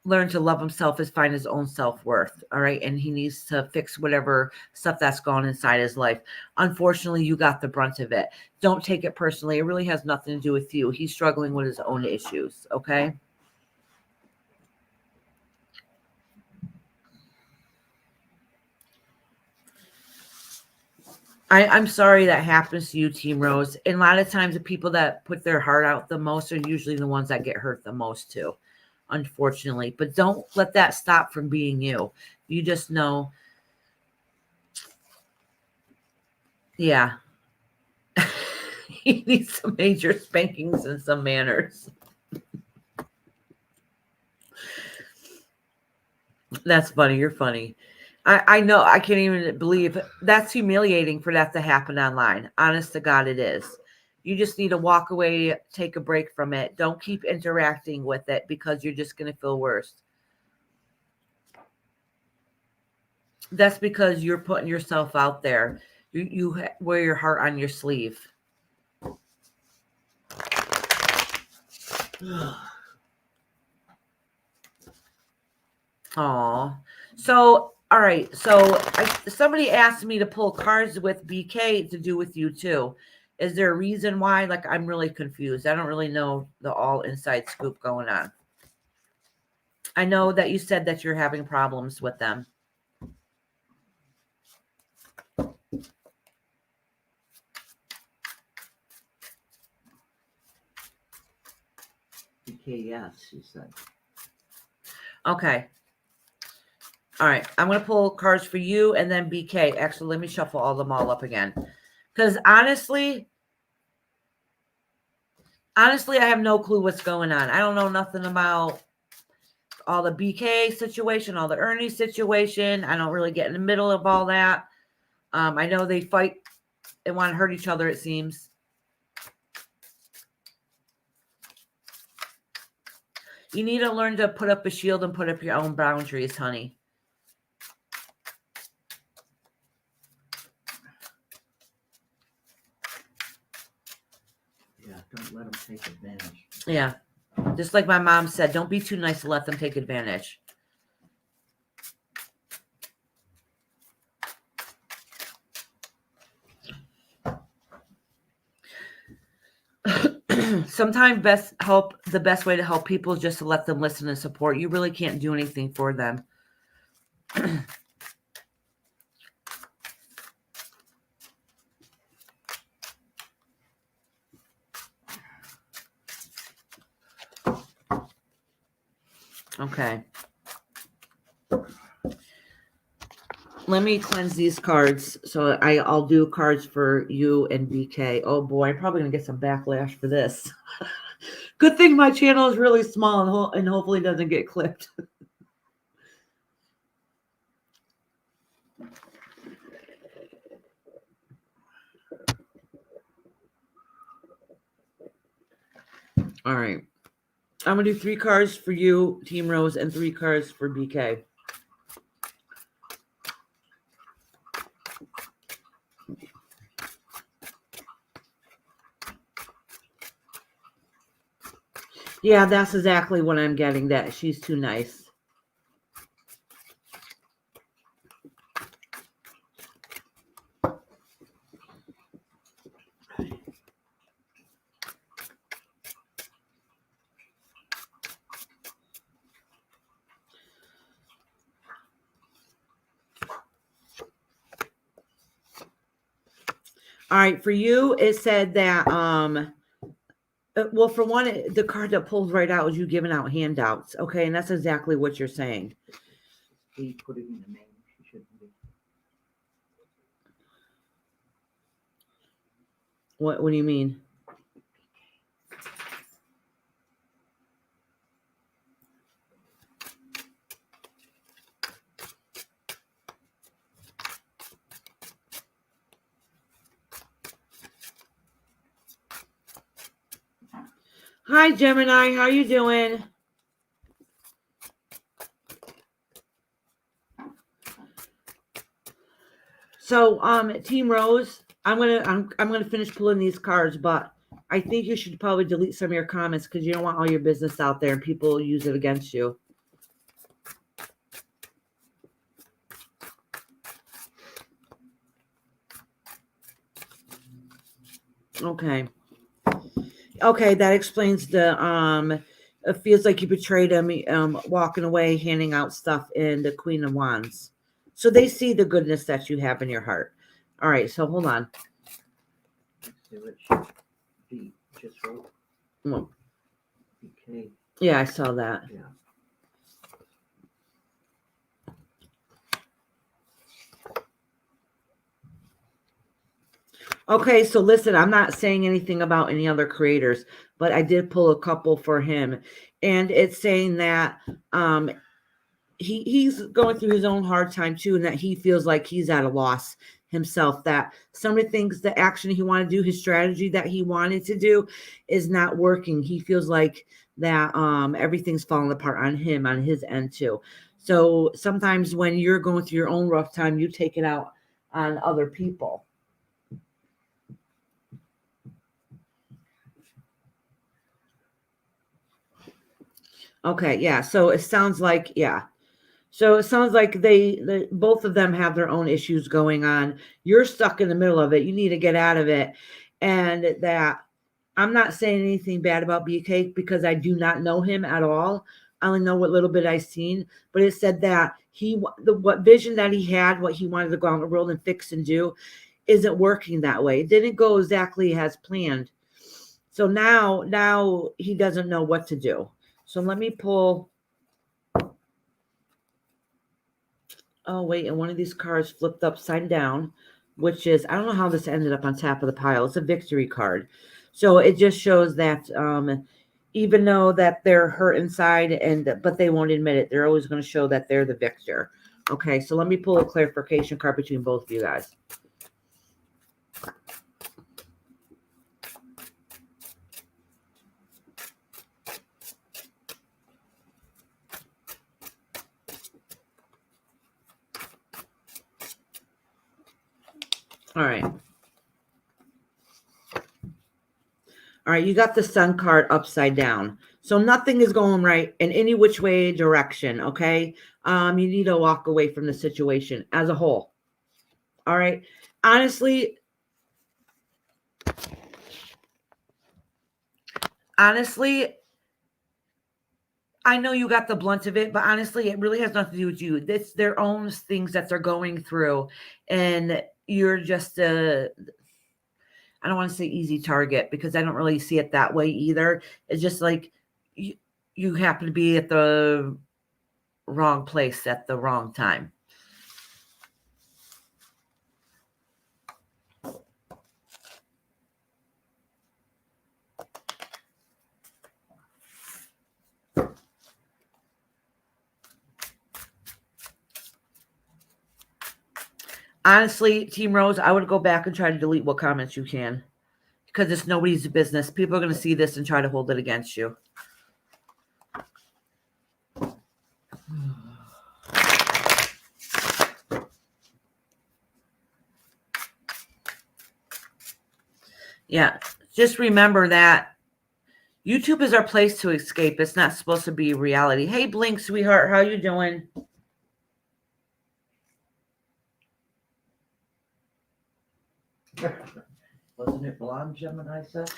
learn to love himself, is find his own self-worth. All right. And he needs to fix whatever stuff that's gone inside his life. Unfortunately, you got the brunt of it. Don't take it personally. It really has nothing to do with you. He's struggling with his own issues. Okay. I'm sorry that happens to you, Team Rose. And a lot of times the people that put their heart out the most are usually the ones that get hurt the most too, unfortunately. But don't let that stop from being you. You just know. Yeah. He needs some major spankings and some manners. That's funny. You're funny. I know. I can't even believe that's humiliating for that to happen online. Honest to God, it is. You just need to walk away, take a break from it. Don't keep interacting with it because you're just going to feel worse. That's because you're putting yourself out there. You wear your heart on your sleeve. Oh, so all right. So somebody asked me to pull cards with BK to do with you too. Is there a reason why? Like, I'm really confused. I don't really know the all inside scoop going on. I know that you said that you're having problems with them. BK, yes, she said. Okay. All right. I'm going to pull cards for you and then BK. Actually, let me shuffle all them all up again. Because honestly, I have no clue what's going on. I don't know nothing about all the BK situation, all the Ernie situation. I don't really get in the middle of all that. I know they fight and want to hurt each other, it seems. You need to learn to put up a shield and put up your own boundaries, honey. Yeah, don't let them take advantage. Yeah. Just like my mom said, don't be too nice to let them take advantage. Sometimes the best way to help people is just to let them listen and support. You really can't do anything for them. Okay. Let me cleanse these cards. So I'll do cards for you and BK. Oh boy, I'm probably gonna get some backlash for this. Good thing my channel is really small and hopefully doesn't get clipped. All right. I'm going to do 3 cards for you, Team Rose, and 3 cards for BK. Yeah, that's exactly what I'm getting, that she's too nice. All right, for you, it said that, well, for one, the card that pulled right out was you giving out handouts. Okay, and that's exactly what you're saying. He put it in the name. She shouldn't be. What do you mean? Hi, Gemini. How you doing? So, Team Rose, I'm gonna finish pulling these cards, but I think you should probably delete some of your comments because you don't want all your business out there and people use it against you. Okay. Okay, that explains the it feels like you betrayed him, walking away, handing out stuff in the Queen of Wands. So they see the goodness that you have in your heart. All right, so hold on. Let's see what she beat. Just wrote Well, BK. yeah, I saw that. Yeah. Okay, so listen, I'm not saying anything about any other creators, but I did pull a couple for him. And it's saying that he's going through his own hard time too, and that he feels like he's at a loss himself, that some of the things, the action he wanted to do, his strategy that he wanted to do is not working. He feels like that everything's falling apart on him, on his end too. So sometimes when you're going through your own rough time, you take it out on other people. Okay, yeah. So it sounds like, yeah. So it sounds like they both of them have their own issues going on. You're stuck in the middle of it. You need to get out of it. And that I'm not saying anything bad about BK because I do not know him at all. I only know what little bit I've seen, but it said that what vision that he had, what he wanted to go out in the world and fix and do, isn't working that way. It didn't go exactly as planned. So now he doesn't know what to do. So let me pull. Oh, wait, and one of these cards flipped upside down, which is, I don't know how this ended up on top of the pile. It's a victory card. So it just shows that even though that they're hurt inside, but they won't admit it, they're always going to show that they're the victor. Okay, so let me pull a clarification card between both of you guys. All right. All right, you got the sun card upside down. So nothing is going right in any which way direction, okay? You need to walk away from the situation as a whole. All right. Honestly, I know you got the blunt of it, but honestly, it really has nothing to do with you. It's their own things that they're going through. And you're just I don't want to say easy target because I don't really see it that way either. It's just like you happen to be at the wrong place at the wrong time. Honestly, Team Rose, I would go back and try to delete what comments you can because it's nobody's business. People are going to see this and try to hold it against you. Yeah, just remember that YouTube is our place to escape. It's not supposed to be reality. Hey, Blink, sweetheart, how you doing? Wasn't it blonde Gemini said?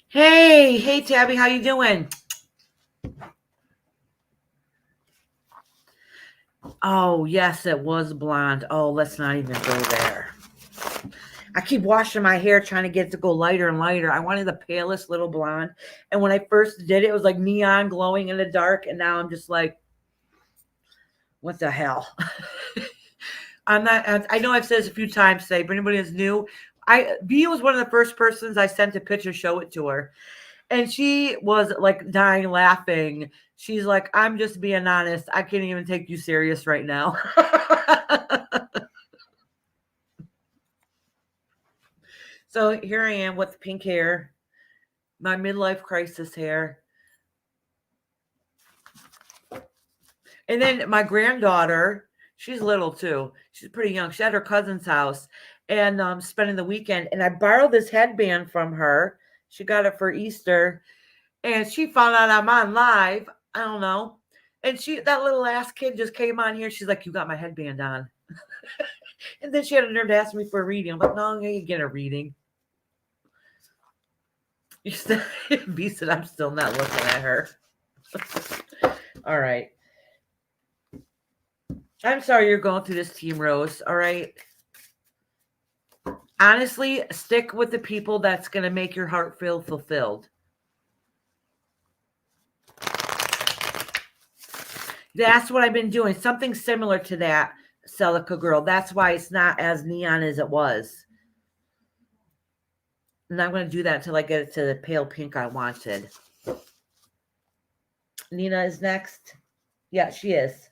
Hey, Tabby, how you doing? Oh, yes, it was blonde. Oh, let's not even go there. I keep washing my hair trying to get it to go lighter and lighter. I wanted the palest little blonde. And when I first did it, it was like neon glowing in the dark. And now I'm just like, what the hell? I know I've said this a few times today, but anybody that's new, B was one of the first persons I sent a picture, show it to her. And she was like dying laughing. She's like, I'm just being honest. I can't even take you serious right now. So here I am with pink hair, my midlife crisis hair. And then my granddaughter, she's little too. She's pretty young. She's at her cousin's house and spending the weekend. And I borrowed this headband from her. She got it for Easter. And she found out I'm on live. I don't know. And that little ass kid just came on here. She's like, you got my headband on. And then she had a nerve to ask me for a reading. I'm like, no, I'm going to get a reading. B said, I'm still not looking at her. All right. I'm sorry you're going through this, Team Rose. All right. Honestly, stick with the people that's going to make your heart feel fulfilled. That's what I've been doing. Something similar to that, Celica girl. That's why it's not as neon as it was. And I'm going to do that until I get it to the pale pink I wanted. Nina is next. Yeah, she is.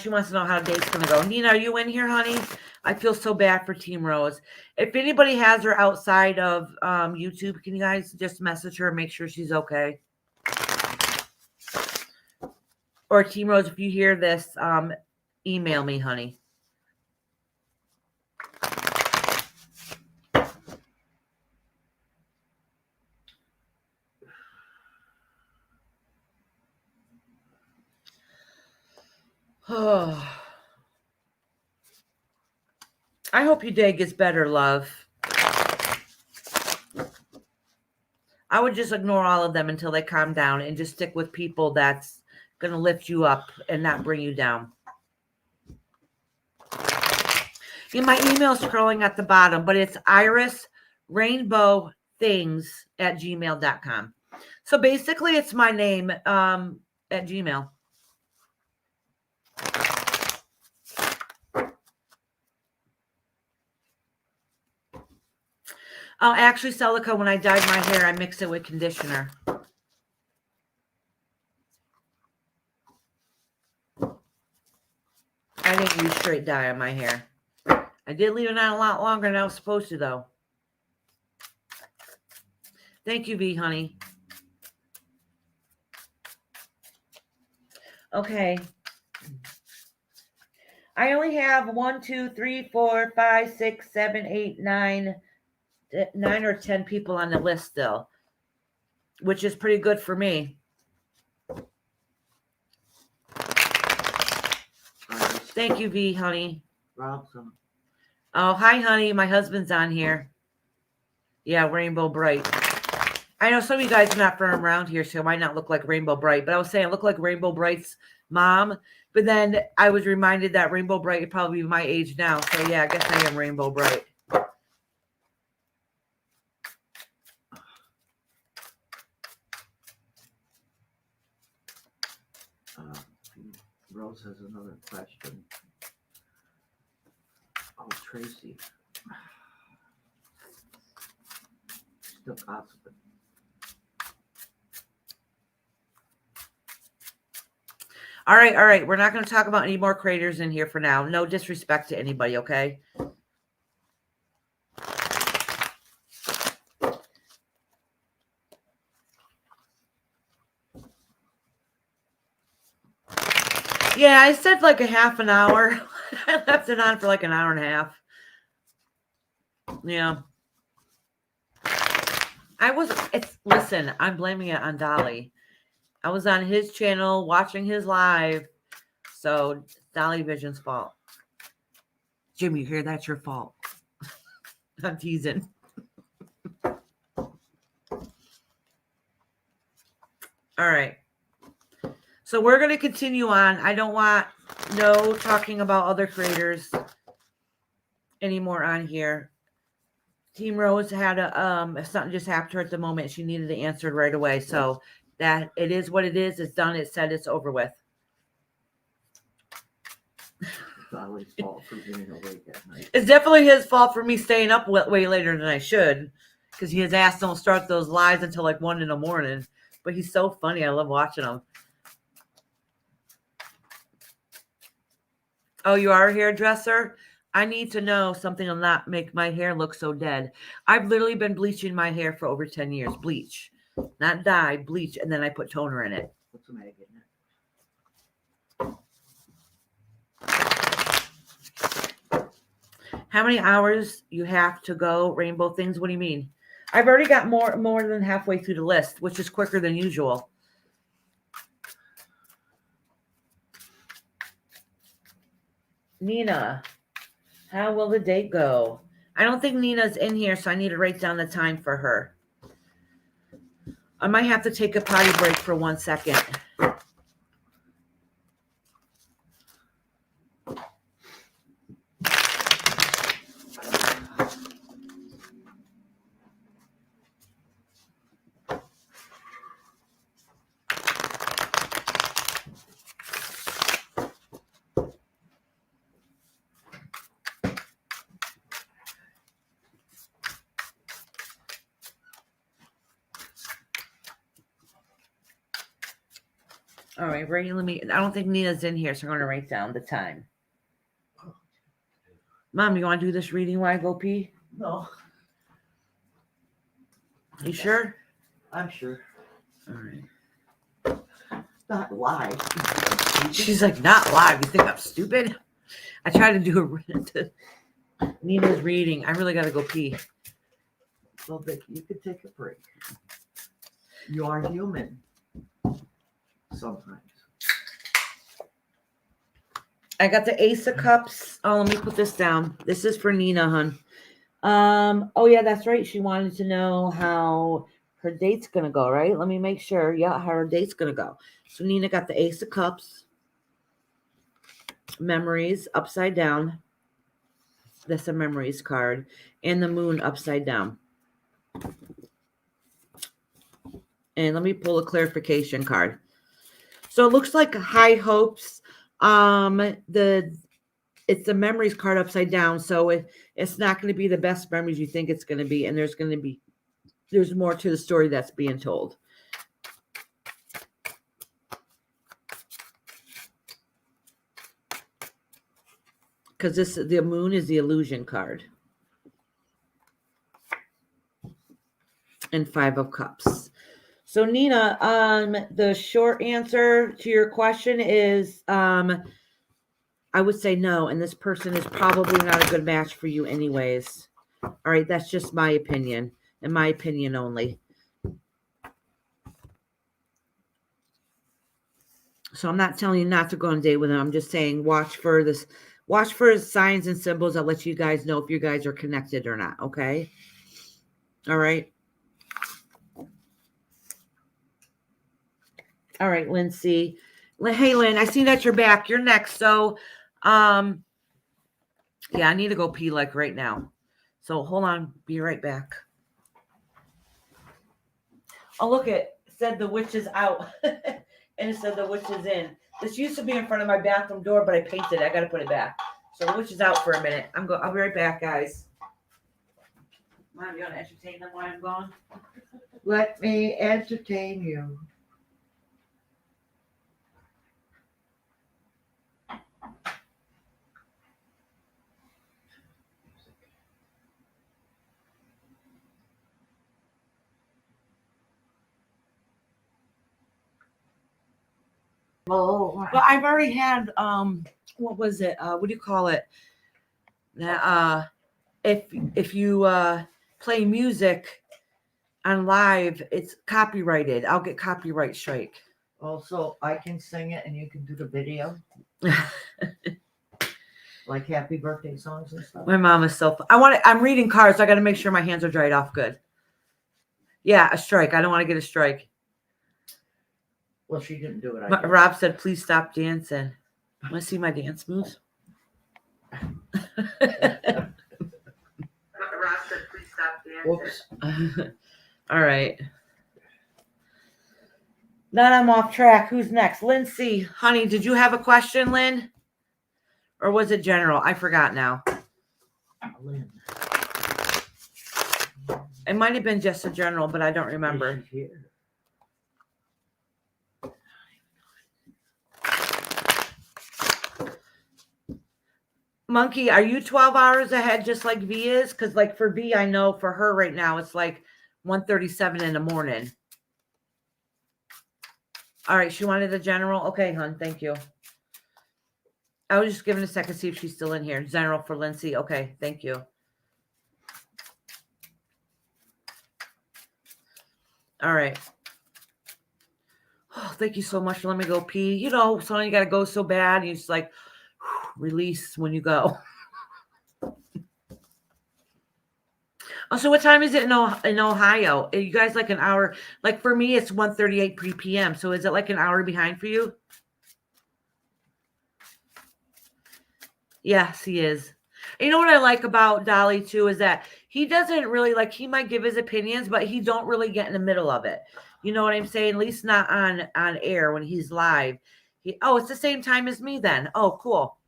She wants to know how date's going to go. Nina, are you in here, honey? I feel so bad for Team Rose. If anybody has her outside of YouTube, can you guys just message her and make sure she's okay? Or Team Rose, if you hear this, email me, honey. Oh. I hope your day gets better, love. I would just ignore all of them until they calm down and just stick with people that's going to lift you up and not bring you down. Yeah, my email's scrolling at the bottom, but it's irisrainbowthings@gmail.com. So basically, it's my name at Gmail. Oh, actually, Celica, when I dyed my hair, I mixed it with conditioner. I didn't use straight dye on my hair. I did leave it on a lot longer than I was supposed to, though. Thank you, V, honey. Okay. I only have 1, 2, 3, 4, 5, 6, 7, 8, 9 or 10 people on the list still, which is pretty good for me. Thank you, V, honey. Awesome. Oh, hi, honey. My husband's on here. Yeah, Rainbow Bright. I know some of you guys are not from around here, so it might not look like Rainbow Bright, but I was saying I look like Rainbow Bright's mom, but then I was reminded that Rainbow Bright would probably be my age now, so yeah, I guess I am Rainbow Bright. Rose has another question. Oh, Tracy. Still gossiping. All right. We're not going to talk about any more creators in here for now. No disrespect to anybody, okay? Yeah, I said like a half an hour. I left it on for like an hour and a half. Yeah. Listen, I'm blaming it on Dolly. I was on his channel watching his live. So Dolly Vision's fault. Jimmy, you hear that's your fault. I'm teasing. All right. So we're going to continue on. I don't want no talking about other creators anymore on here. Team Rose had something just happened to her at the moment. She needed it answered right away. So that it is what it is. It's done. It's said. It's over with. Dolly's fault for being awake at night. It's definitely his fault for me staying up way later than I should, because his ass don't start those lives until like 1 in the morning. But he's so funny. I love watching him. Oh, you are a hairdresser? I need to know something will not make my hair look so dead. I've literally been bleaching my hair for over 10 years. Bleach. Not dye, bleach, and then I put toner in it. Put some egg in it. How many hours you have to go, Rainbow Things? What do you mean? I've already got more than halfway through the list, which is quicker than usual. Nina, how will the date go? I don't think Nina's in here, so I need to write down the time for her. I might have to take a potty break for 1 second. All right, right. Let me. I don't think Nina's in here, so I'm going to write down the time. Mom, you want to do this reading while I go pee? No, You sure? I'm sure. All right. Not live. She's like, not live. You think I'm stupid? I tried to do Nina's reading. I really got to go pee. Well, Vicky, you could take a break. You are human. Sometimes. I got the Ace of Cups. Oh, let me put this down. This is for Nina, hun. Oh yeah, that's right. She wanted to know how her date's gonna go, right? Let me make sure. Yeah, how her date's gonna go. So Nina got the Ace of Cups, Memories upside down. That's a Memories card, and the Moon upside down. And let me pull a clarification card. So it looks like high hopes. It's the Memories card upside down, so it's not going to be the best memories you think it's going to be, and there's more to the story that's being told. Because the Moon is the illusion card. And Five of Cups. So Nina, the short answer to your question is I would say no, and this person is probably not a good match for you anyways. All right, that's just my opinion, and my opinion only. So I'm not telling you not to go on a date with him. I'm just saying watch for signs and symbols that let you guys know if you guys are connected or not, okay? All right. All right, Lindsay. Hey, Lynn, I see that you're back. You're next. So, yeah, I need to go pee like right now. So hold on. Be right back. Oh, look, it said the witch is out. And it said the witch is in. This used to be in front of my bathroom door, but I painted it. I got to put it back. So the witch is out for a minute. I'll be right back, guys. Mom, you want to entertain them while I'm gone? Let me entertain you. Oh, But I've already had what was it? What do you call it? If you play music on live, it's copyrighted. I'll get copyright strike. also, I can sing it and you can do the video, like happy birthday songs and stuff. My mom is so I'm reading cards, so I got to make sure my hands are dried off good. Yeah, a strike. I don't want to get a strike. Well, she didn't do it. Rob said, please stop dancing. Want to see my dance moves? Rob said, please stop dancing. Whoops. All right. Now I'm off track. Who's next? Lindsay, honey, did you have a question, Lynn? Or was it general? I forgot now. Lynn. It might have been just a general, but I don't remember. Is she here? Monkey, are you 12 hours ahead just like V is? Because like for V, I know for her right now, it's like 1:37 in the morning. All right, she wanted a general. Okay, hon, thank you. I was just giving a second to see if she's still in here. General for Lindsay. Okay, thank you. All right. Oh, thank you so much for letting me go pee. You know, sometimes you got to go so bad. You just like release when you go. Oh, so what time is it in Ohio? Are you guys like an hour? Like for me, it's 1:38 p.m. So is it like an hour behind for you? Yes, he is. You know what I like about Dolly too is that he doesn't really like, he might give his opinions, but he don't really get in the middle of it. You know what I'm saying? At least not on air when he's live. It's the same time as me then. Oh, cool.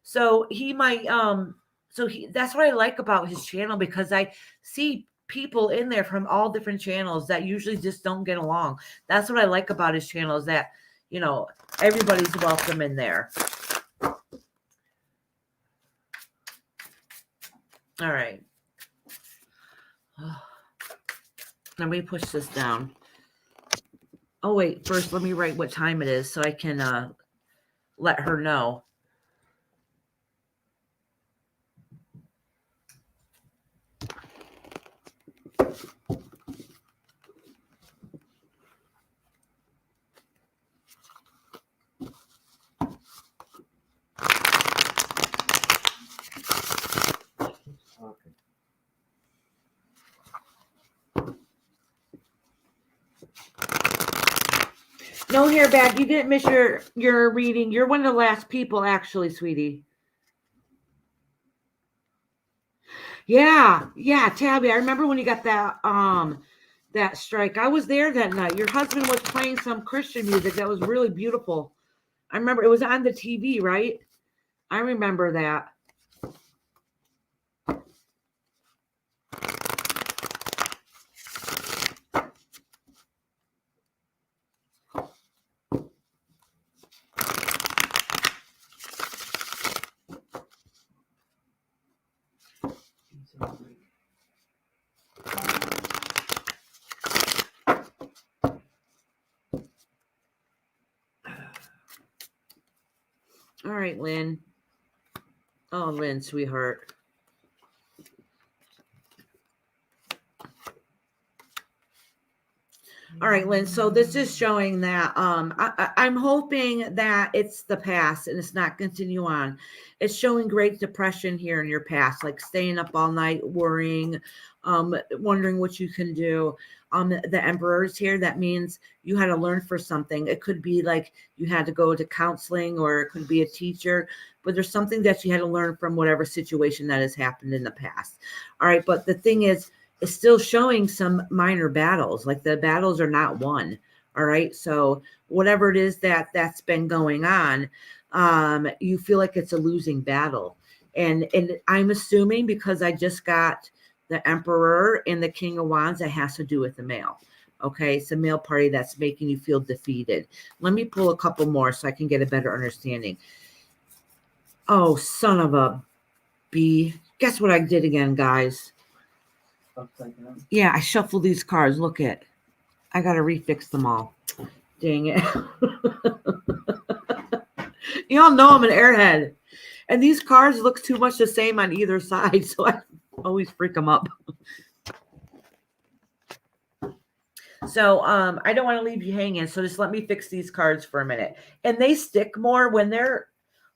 So he might, that's what I like about his channel, because I see people in there from all different channels that usually just don't get along. That's what I like about his channel, is that, you know, everybody's welcome in there. All right. Let me push this down. Oh, wait. First, let me write what time it is so I can let her know. Okay. No, hair bag. You didn't miss your reading. You're one of the last people, actually, sweetie. Yeah, Tabby. I remember when you got that strike. I was there that night. Your husband was playing some Christian music that was really beautiful. I remember it was on the TV, right? I remember that. All right, Lynn. Oh, Lynn, sweetheart. All right, Lynn. So this is showing that I'm hoping that it's the past and it's not continue on. It's showing great depression here in your past, like staying up all night, worrying, wondering what you can do. The Emperor's here. That means you had to learn for something. It could be like you had to go to counseling, or it could be a teacher. But there's something that you had to learn from whatever situation that has happened in the past. All right, but the thing is, it's still showing some minor battles. Like the battles are not won. All right. So whatever it is that's been going on, you feel like it's a losing battle. And I'm assuming because I just got the Emperor and the King of Wands, that has to do with the male. Okay. It's a male party that's making you feel defeated. Let me pull a couple more so I can get a better understanding. Oh, son of a bee. Guess what I did again, guys? Yeah, I shuffled these cards. Look it. I got to refix them all. Dang it. You all know I'm an airhead. And these cards look too much the same on either side, so I always freak them up. So I don't want to leave you hanging, so just let me fix these cards for a minute. And they stick more when they're,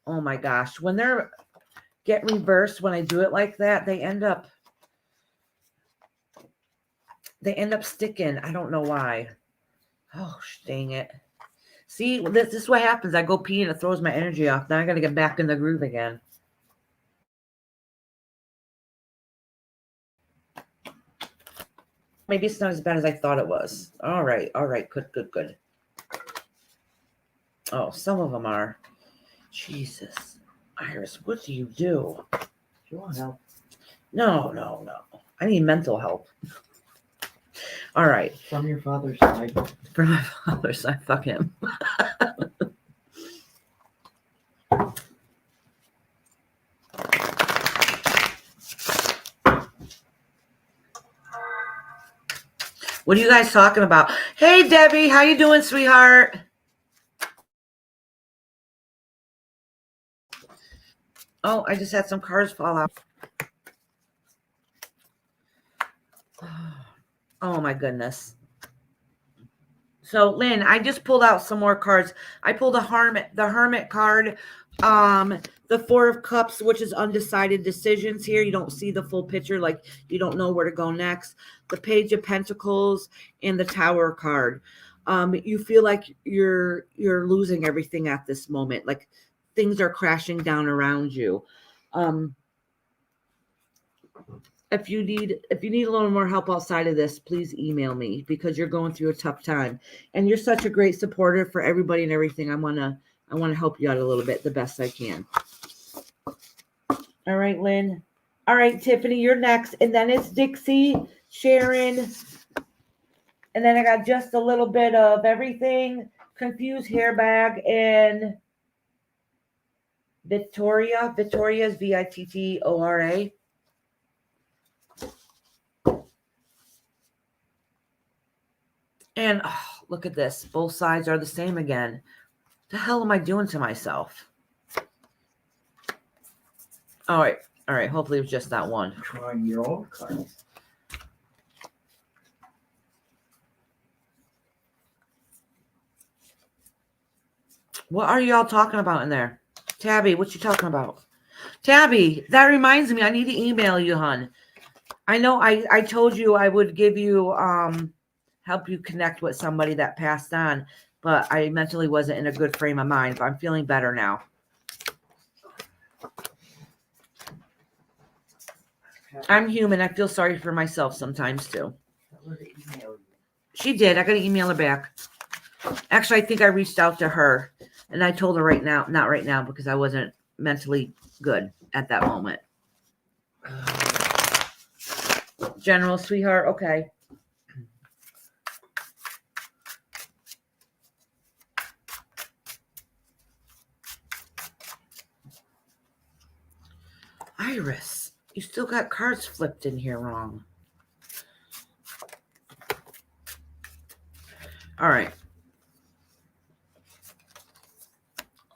oh my gosh, when they're get reversed, when I do it like that, they end up sticking. I don't know why. Oh, dang it. See, this is what happens. I go pee and it throws my energy off. Now I got to get back in the groove again. Maybe it's not as bad as I thought it was. All right. Good. Oh, some of them are. Jesus. Iris, what do you do? Do you want help? No. I need mental help. All right. From your father's side. From my father's side. Fuck him. What are you guys talking about? Hey, Debbie. How you doing, sweetheart? Oh, I just had some cards fall out. Oh, my goodness. So, Lynn, I just pulled out some more cards. I pulled the Hermit card, the Four of Cups, which is undecided decisions here. You don't see the full picture, like you don't know where to go next. The Page of Pentacles and the Tower card. You feel like you're losing everything at this moment, like things are crashing down around you. If you need a little more help outside of this, please email me, because you're going through a tough time and you're such a great supporter for everybody and everything. I want to help you out a little bit the best I can. All right, Lynn. All right, Tiffany, you're next. And then it's Dixie, Sharon. And then I got just a little bit of everything. confused hair bag in Victoria. Victoria's Vittora. And oh, look at this. Both sides are the same again. The hell am I doing to myself? All right. All right. Hopefully it was just that one. Drawing your own cards. What are y'all talking about in there? Tabby, what you talking about? Tabby, that reminds me. I need to email you, hon. I know I told you I would give you, help you connect with somebody that passed on, but I mentally wasn't in a good frame of mind, but I'm feeling better now. I'm human. I feel sorry for myself sometimes too. She did. I got to email her back. Actually, I think I reached out to her and I told her right now, not right now, because I wasn't mentally good at that moment. General, sweetheart. Okay. Iris, you still got cards flipped in here wrong. All right.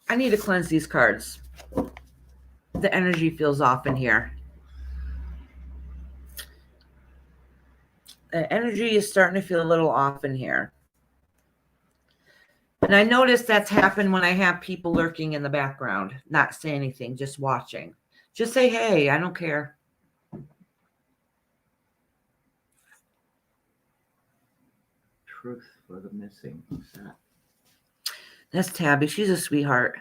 I need to cleanse these cards. The energy feels off in here. The energy is starting to feel a little off in here. And I noticed that's happened when I have people lurking in the background, not saying anything, just watching. Just say, hey, I don't care. Truth for the missing. What's that? That's Tabby. She's a sweetheart.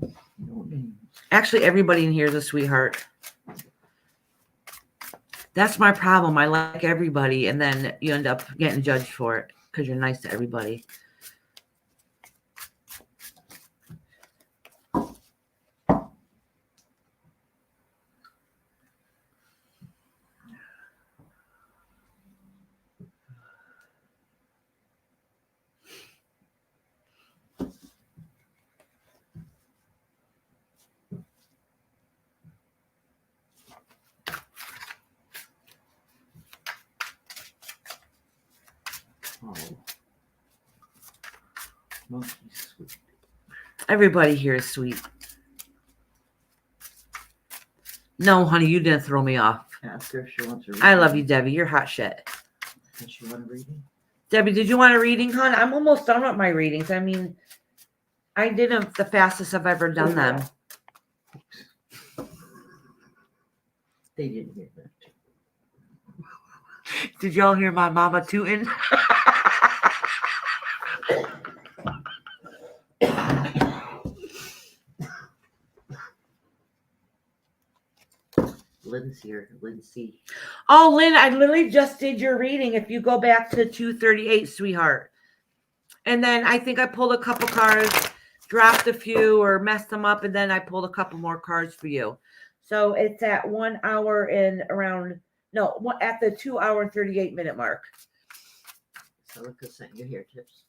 No names. Actually, everybody in here is a sweetheart. That's my problem. I like everybody, and then you end up getting judged for it because you're nice to everybody. Oh. Monkey sweet. Everybody here is sweet. No, honey, you didn't throw me off. Ask her if she wants a reading. I love you, Debbie. You're hot shit. Does she want a reading? Debbie, did you want a reading, hon? I'm almost done with my readings. I mean, I did them the fastest I've ever done them. They didn't hear that. Did y'all hear my mama tooting? Lynn's here. Lindsay. Oh, Lynn, I literally just did your reading. If you go back to 238, sweetheart. And then I think I pulled a couple cards, dropped a few or messed them up, and then I pulled a couple more cards for you. So it's at 1 hour and around, no, at the 2 hour and 38 minute mark. Celica sent you hair tips.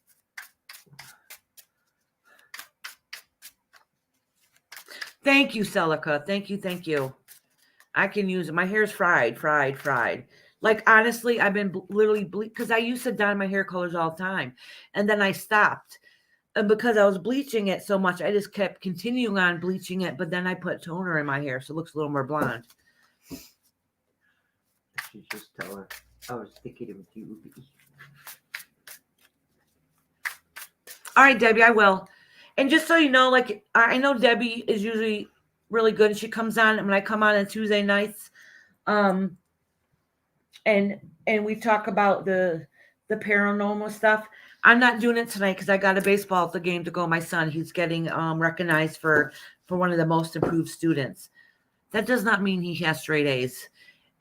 Thank you, Celica. Thank you. Thank you. I can use it. My hair's fried. Like, honestly, I've been literally because I used to dye my hair colors all the time. And then I stopped. And because I was bleaching it so much, I just kept continuing on bleaching it. But then I put toner in my hair so it looks a little more blonde. You just tell her I was thinking of you. All right, Debbie, I will. And just so you know, like, I know Debbie is usually really good. She comes on when I come on Tuesday nights. And we talk about the paranormal stuff. I'm not doing it tonight because I got a baseball at the game to go. My son, he's getting recognized for one of the most improved students. That does not mean he has straight A's.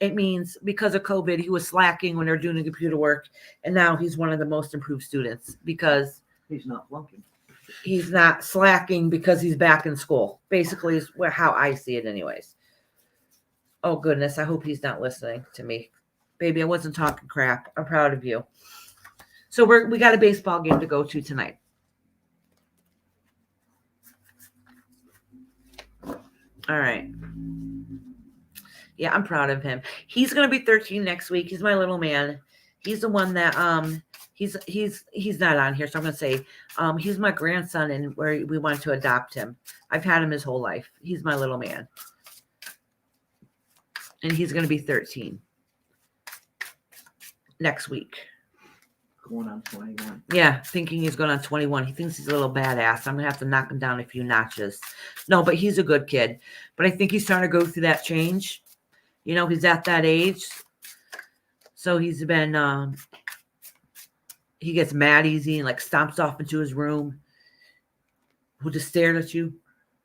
It means because of COVID, he was slacking when they're doing the computer work. And now he's one of the most improved students because He's not flunking. he's not slacking because he's back in school. Basically, is how I see it anyways. Oh, goodness. I hope he's not listening to me. Baby, I wasn't talking crap. I'm proud of you. So we got a baseball game to go to tonight. All right. Yeah, I'm proud of him. He's gonna be 13 next week. He's my little man. He's the one that he's not on here, so I'm gonna say he's my grandson, and where we wanted to adopt him. I've had him his whole life. He's my little man, and he's gonna be 13 next week. Going on 21. Yeah, thinking he's going on 21. He thinks he's a little badass. I'm gonna have to knock him down a few notches. No, but he's a good kid. But I think he's trying to go through that change. You know, he's at that age. So he's been he gets mad easy and like stomps off into his room. Who just stared at you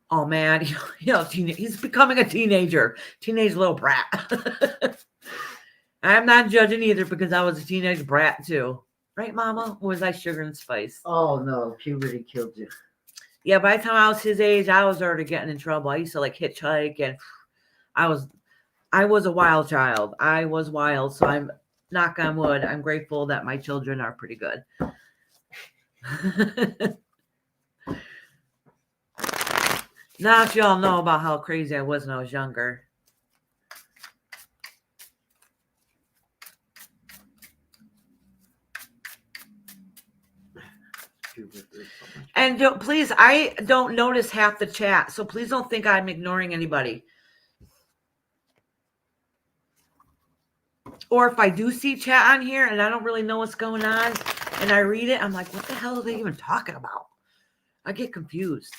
all mad. You know, he's becoming a teenager. Teenage little brat. I'm not judging either because I was a teenage brat too. Right, Mama? Or was I sugar and spice? Oh no, puberty killed you. Yeah, by the time I was his age, I was already getting in trouble. I used to like hitchhike, and I was a wild child. I was wild, so I'm, knock on wood, I'm grateful that my children are pretty good. Now if y'all know about how crazy I was when I was younger. And please, I don't notice half the chat, so please don't think I'm ignoring anybody. Or if I do see chat on here and I don't really know what's going on and I read it, I'm like, what the hell are they even talking about? I get confused.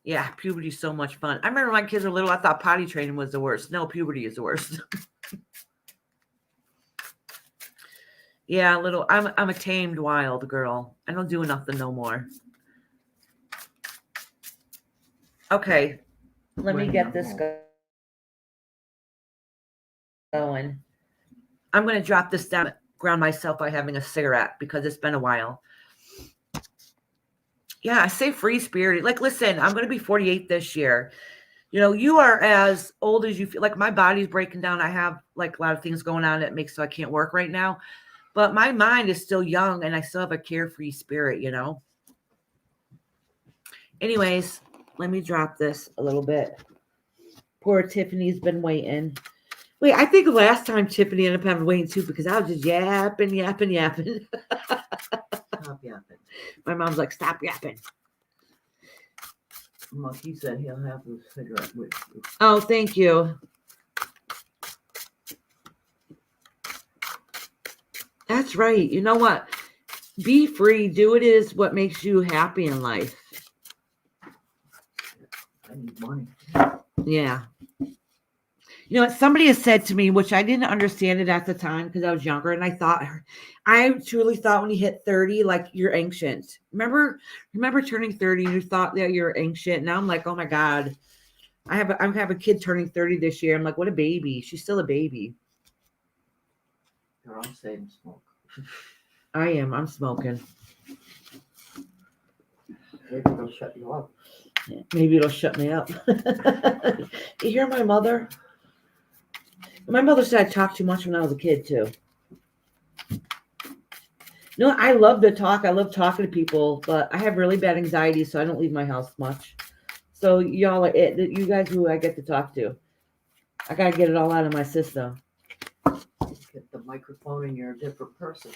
Yeah, puberty is so much fun. I remember my kids were little, I thought potty training was the worst. No, puberty is the worst. Yeah, little. I'm a tamed wild girl. I don't do nothing no more. Okay, let me get this going. I'm gonna drop this down, ground myself by having a cigarette because it's been a while. Yeah, I say free spirited. Like, listen, I'm gonna be 48 this year. You know, you are as old as you feel. Like, my body's breaking down. I have like a lot of things going on that makes so I can't work right now. But my mind is still young and I still have a carefree spirit, you know. Anyways, let me drop this a little bit. Poor Tiffany's been waiting. Wait, I think last time Tiffany ended up having waiting too because I was just yapping. Stop yapping. My mom's like, stop yapping. Well, he said he'll have a cigarette with you. Oh, thank you. That's right. You know what? Be free. Do it is what makes you happy in life. I need money. Yeah. You know what? Somebody has said to me, which I didn't understand it at the time because I was younger, and I truly thought when you hit 30, like you're ancient. Remember turning 30 and you thought that you're ancient. Now I'm like, oh my God. I have a kid turning 30 this year. I'm like, what a baby. She's still a baby. You're on same smoke. I am. I'm smoking. Maybe it'll shut you up. Maybe it'll shut me up. You hear my mother? My mother said I talked too much when I was a kid, too. You know, I love to talk. I love talking to people, but I have really bad anxiety, so I don't leave my house much. So y'all are it. You guys who I get to talk to. I got to get it all out of my system. Get the microphone and you're a different person.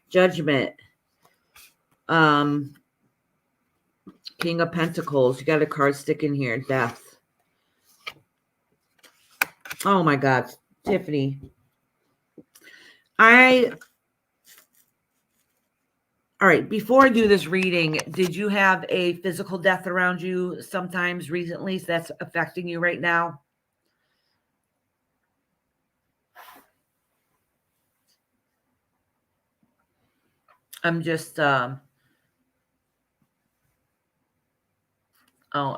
Judgment. King of Pentacles. You got a card stick in here. Death. Oh my God. Tiffany. All right. Before I do this reading, did you have a physical death around you sometimes recently that's affecting you right now? I'm just, I'm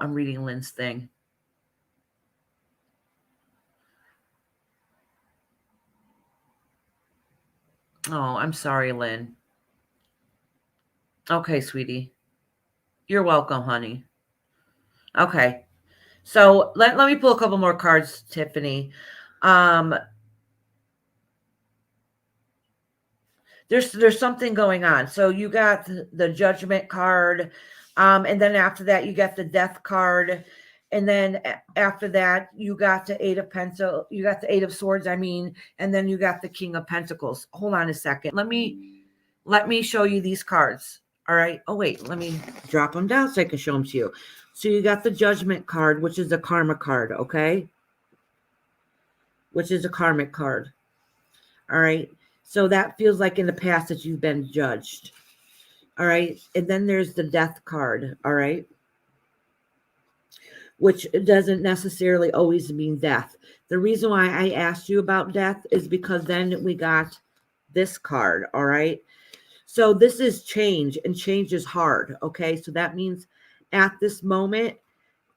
reading Lynn's thing. Oh, I'm sorry, Lynn. Okay, sweetie. You're welcome, honey. Okay. So let me pull a couple more cards, Tiffany. There's something going on. So you got the Judgment card. And then after that, you got the death card. And then after that, you got the eight of pencil. You got the eight of swords, I mean, and then you got the king of pentacles. Hold on a second. Let me show you these cards. All right. Oh, wait, let me drop them down so I can show them to you. So you got the judgment card, which is a karma card. Okay. Which is a karmic card. All right. So that feels like in the past that you've been judged. All right. And then there's the death card. All right. Which doesn't necessarily always mean death. The reason why I asked you about death is because then we got this card. All right. So this is change, and change is hard. Okay. So that means at this moment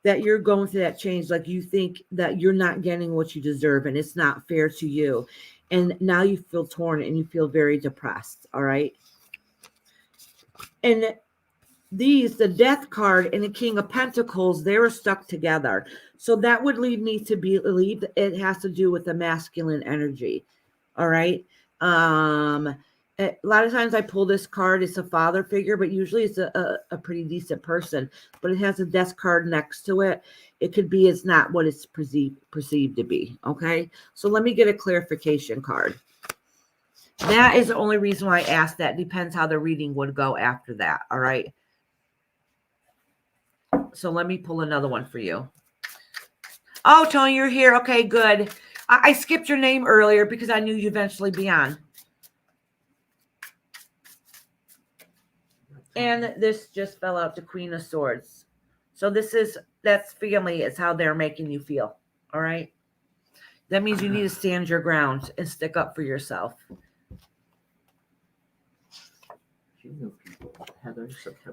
that you're going through that change, like you think that you're not getting what you deserve and it's not fair to you. And now you feel torn and you feel very depressed. All right. And the death card and the king of pentacles, they were stuck together. So that would lead me to believe that it has to do with the masculine energy. All right. A lot of times I pull this card, it's a father figure, but usually it's a pretty decent person, but it has a death card next to it. It could be it's not what it's perceived to be. Okay. So let me get a clarification card. That is the only reason why I asked that. Depends how the reading would go after that. All right. So let me pull another one for you. Oh, Tony, you're here. Okay, good. I skipped your name earlier because I knew you'd eventually be on. And this just fell out to Queen of Swords. So that's family. It's how they're making you feel. All right. That means you need to stand your ground and stick up for yourself.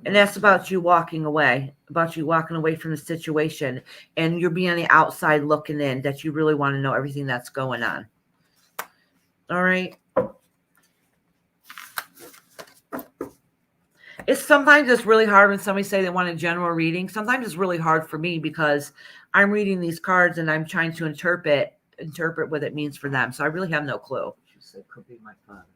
And that's about you walking away, from the situation, and you're being on the outside looking in, that you really want to know everything that's going on. All right. Sometimes it's really hard when somebody say they want a general reading. Sometimes it's really hard for me because I'm reading these cards and I'm trying to interpret what it means for them. So I really have no clue. She said could be my father.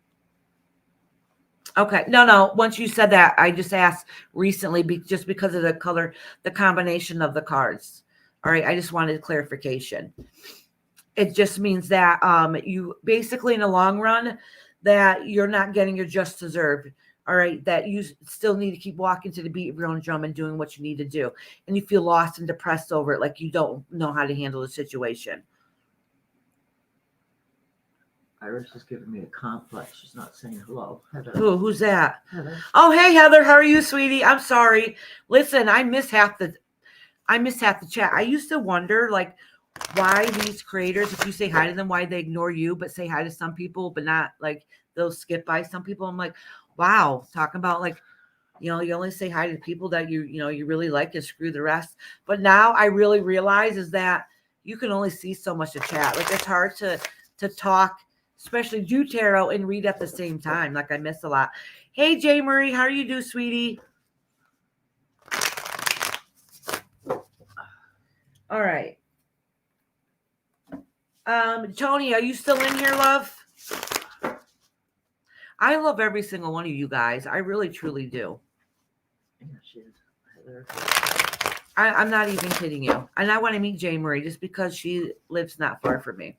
Okay. No. Once you said that, I just asked recently just because of the color, the combination of the cards. All right. I just wanted clarification. It just means that you basically in the long run that you're not getting your just deserved. All right. That you still need to keep walking to the beat of your own drum and doing what you need to do. And you feel lost and depressed over it. Like you don't know how to handle the situation. Iris is giving me a complex. She's not saying hello. Heather. Who's that? Heather. Oh, hey, Heather. How are you, sweetie? I'm sorry. Listen, I miss half the chat. I used to wonder, like, why these creators, if you say hi to them, why they ignore you, but say hi to some people, but not, like, they'll skip by some people. I'm like, wow. Talking about, like, you only say hi to people that you really like and screw the rest. But now I really realize is that you can only see so much of chat. Like, it's hard to talk, especially do tarot and read at the same time. Like I miss a lot. Hey, J. Marie, how are you doing, sweetie? All right. Tony, are you still in here, love? I love every single one of you guys. I really, truly do. Yeah, she is. Heather. I'm not even kidding you. And I want to meet J. Marie just because she lives not far from me.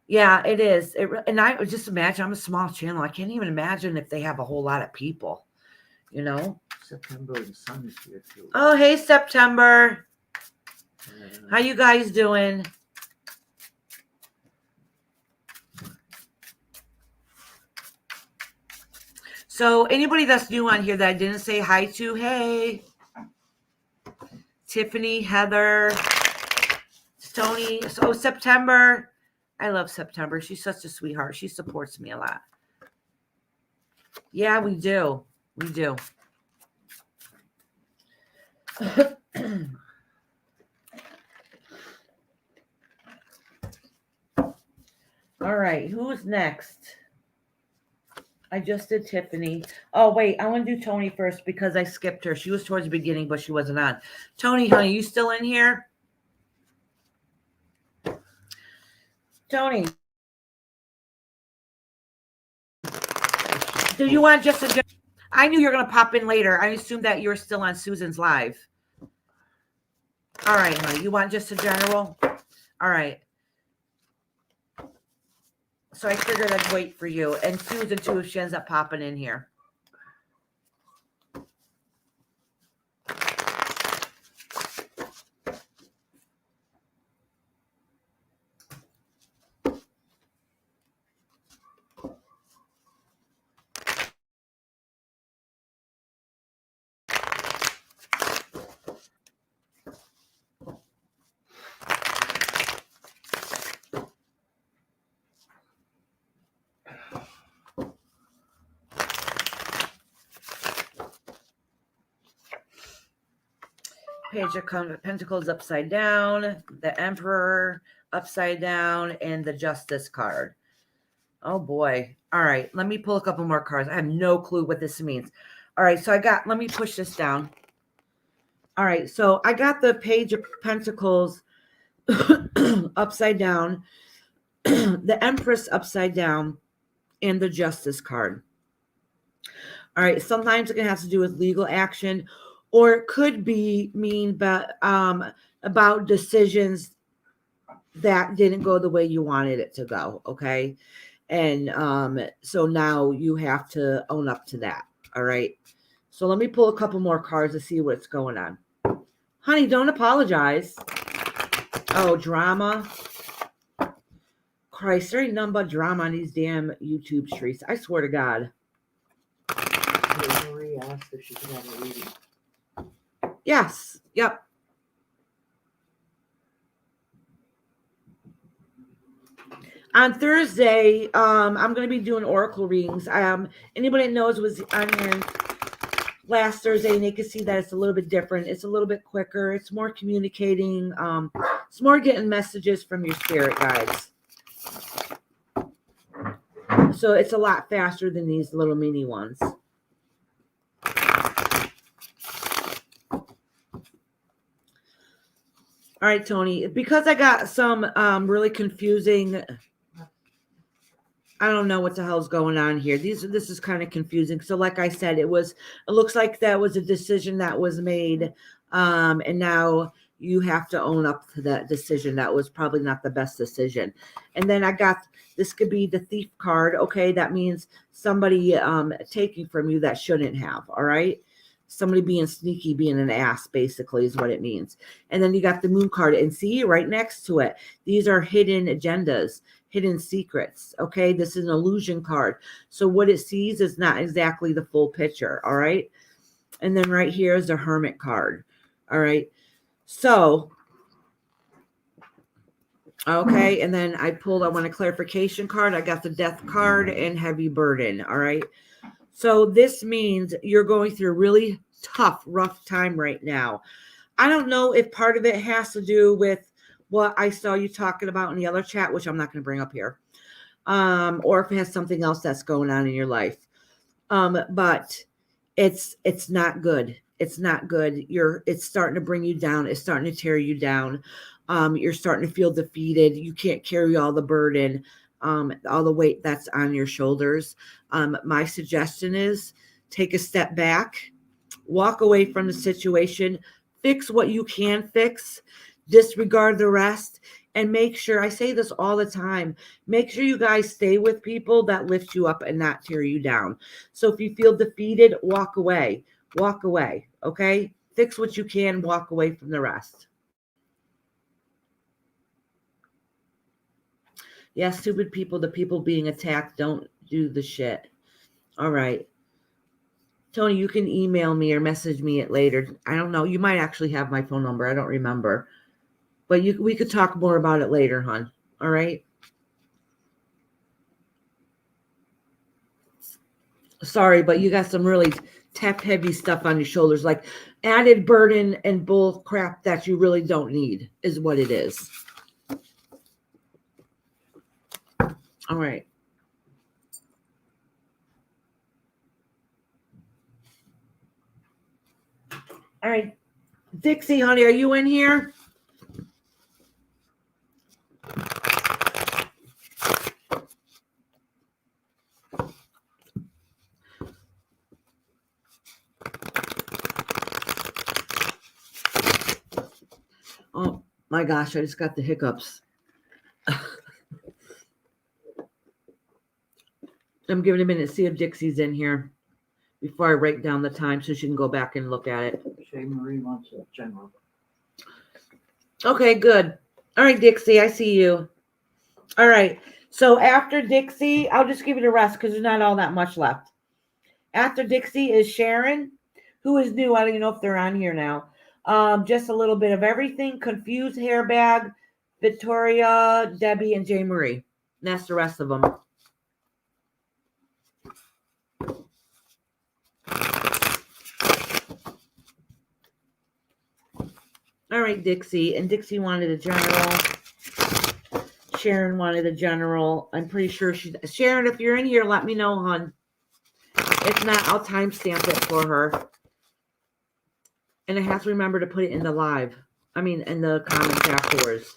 Yeah, it is. And I would just imagine, I'm a small channel. I can't even imagine if they have a whole lot of people, September, the sun is here too. Oh, hey, September. How you guys doing? So anybody that's new on here that I didn't say hi to, hey. Tiffany, Heather, Tony. So September. I love September. She's such a sweetheart. She supports me a lot. Yeah, we do. We do. All right. Who's next? I just did Tiffany. Oh, wait. I want to do Tony first because I skipped her. She was towards the beginning, but she wasn't on. Tony, honey, you still in here? Tony. Do you want just a... I knew you were going to pop in later. I assumed that you're still on Susan's live. All right, honey. You want just a general? All right. So I figured I'd wait for you. And Susan, too, if she ends up popping in here. Page of Pentacles upside down, the Emperor upside down, and the Justice card. Oh boy. All right, let me pull a couple more cards. I have no clue what this means. All right, so let me push this down. All right, so I got the Page of Pentacles upside down, the Empress upside down, and the Justice card. All right, sometimes it can have to do with legal action, or it could mean about decisions that didn't go the way you wanted it to go, okay? And so now you have to own up to that, all right? So let me pull a couple more cards to see what's going on. Honey, don't apologize. Oh, drama. Christ, there ain't nothing but drama on these damn YouTube streets. I swear to God. Marie asked if she could have a reading. Yes. Yep. On Thursday, I'm going to be doing oracle readings. Anybody that knows was on here last Thursday, and they can see that it's a little bit different. It's a little bit quicker. It's more communicating. It's more getting messages from your spirit guides. So it's a lot faster than these little mini ones. All right, Tony, because I got some really confusing, I don't know what the hell's going on here. This is kind of confusing. So like I said, it looks like that was a decision that was made. And now you have to own up to that decision. That was probably not the best decision. And then I got, this could be the Thief card. Okay. That means somebody taking from you that shouldn't have. All right. Somebody being sneaky, being an ass, basically, is what it means. And then you got the Moon card. And see, right next to it, these are hidden agendas, hidden secrets. Okay, this is an illusion card. So what it sees is not exactly the full picture. All right. And then right here is the Hermit card. All right. So, okay. And then I want a clarification card. I got the Death card and Heavy Burden. All right. So this means you're going through a really tough, rough time right now. I don't know if part of it has to do with what I saw you talking about in the other chat, which I'm not going to bring up here, or if it has something else that's going on in your life. But it's not good. It's not good. It's starting to bring you down. It's starting to tear you down. You're starting to feel defeated. You can't carry all the burden. All the weight that's on your shoulders. My suggestion is take a step back, walk away from the situation, fix what you can fix, disregard the rest, and make sure, I say this all the time, make sure you guys stay with people that lift you up and not tear you down. So if you feel defeated, walk away, okay? Fix what you can, walk away from the rest. Yeah, stupid people, the people being attacked, don't do the shit. All right. Tony, you can email me or message me it later. I don't know. You might actually have my phone number. I don't remember. But we could talk more about it later, hon. All right? Sorry, but you got some really heavy stuff on your shoulders, like added burden and bull crap that you really don't need is what it is. All right. All right. Dixie, honey, are you in here? My gosh, I just got the hiccups. I'm giving a minute to see if Dixie's in here before I write down the time so she can go back and look at it. Shay Marie wants a general. Okay, good. All right, Dixie, I see you. All right. So after Dixie, I'll just give you the rest because there's not all that much left. After Dixie is Sharon, who is new. I don't even know if they're on here now. Just a little bit of everything. Confused Hairbag, Victoria, Debbie, and J. Marie. And that's the rest of them. All right, Dixie. And Dixie wanted a general. Sharon wanted a general. I'm pretty sure she's... Sharon, if you're in here, let me know, hon. If not, I'll timestamp it for her. And I have to remember to put it in the live. I mean, in the comments afterwards.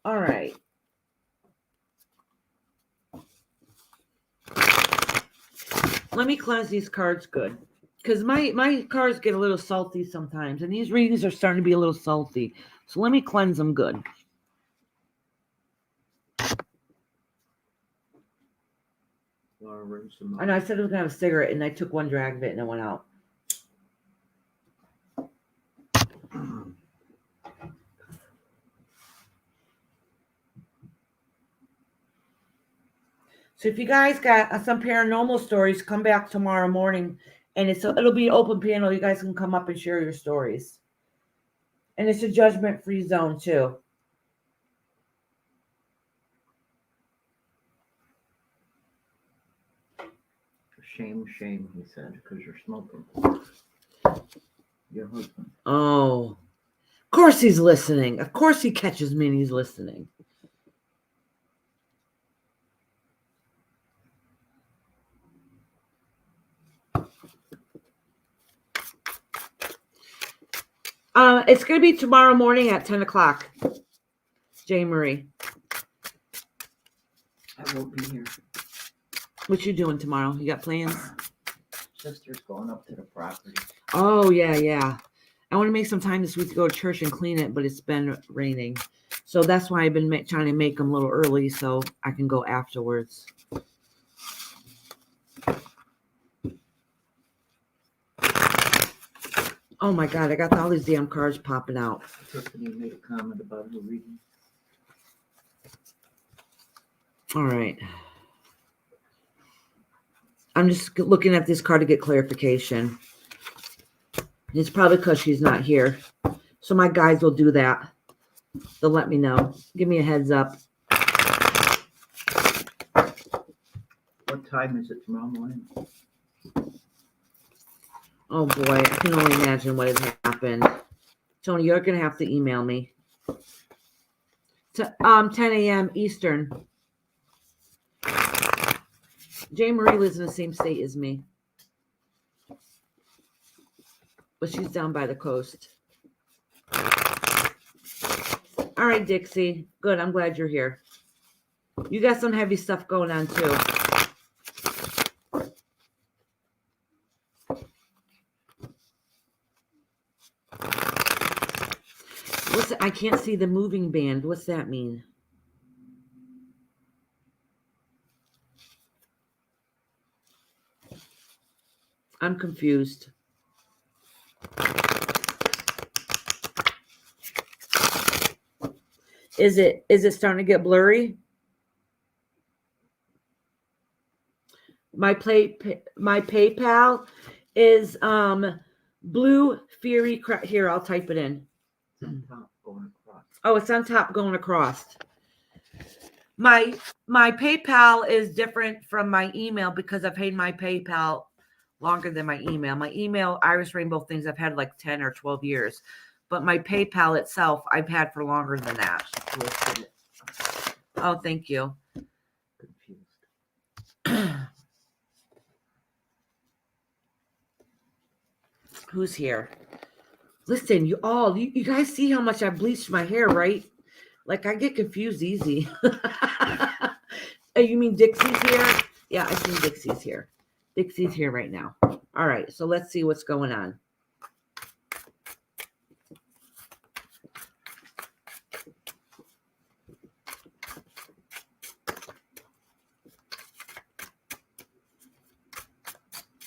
All right. Let me cleanse these cards good. Because my cards get a little salty sometimes. And these readings are starting to be a little salty. So let me cleanse them good. Laura rinse them I know I said I was going to have a cigarette. And I took one drag of it and it went out. So if you guys got some paranormal stories, come back tomorrow morning. And it'll be an open panel. You guys can come up and share your stories. And it's a judgment-free zone, too. Shame, he said, because you're smoking. Your husband. Oh. Of course he's listening. Of course he catches me and he's listening. It's going to be tomorrow morning at 10 o'clock. J. Marie. I won't be here. What you doing tomorrow? You got plans? Sister's going up to the property. Oh, yeah. I want to make some time this week to go to church and clean it, but it's been raining. So that's why I've been trying to make them a little early so I can go afterwards. Oh, my God. I got all these damn cards popping out. Tiffany made a comment about her reading. All right. I'm just looking at this card to get clarification. It's probably because she's not here. So my guides will do that. They'll let me know. Give me a heads up. What time is it tomorrow morning? Oh boy, I can only imagine what had happened. Tony, you're gonna have to email me. 10 a.m. Eastern. J. Marie lives in the same state as me. But she's down by the coast. All right, Dixie. Good, I'm glad you're here. You got some heavy stuff going on, too. I can't see the moving band. What's that mean? I'm confused. Is it starting to get blurry? My PayPal is Blue Fury. Here, I'll type it in. It's on top going across. Oh, it's on top going across. My PayPal is different from my email because I've had my PayPal longer than my email. My email, Iris Rainbow things, I've had like 10 or 12 years. But my PayPal itself, I've had for longer than that. Oh, thank you. Confused. Who's here? Listen, you guys see how much I bleached my hair, right? Like, I get confused easy. Oh, you mean Dixie's here? Yeah, I think Dixie's here. Dixie's here right now. All right, so let's see what's going on.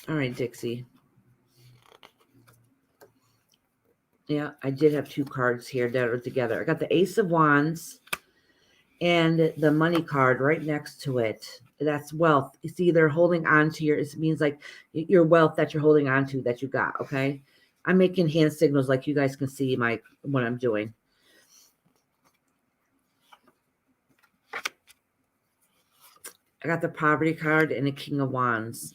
All right, Dixie. Yeah, I did have two cards here that are together. I got the Ace of Wands and the money card right next to it. That's wealth. It's either holding on to it means like your wealth that you're holding on to that you got, okay? I'm making hand signals like you guys can see what I'm doing. I got the Poverty card and the King of Wands.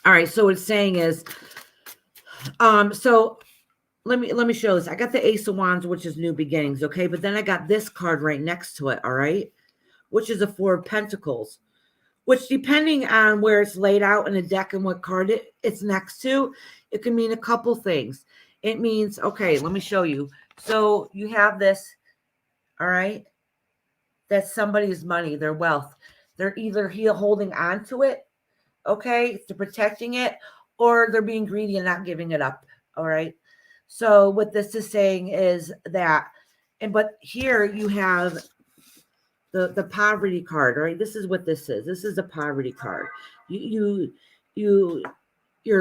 All right, so what it's saying is, so let me show this. I got the Ace of Wands, which is new beginnings, okay? But then I got this card right next to it, all right? Which is a Four of Pentacles, which depending on where it's laid out in the deck and what card it's next to, it can mean a couple things. It means, okay, let me show you. So you have this, all right? That's somebody's money, their wealth. They're either holding on to it, okay, they're protecting it, or they're being greedy and not giving it up, all right? So what this is saying is that, but here you have the poverty card, right? This is what this is. This is a poverty card. You're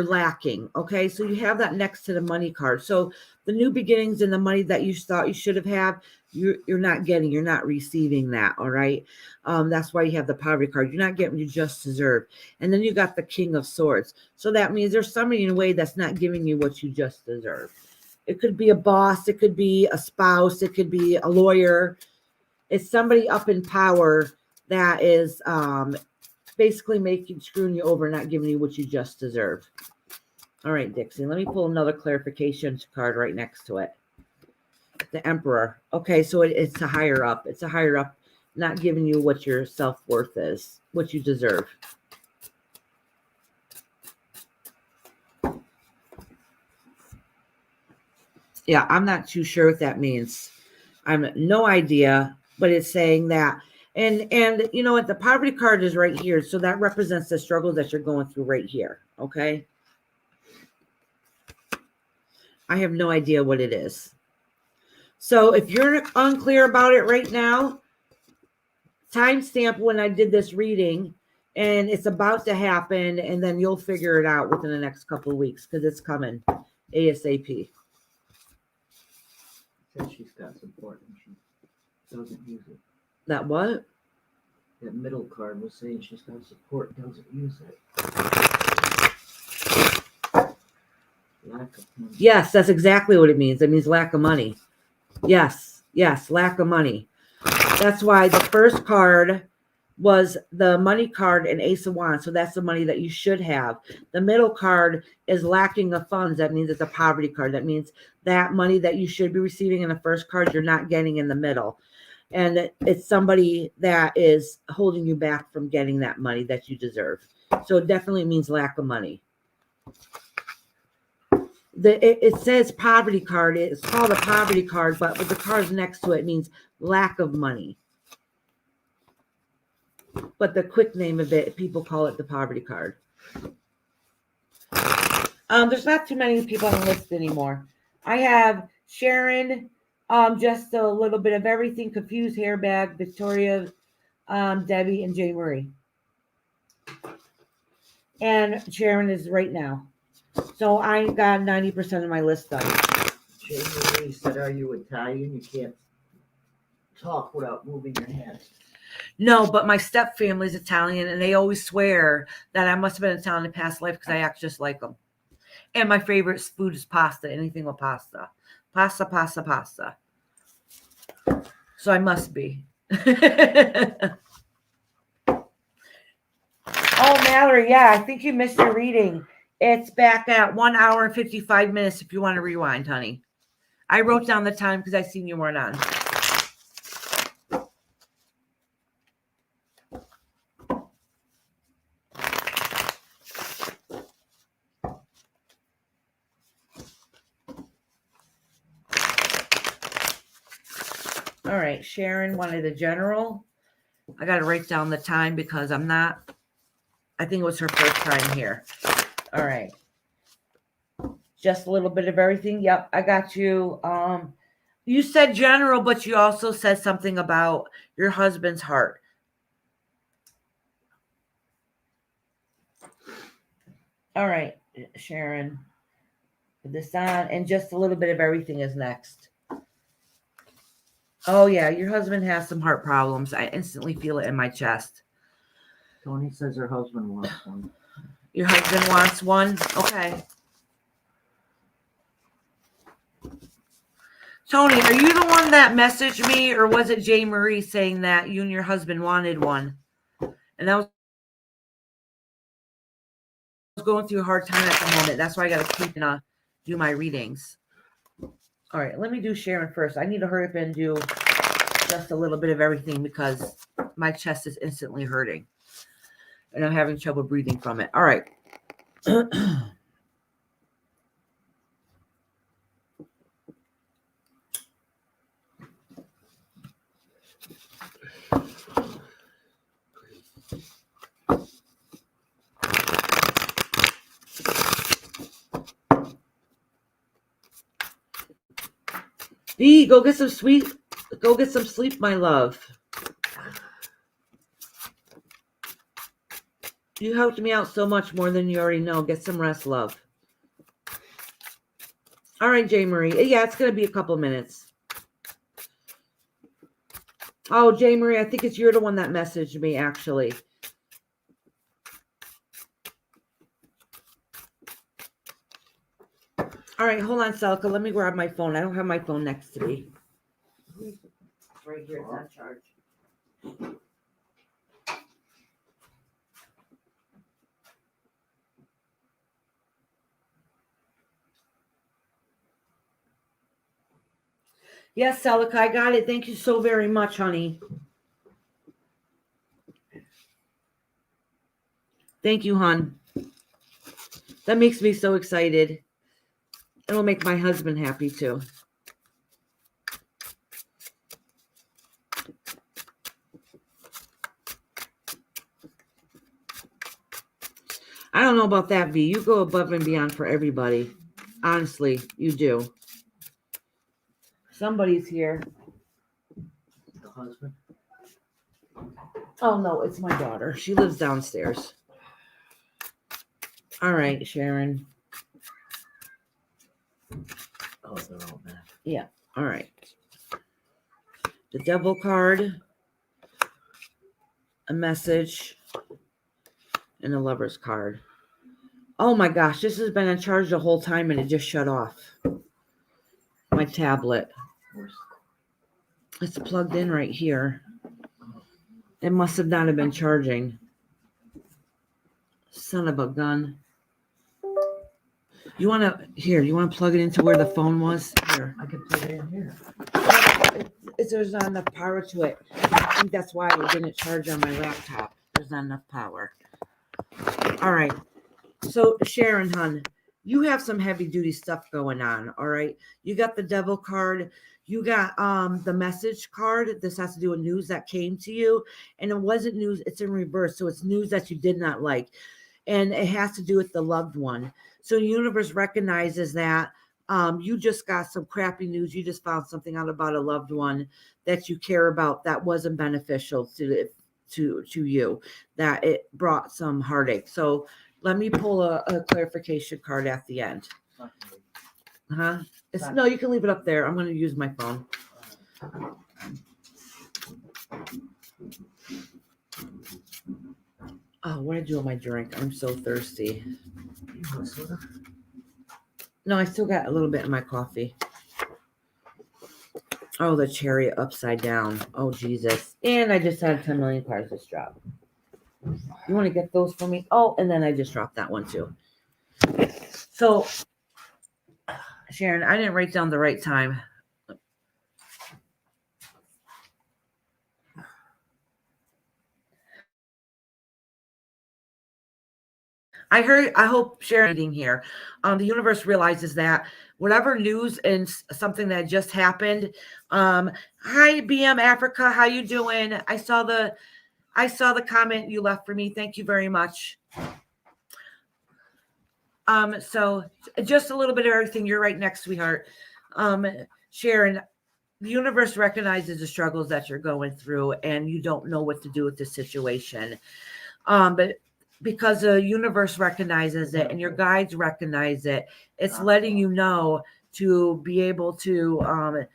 lacking, okay? So you have that next to the money card. So the new beginnings and the money that you thought you should have had, you're not getting, you're not receiving that, all right? That's why you have the poverty card. You're not getting what you just deserve. And then you got the King of Swords. So that means there's somebody in a way that's not giving you what you just deserve. It could be a boss. It could be a spouse. It could be a lawyer. It's somebody up in power that is basically screwing you over, not giving you what you just deserve. All right, Dixie, let me pull another clarification card right next to it. The Emperor. Okay, so it's a higher up. It's a higher up, not giving you what your self-worth is, what you deserve. Yeah, I'm not too sure what that means. I'm no idea, but it's saying that. And you know what? The poverty card is right here. So that represents the struggle that you're going through right here. Okay. I have no idea what it is. So if you're unclear about it right now, timestamp when I did this reading, and it's about to happen, and then you'll figure it out within the next couple of weeks because it's coming ASAP. Says she's got support and she doesn't use it. That what? That middle card was saying she's got support, doesn't use it. Lack of money. Yes, that's exactly what it means. It means lack of money. Yes, lack of money. That's why the first card was the money card and Ace of Wands. So that's the money that you should have. The middle card is lacking of funds. That means it's a poverty card. That means that money that you should be receiving in the first card, you're not getting in the middle. And it's somebody that is holding you back from getting that money that you deserve. So it definitely means lack of money. It says poverty card. It's called a poverty card, but with the cards next to it means lack of money. But the quick name of it, people call it the poverty card. There's not too many people on the list anymore. I have Sharon, just a little bit of everything, Confused Hairbag, Victoria, Debbie, and Jay Marie. And Sharon is right now. So I got 90% of my list done. Jay Marie said, "Are you Italian? You can't talk without moving your head." No, but my step family's Italian, and they always swear that I must have been Italian in past life because I act just like them. And my favorite food is pasta, anything with pasta. Pasta, pasta, pasta. So I must be. Oh, Mallory, yeah, I think you missed your reading. It's back at 1 hour and 55 minutes if you want to rewind, honey. I wrote down the time because I seen you weren't on. All right, Sharon wanted a general. I got to write down the time because I I think it was her first time here. All right. Just a little bit of everything. Yep, I got you. You said general, but you also said something about your husband's heart. All right, Sharon. Put this on, and just a little bit of everything is next. Oh, yeah, your husband has some heart problems. I instantly feel it in my chest. Tony says her husband wants one. Your husband wants one? Okay. Tony, are you the one that messaged me, or was it Jay Marie saying that you and your husband wanted one? And I was going through a hard time at the moment. That's why I got to keep and do my readings. All right, let me do Sharon first. I need to hurry up and do just a little bit of everything because my chest is instantly hurting. And I'm having trouble breathing from it. All right. B, go get some sleep, my love. You helped me out so much more than you already know. Get some rest, love. All right, Jay Marie. Yeah, it's going to be a couple minutes. Oh, Jay Marie, I think you're the one that messaged me, actually. All right, hold on, Selka. Let me grab my phone. I don't have my phone next to me. Right here, it's on charge. Yes, Selika, I got it. Thank you so very much, honey. Thank you, hon. That makes me so excited. It'll make my husband happy, too. I don't know about that, V. You go above and beyond for everybody. Honestly, you do. Somebody's here. The husband? Oh, no, it's my daughter. She lives downstairs. All right, Sharon. Oh, they're all mad. Yeah, all right. The devil card, a message, and a lover's card. Oh my gosh, this has been in charge the whole time and it just shut off. My tablet. It's plugged in right here. It must have not have been charging. Son of a gun. You want to plug it into where the phone was? Here. I can put it in here. There's not enough power to it. I think that's why it didn't charge on my laptop. There's not enough power. All right. So, Sharon, hon, you have some heavy duty stuff going on. All right. You got the devil card. You got the message card. This has to do with news that came to you. And it wasn't news. It's in reverse. So it's news that you did not like. And it has to do with the loved one. So the universe recognizes that you just got some crappy news. You just found something out about a loved one that you care about that wasn't beneficial to you, that it brought some heartache. So let me pull a clarification card at the end. No, you can leave it up there. I'm going to use my phone. Oh, what did I do with my drink? I'm so thirsty. No, I still got a little bit in my coffee. Oh, the cherry upside down. Oh, Jesus. And I just had 10 million cards just drop. You want to get those for me? Oh, and then I just dropped that one too. So, Sharon, I didn't write down the right time. I hope Sharon reading here. The universe realizes that whatever news and something that just happened. Hi, BM Africa. How you doing? I saw the I saw the comment you left for me. Thank you very much. So just a little bit of everything. You're right next, sweetheart. Sharon, the universe recognizes the struggles that you're going through and you don't know what to do with the situation. But because the universe recognizes it and your guides recognize it, it's letting you know to be able to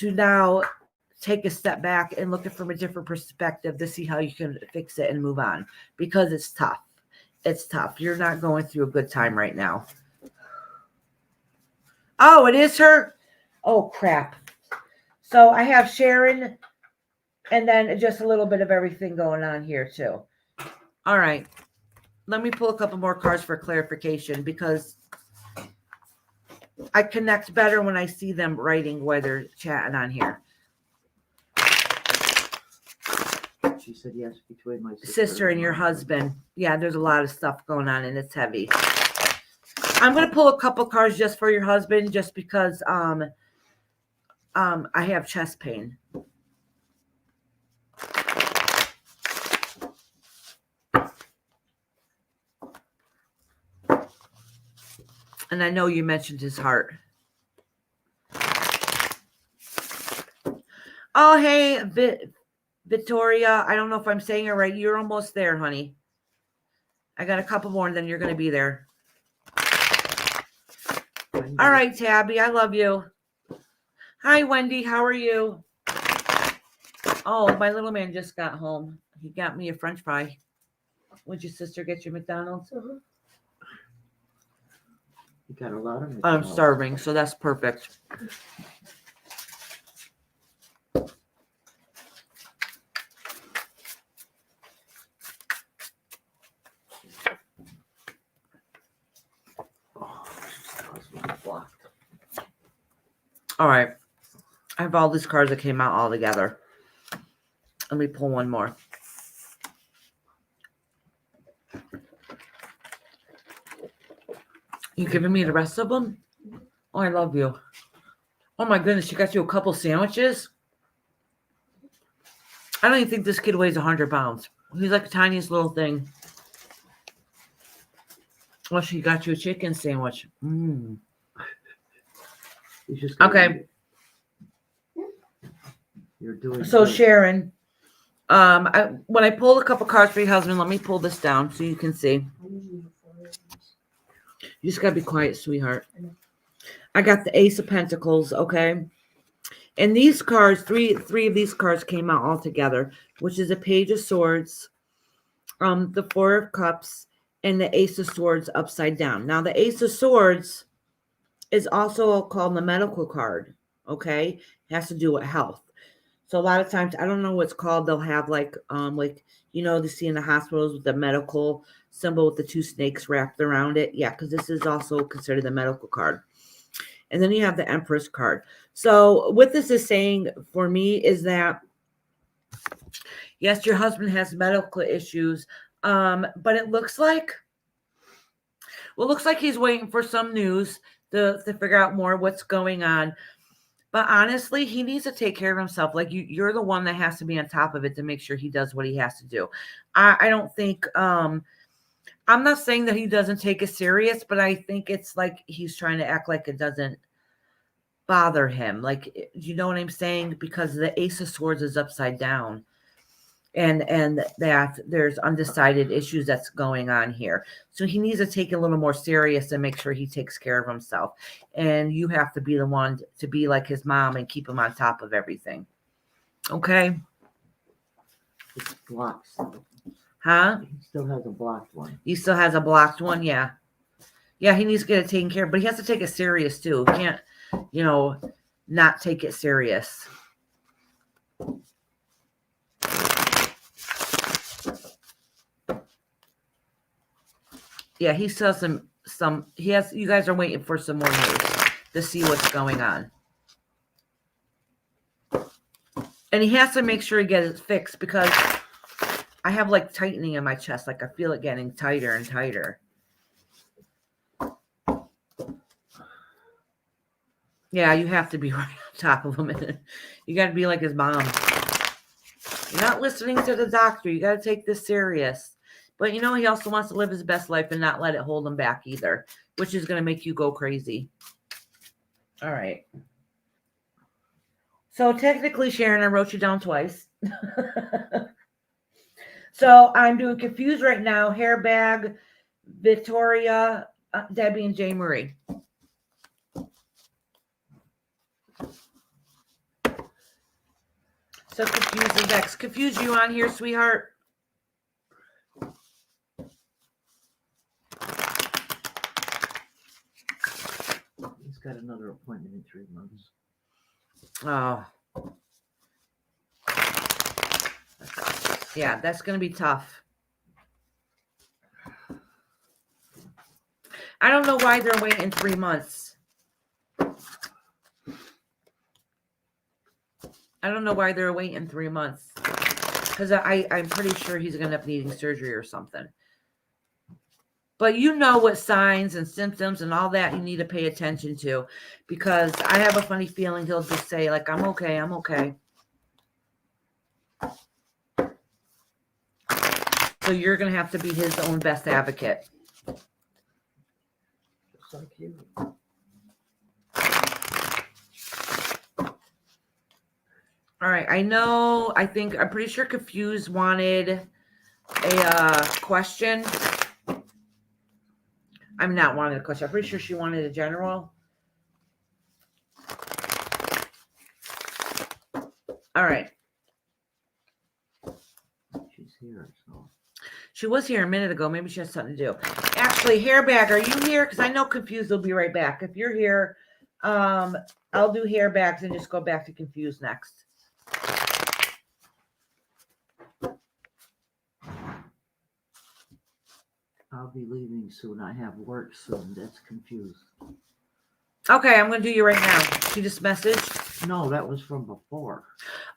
now take a step back and look at it from a different perspective to see how you can fix it and move on, because it's tough. It's tough. You're not going through a good time right now. Oh, it is her? Oh, crap. So I have Sharon and then just a little bit of everything going on here too. All right. Let me pull a couple more cards for clarification, because I connect better when I see them writing while they're chatting on here. She said yes, between my Sister and your husband. Yeah, there's a lot of stuff going on and it's heavy. I'm going to pull a couple cards just for your husband, just because I have chest pain. And I know you mentioned his heart. Oh, hey, Victoria. I don't know if I'm saying it right. You're almost there, honey. I got a couple more and then you're going to be there. All right, Tabby. I love you. Hi, Wendy. How are you? Oh, my little man just got home. He got me a French fry. Would your sister get you McDonald's? You got a lot of it. I'm starving, so that's perfect. All right. I have all these cards that came out all together. Let me pull one more. You giving me the rest of them? Oh, I love you. Oh my goodness, she got you a couple sandwiches? I don't even think this kid weighs 100 pounds. He's like the tiniest little thing. Oh, she got you a chicken sandwich. Mm. Okay. You're doing so good. Sharon, when I pulled a couple cards for your husband, let me pull this down so you can see. You just gotta be quiet, sweetheart. I got the Ace of Pentacles, okay? And these cards, three of these cards came out all together, which is a Page of Swords, the Four of Cups, and the Ace of Swords upside down. Now, the Ace of Swords is also called the medical card, okay? It has to do with health. So a lot of times, I don't know what's called. They'll have like you know, they see in the hospitals with the medical symbol with the two snakes wrapped around it. Yeah, because this is also considered the medical card. And then you have the Empress card. So what this is saying for me is that, yes, your husband has medical issues, but it looks like, he's waiting for some news to figure out more what's going on. But honestly, he needs to take care of himself. Like you're the one that has to be on top of it to make sure he does what he has to do. I don't think, I'm not saying that he doesn't take it serious, but I think it's like he's trying to act like it doesn't bother him. Like, you know what I'm saying? Because the Ace of Swords is upside down. And that there's undecided issues that's going on here. So he needs to take it a little more serious and make sure he takes care of himself. And you have to be the one to be like his mom and keep him on top of everything. Okay? It's blocked. Huh? He still has a blocked one. He still has a blocked one? Yeah. Yeah, he needs to get it taken care of. But he has to take it serious, too. He can't, you know, not take it serious. Yeah, he still has some, you guys are waiting for some more news to see what's going on. And he has to make sure he gets it fixed, because I have like tightening in my chest. Like I feel it getting tighter and tighter. Yeah, you have to be right on top of him. You got to be like his mom. You're not listening to the doctor. You got to take this serious. But you know, he also wants to live his best life and not let it hold him back either, which is going to make you go crazy. All right. So technically, Sharon, I wrote you down twice. So I'm doing confused right now. Hairbag, Victoria, Debbie, and J. Marie. So confused is next. Confuse you on here, sweetheart? He's got another appointment in 3 months. Oh. Yeah, that's going to be tough. I don't know why they're waiting 3 months. I don't know why they're waiting 3 months. Because I'm pretty sure he's going to end up needing surgery or something. But you know what signs and symptoms and all that you need to pay attention to. Because I have a funny feeling he'll just say, like, I'm okay, I'm okay. So you're going to have to be his own best advocate. Just like you. All right. I'm pretty sure Confused wanted a question. I'm not wanting a question. I'm pretty sure she wanted a general. All right. She's here, so. She was here a minute ago. Maybe she has something to do. Actually, Hairbag, are you here? Because I know Confused will be right back. If you're here, I'll do Hairbags and just go back to Confused next. I'll be leaving soon. I have work soon. That's confused. Okay, I'm going to do you right now. She just messaged. No, that was from before.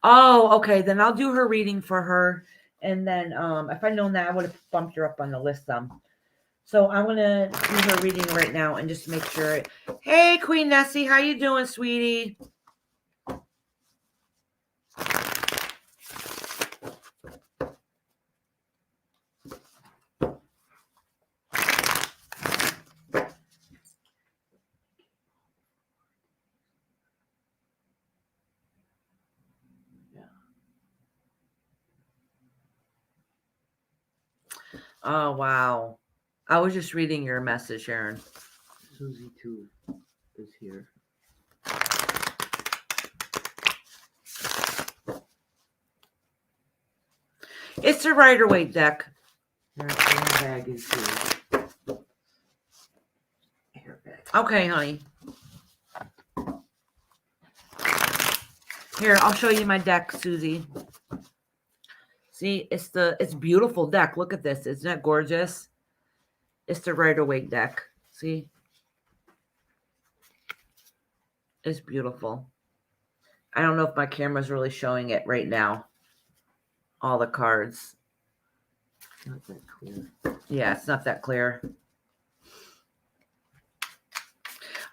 Oh, okay. Then I'll do her reading for her. And then if I'd known that, I would have bumped her up on the list some. So I'm going to do her reading right now and just make sure. Hey, Queen Nessie. How you doing, sweetie? Oh, wow. I was just reading your message, Sharon. Susie, too, is here. It's a Rider-Waite deck. Her handbag is here. Hairbag. Okay, honey. Here, I'll show you my deck, Susie. See, it's beautiful deck. Look at this. Isn't that gorgeous? It's the Rider-Waite deck. See? It's beautiful. I don't know if my camera's really showing it right now. All the cards. Not that clear. Yeah, it's not that clear.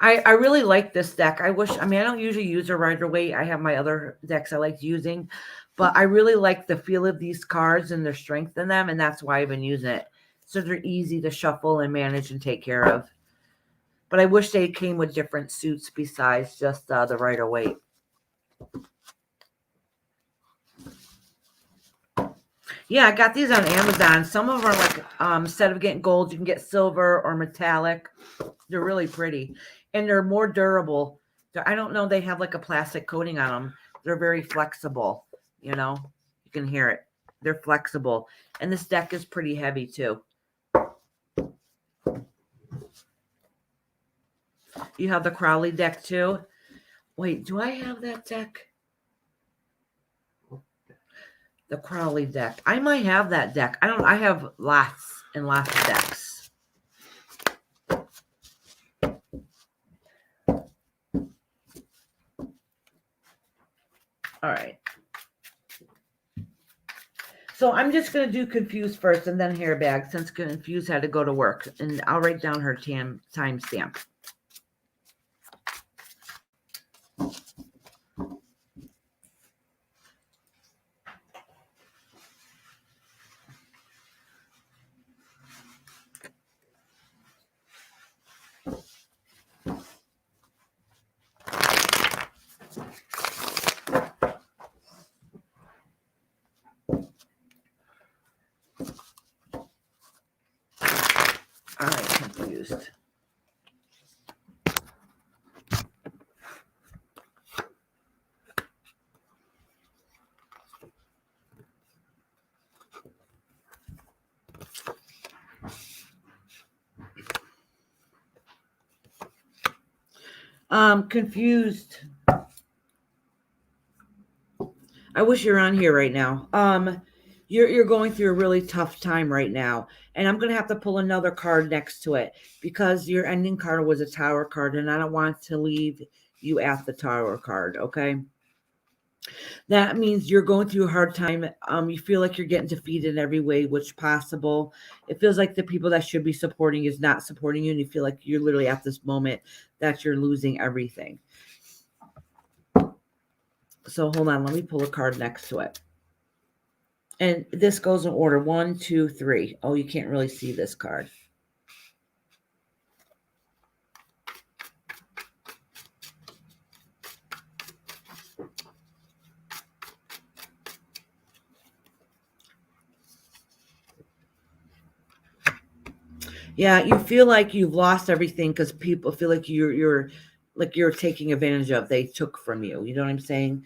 I really like this deck. I don't usually use a Rider-Waite. I have my other decks I like using. But I really like the feel of these cards and their strength in them. And that's why I've been using it. So they're easy to shuffle and manage and take care of. But I wish they came with different suits besides just the Rider-Waite. Yeah, I got these on Amazon. Some of them are like, instead of getting gold, you can get silver or metallic. They're really pretty. And they're more durable. I don't know, they have like a plastic coating on them. They're very flexible. You know, you can hear it. They're flexible. And this deck is pretty heavy too. You have the Crowley deck too. Wait, do I have that deck? The Crowley deck. I might have that deck. I have lots and lots of decks. All right. So I'm just going to do Confused first and then Hairbag since Confused had to go to work. And I'll write down her time stamp. I'm confused. Confused. I wish you're on here right now. You're going through a really tough time right now, and I'm gonna have to pull another card next to it because your ending card was a Tower card, and I don't want to leave you at the Tower card. Okay, that means you're going through a hard time. You feel like you're getting defeated in every way which possible. It feels like the people that should be supporting you is not supporting you, and you feel like you're literally at this moment that you're losing everything. So hold on, let me pull a card next to it. And this goes in order 1, 2, 3. Oh, you can't really see this card. Yeah, you feel like you've lost everything because people feel like you're taking advantage of. They took from you. You know what I'm saying?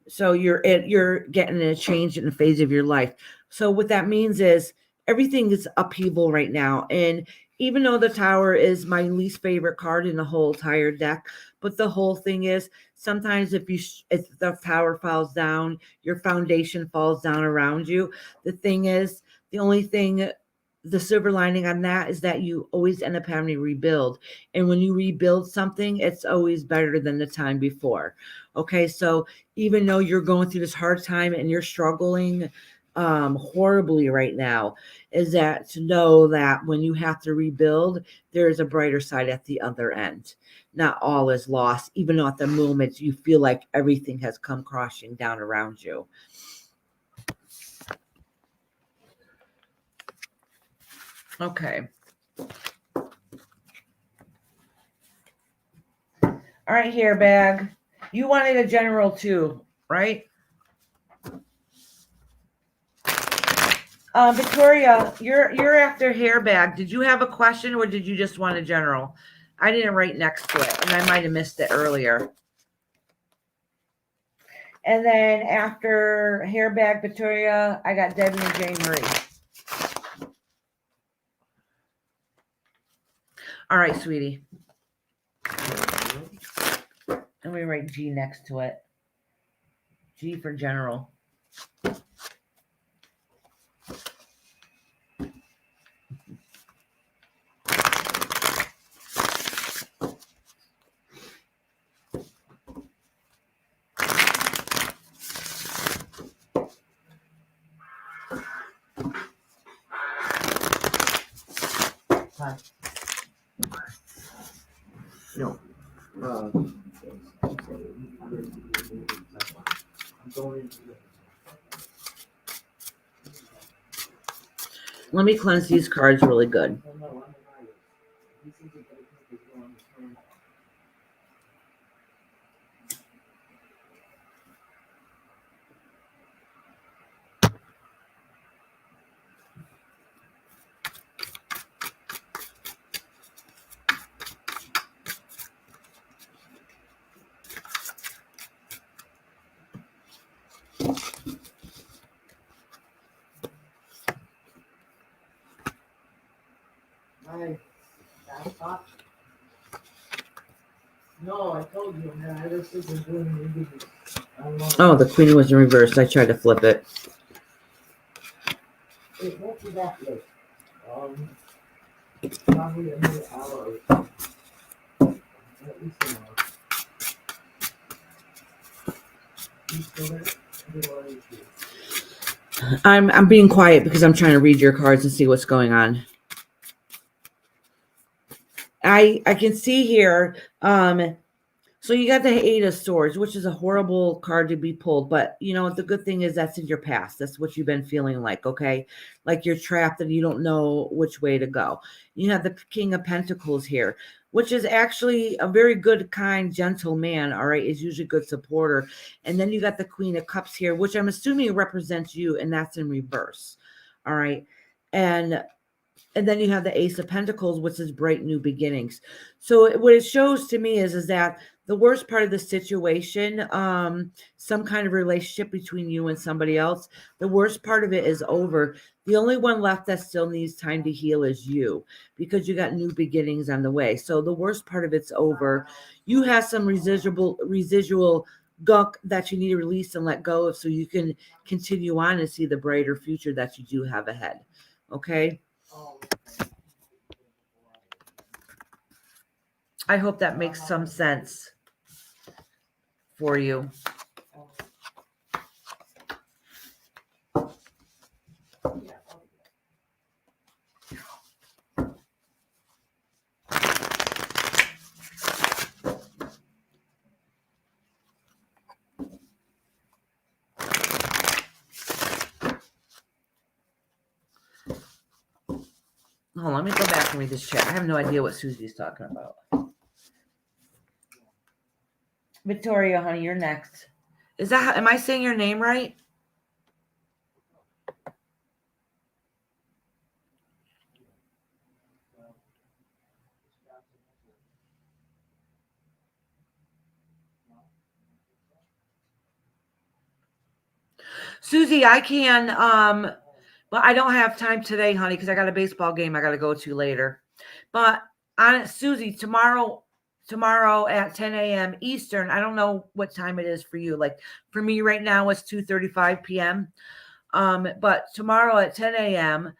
So you're getting a change in the phase of your life. So what that means is everything is upheaval right now. And even though the Tower is my least favorite card in the whole entire deck, but the whole thing is sometimes if the Tower falls down, your foundation falls down around you. The thing is, the silver lining on that is that you always end up having to rebuild. And when you rebuild something, it's always better than the time before. Okay, so even though you're going through this hard time and you're struggling horribly right now, is that to know that when you have to rebuild, there is a brighter side at the other end. Not all is lost, even though at the moment you feel like everything has come crashing down around you. Okay. All right, here, bag. You wanted a general too, right? Victoria, you're after hair bag. Did you have a question or did you just want a general? I didn't write next to it, and I might have missed it earlier. And then after hair bag, Victoria, I got Debbie and Jane Marie. All right, sweetie. And we write G next to it. G for general. Hi. No. Let me cleanse these cards really good. No, I told you, man. I just isn't doing it. Oh, the queen was in reverse. I tried to flip it. It won't be that late. Probably another hour or so. At least an hour. You still there? What do you do? I'm being quiet because I'm trying to read your cards and see what's going on. I can see here. So you got the Eight of Swords, which is a horrible card to be pulled, but you know the good thing is that's in your past. That's what you've been feeling like, okay? Like you're trapped and you don't know which way to go. You have the King of Pentacles here, which is actually a very good, kind, gentle man, all right? Is usually a good supporter. And then you got the Queen of Cups here, which I'm assuming represents you, and that's in reverse, all right? And And then you have the Ace of Pentacles, which is bright new beginnings. So what it shows to me is that the worst part of the situation, some kind of relationship between you and somebody else, the worst part of it is over. The only one left that still needs time to heal is you, because you got new beginnings on the way. So the worst part of it's over. You have some residual gunk that you need to release and let go of, so you can continue on and see the brighter future that you do have ahead. Okay. I hope that makes some sense for you. Hold on, let me go back and read this chat. I have no idea what Susie's talking about. Victoria, honey, you're next. Am I saying your name right? Susie, I can, but I don't have time today, honey, because I got a baseball game I got to go to later. But Susie, tomorrow at 10 a.m. Eastern, I don't know what time it is for you. Like for me right now, it's 2:35 p.m. But tomorrow at 10 a.m.,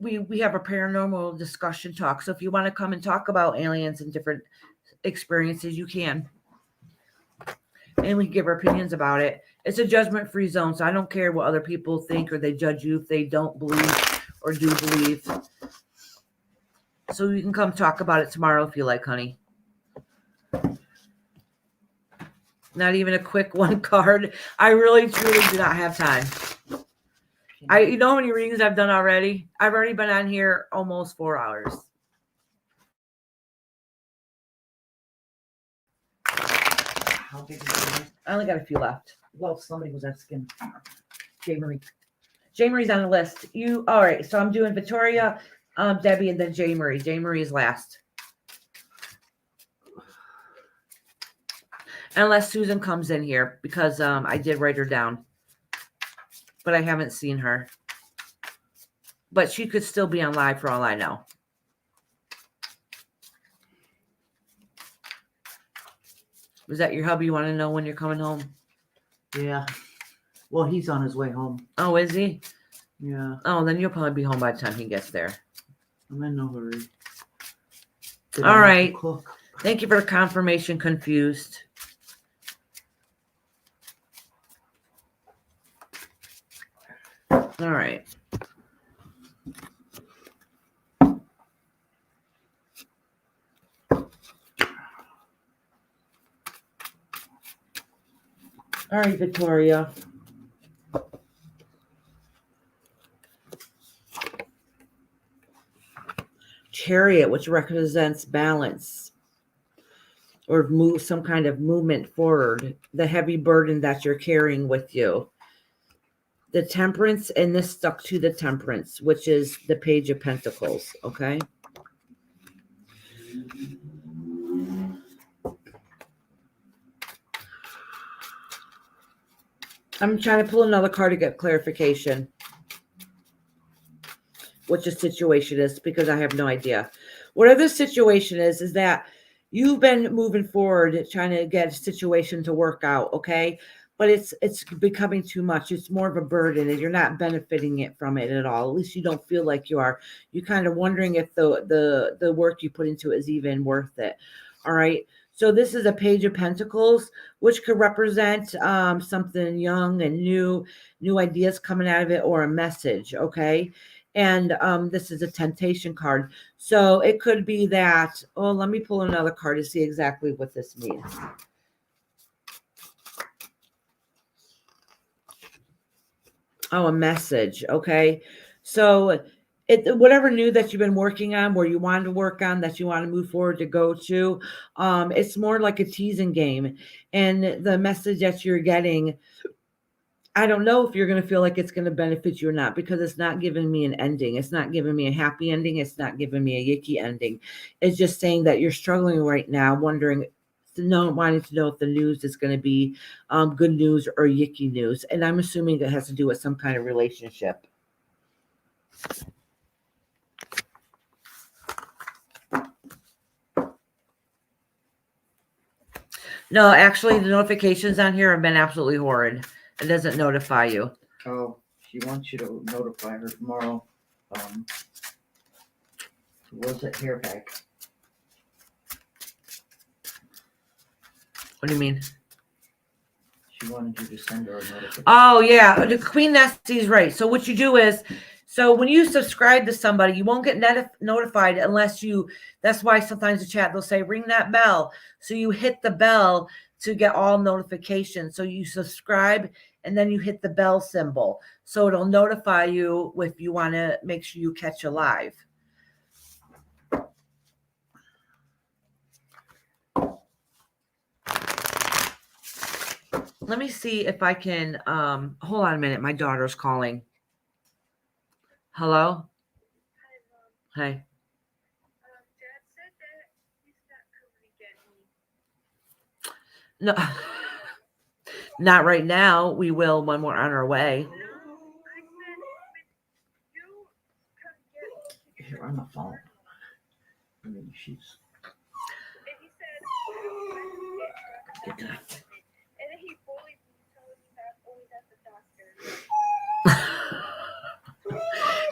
we have a paranormal discussion talk. So if you want to come and talk about aliens and different experiences, you can. And we can give our opinions about it. It's a judgment-free zone, so I don't care what other people think or they judge you if they don't believe or do believe. So you can come talk about it tomorrow if you like, honey. Not even a quick one card. I really, truly do not have time. You know how many readings I've done already? I've already been on here almost 4 hours. How big is it? I only got a few left. Well, somebody was asking. J. Marie. J. Marie's on the list. All right. So I'm doing Victoria, Debbie, and then J. Marie. J. Marie is last. Unless Susan comes in here, because I did write her down. But I haven't seen her. But she could still be on live for all I know. Was that your hubby? You want to know when you're coming home? Yeah. Well, he's on his way home. Oh, is he? Yeah. Oh, then you'll probably be home by the time he gets there. I'm in no hurry. All right. Cook. Thank you for the confirmation, Confused. All right. All right, Victoria. Chariot, which represents balance or some kind of movement forward, the heavy burden that you're carrying with you. The Temperance, and this stuck to the Temperance, which is the Page of Pentacles, okay? I'm trying to pull another card to get clarification. What your situation is, because I have no idea. Whatever the situation is that you've been moving forward trying to get a situation to work out, okay? But it's becoming too much. It's more of a burden, and you're not benefiting from it at all. At least you don't feel like you are. You're kind of wondering if the work you put into it is even worth it. All right. So this is a Page of Pentacles, which could represent something young and new ideas coming out of it, or a message, okay? And this is a Temptation card. So it could be that, let me pull another card to see exactly what this means. Oh, a message, okay? So whatever new that you've been working on, where you wanted to work on, that you want to move forward to go to, it's more like a teasing game. And the message that you're getting I don't know if you're going to feel like it's going to benefit you or not, because it's not giving me an ending. It's not giving me a happy ending. It's not giving me a yicky ending. It's just saying that you're struggling right now, wanting to know if the news is going to be good news or yicky news. And I'm assuming it has to do with some kind of relationship. No, actually, the notifications on here have been absolutely horrid. It doesn't notify you. Oh, she wants you to notify her tomorrow. Was it hair bag? What do you mean? She wanted you to send her a notification. Oh, yeah. The Queen Nasty's right. So what you do is, so when you subscribe to somebody, you won't get notified unless you, that's why sometimes the chat, they'll say, ring that bell. So you hit the bell to get all notifications. So you subscribe and then you hit the bell symbol. So it'll notify you if you want to make sure you catch a live. Let me see if I can, hold on a minute. My daughter's calling. Hello? Hi. Dad said that he's not coming to get me. No, not right now. We will when we're on our way. I said, when you come get me. Here on the phone. I mean, she's. And he said, Get that. and then he bullied me, telling me that I'm always at the doctor.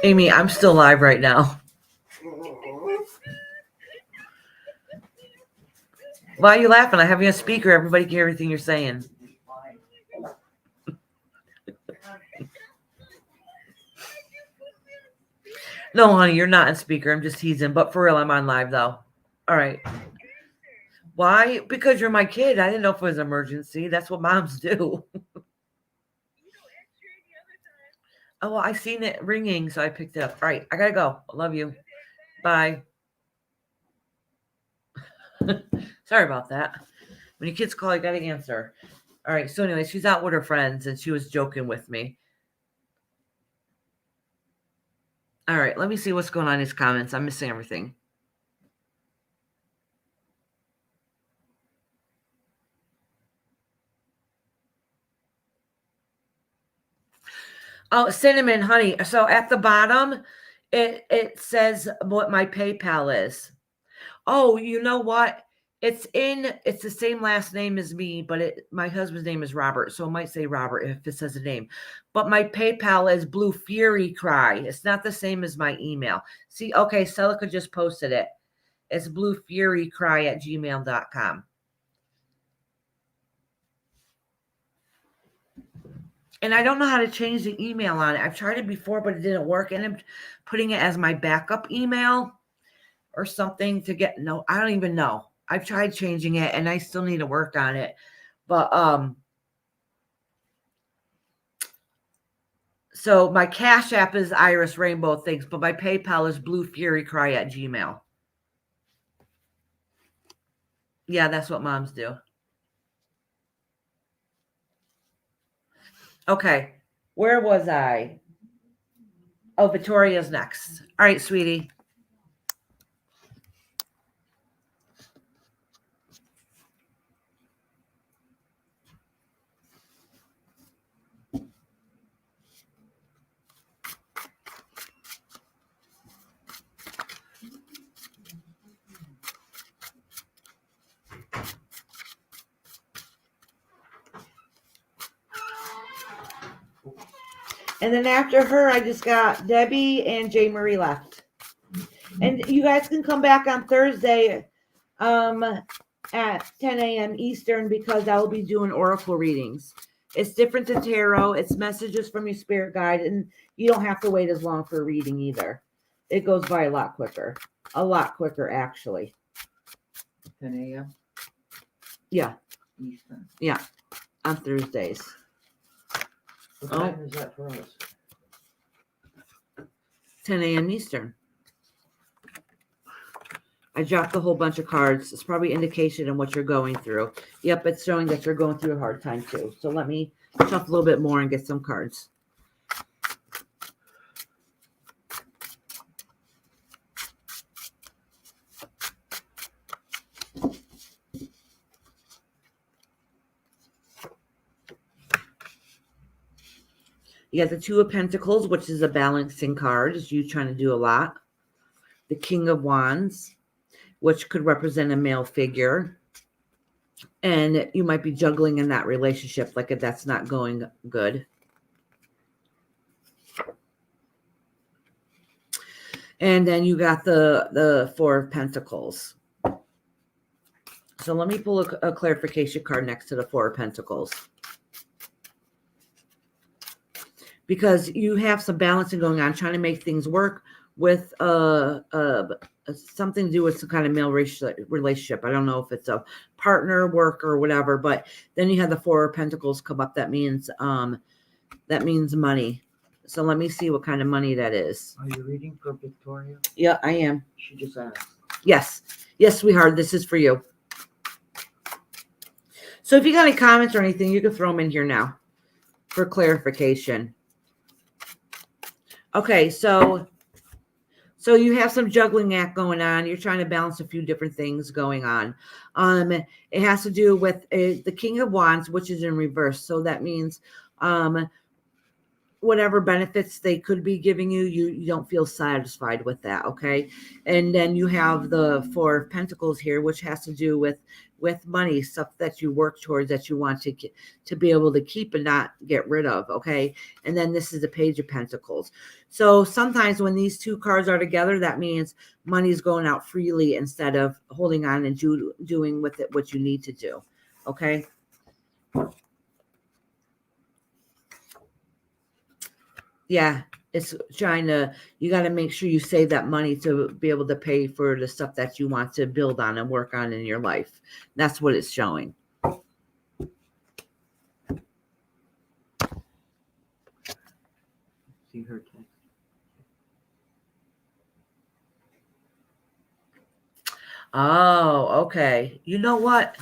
Amy, I'm still live right now. Why are you laughing? I have you on speaker. Everybody can hear everything you're saying. No, honey, you're not on speaker. I'm just teasing. But for real, I'm on live, though. All right. Why? Because you're my kid. I didn't know if it was an emergency. That's what moms do. Oh, well, I seen it ringing, so I picked it up. All right. I got to go. I love you. Bye. Sorry about that. When your kids call, you got to answer. All right. So anyway, she's out with her friends, and she was joking with me. All right. Let me see what's going on in these comments. I'm missing everything. Oh, cinnamon, honey. So at the bottom, it says what my PayPal is. Oh, you know what? It's the same last name as me, but my husband's name is Robert, so it might say Robert if it says a name. But my PayPal is Blue Fury Cry. It's not the same as my email. See, okay, Celica just posted it. It's bluefurycry@gmail.com. And I don't know how to change the email on it. I've tried it before, but it didn't work. And I'm putting it as my backup email or something to get, no, I don't even know. I've tried changing it and I still need to work on it. But, so my Cash App is Iris Rainbow Things, but my PayPal is bluefurycry@gmail. Yeah, that's what moms do. Okay, where was I? Oh, Victoria's next. All right, sweetie. And then after her, I just got Debbie and J. Marie left. And you guys can come back on Thursday at 10 a.m. Eastern because I will be doing oracle readings. It's different to tarot. It's messages from your spirit guide. And you don't have to wait as long for a reading either. It goes by a lot quicker. A lot quicker, actually. 10 a.m. Yeah. Eastern. Yeah. On Thursdays. What time is that for us? 10 a.m. Eastern. I dropped a whole bunch of cards. It's probably indication of what you're going through. Yep, it's showing that you're going through a hard time too. So let me shuffle a little bit more and get some cards. You got the Two of Pentacles, which is a balancing card. Is you trying to do a lot. The King of Wands, which could represent a male figure. And you might be juggling in that relationship, like if that's not going good. And then you got the Four of Pentacles. So let me pull a clarification card next to the Four of Pentacles. Because you have some balancing going on, trying to make things work with something to do with some kind of male relationship. I don't know if it's a partner, work, or whatever, but then you have the Four of Pentacles come up. That means money. So let me see what kind of money that is. Are you reading for Victoria? Yeah, I am. She just asked. Yes, sweetheart, this is for you. So if you got any comments or anything, you can throw them in here now for clarification. Okay, so you have some juggling act going on. You're trying to balance a few different things going on. It has to do with the King of Wands, which is in reverse. So that means whatever benefits they could be giving you, you don't feel satisfied with that, okay? And then you have the Four of Pentacles here, which has to do with money, stuff that you work towards that you want to be able to keep and not get rid of, okay? And then this is the Page of Pentacles. So sometimes when these two cards are together, that means money is going out freely instead of holding on and doing with it what you need to do, okay? Yeah, it's trying to, you got to make sure you save that money to be able to pay for the stuff that you want to build on and work on in your life. That's what it's showing. See her text. Oh, okay. You know what?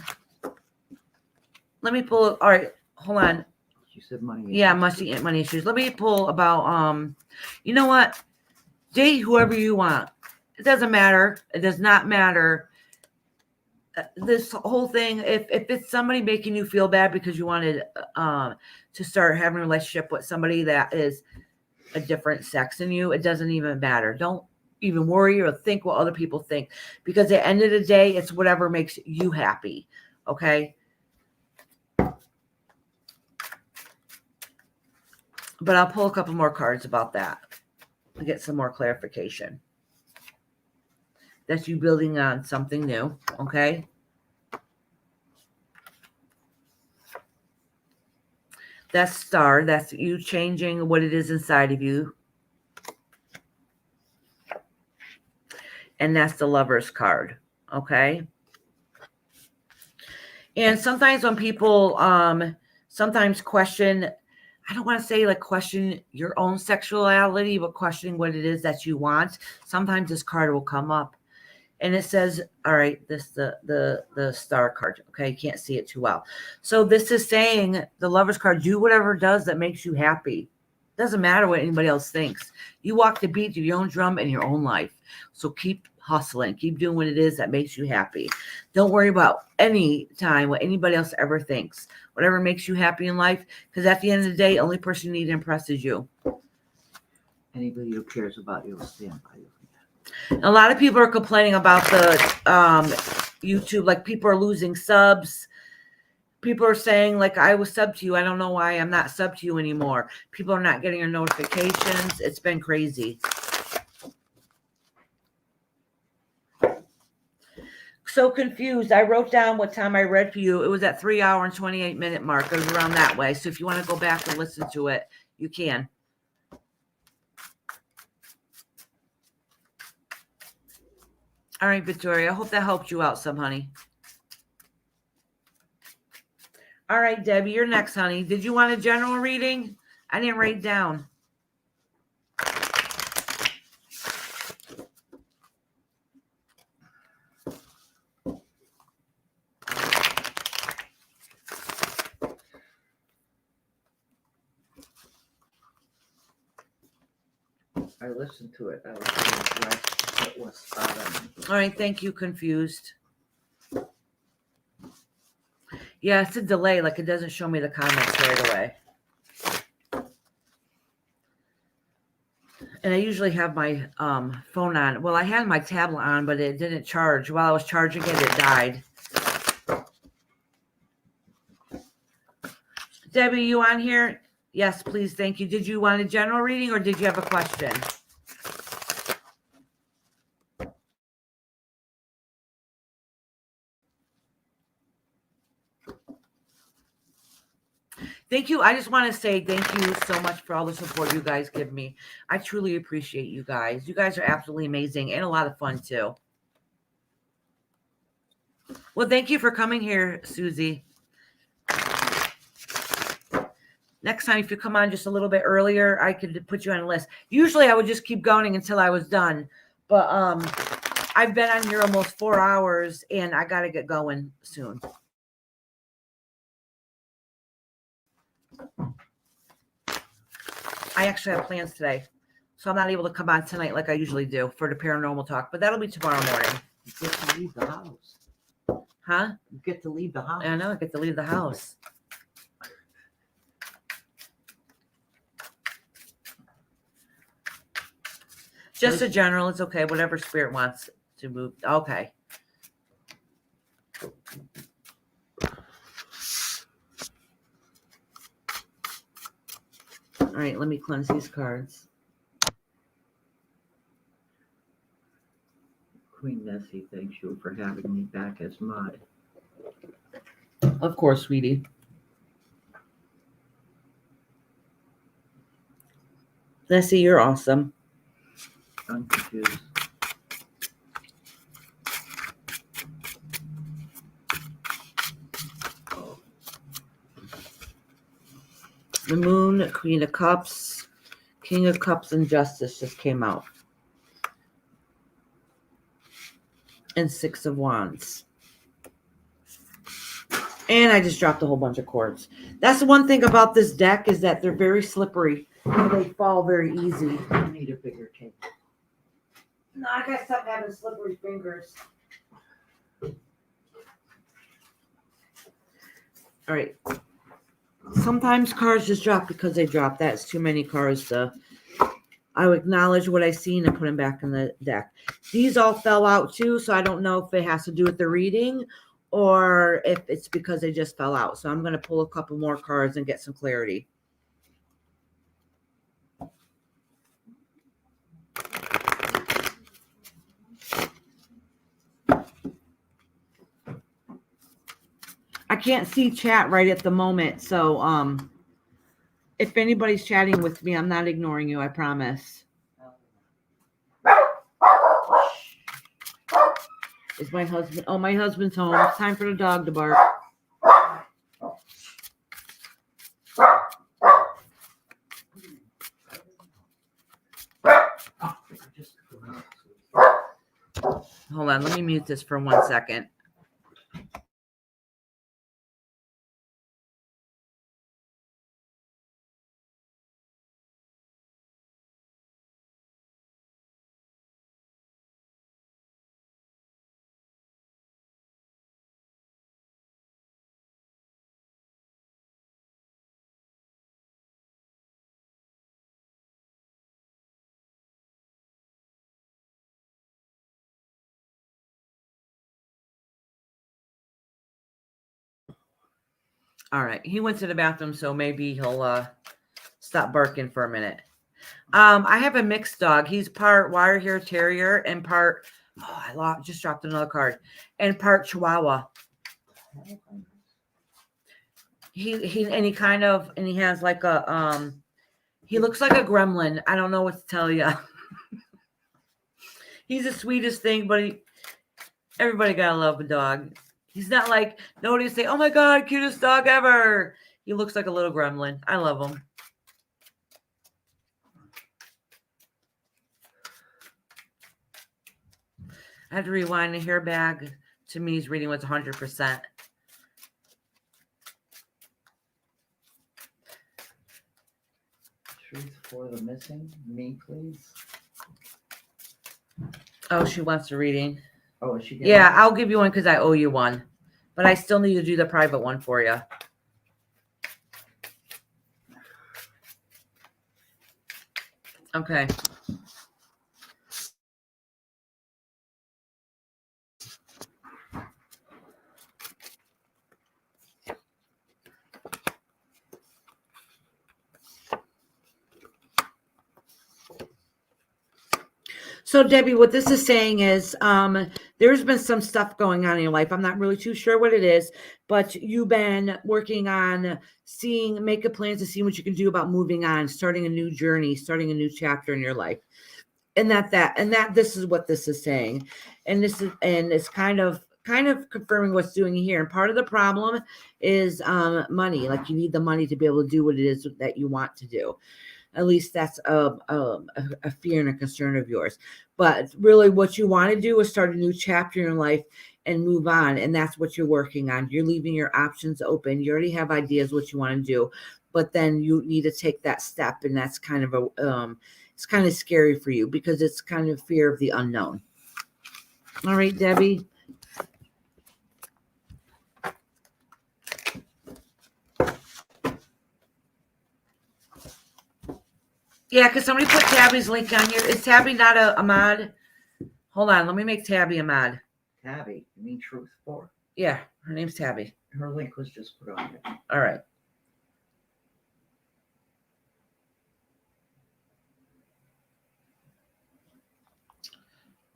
Let me pull, all right, hold on. She said money. Yeah, money issues. Let me pull about, you know what? Date whoever you want. It doesn't matter. It does not matter. This whole thing, if it's somebody making you feel bad because you wanted to start having a relationship with somebody that is a different sex than you, it doesn't even matter. Don't even worry or think what other people think, because at the end of the day, it's whatever makes you happy. Okay. But I'll pull a couple more cards about that to get some more clarification. That's you building on something new, okay? That's Star. That's you changing what it is inside of you. And that's the Lover's card, okay? And sometimes when people sometimes question, I don't want to say like question your own sexuality, but questioning what it is that you want, sometimes this card will come up. And it says, all right, this the Star card. Okay, you can't see it too well. So this is saying the Lover's card, do whatever it does that makes you happy. Doesn't matter what anybody else thinks. You walk the beat to your own drum in your own life. So keep hustling. Keep doing what it is that makes you happy. Don't worry about any time what anybody else ever thinks. Whatever makes you happy in life, because at the end of the day, only person you need to impress is you. Anybody who cares about you will stand by you. A lot of people are complaining about the YouTube, like people are losing subs. People are saying, like, I was subbed to you. I don't know why I'm not subbed to you anymore. People are not getting your notifications. It's been crazy. So confused. I wrote down what time I read for you. It was at 3 hour and 28-minute mark. It was around that way. So if you want to go back and listen to it, you can. All right, Victoria. I hope that helped you out some, honey. All right, Debbie, you're next, honey. Did you want a general reading? I didn't write down. I listened to it. I was glad it was spot on. All right, thank you, Confused. Yeah, it's a delay. Like, it doesn't show me the comments right away. And I usually have my phone on. Well, I had my tablet on, but it didn't charge. While I was charging it, it died. Debbie, you on here? Yes, please. Thank you. Did you want a general reading or did you have a question? Thank you. I just want to say thank you so much for all the support you guys give me. I truly appreciate you guys. You guys are absolutely amazing and a lot of fun too. Well, thank you for coming here, Susie. Next time, if you come on just a little bit earlier, I could put you on a list. Usually I would just keep going until I was done. But I've been on here almost 4 hours and I got to get going soon. I actually have plans today. So I'm not able to come on tonight like I usually do for the paranormal talk. But that'll be tomorrow morning. You get to leave the house. Huh? You get to leave the house. I know. I get to leave the house. Just a general. It's okay. Whatever spirit wants to move. Okay. All right. Let me cleanse these cards. Queen Nessie thanks you for having me back as mod. Of course, sweetie. Nessie, you're awesome. I'm confused. The Moon, Queen of Cups, King of Cups, and Justice just came out. And Six of Wands. And I just dropped a whole bunch of cords. That's the one thing about this deck is that they're very slippery. They fall very easy. I need a bigger table. No, I gotta stop having slippery fingers. All right. Sometimes cards just drop because they drop. That's too many cards to... I would acknowledge what I seen and put them back in the deck. These all fell out too, so I don't know if it has to do with the reading or if it's because they just fell out. So I'm going to pull a couple more cards and get some clarity. I can't see chat right at the moment, so if anybody's chatting with me, I'm not ignoring you, I promise. Is my husband? Oh, my husband's home. It's time for the dog to bark. Hold on, let me mute this for 1 second. All right, he went to the bathroom, so maybe he'll stop barking for a minute. I have a mixed dog. He's part wire hair terrier and part, just dropped another card, and part Chihuahua. He has like a he looks like a gremlin. I don't know what to tell you. He's the sweetest thing, but everybody gotta love a dog. He's not like nobody say, "Oh my God, cutest dog ever." He looks like a little gremlin. I love him. I had to rewind. The hair bag to me's reading was 100%. Truth for the missing, me please. Oh, she wants a reading. Oh, is she? getting Yeah, it? I'll give you one because I owe you one. But I still need to do the private one for you. Okay. So Debbie, what this is saying is there's been some stuff going on in your life. I'm not really too sure what it is, but you've been working on making plans to see what you can do about moving on, starting a new journey, starting a new chapter in your life. And this is what this is saying. And it's kind of confirming what's doing here. And part of the problem is money. Like you need the money to be able to do what it is that you want to do. At least that's a fear and a concern of yours. But really what you want to do is start a new chapter in your life and move on. And that's what you're working on. You're leaving your options open. You already have ideas what you want to do, but then you need to take that step. And that's kind of it's kind of scary for you because it's kind of fear of the unknown. All right, Debbie. Yeah, because somebody put Tabby's link on here. Is Tabby not a mod? Hold on, let me make Tabby a mod. Tabby, you mean Truth 4? Yeah, her name's Tabby. Her link was just put on there. All right.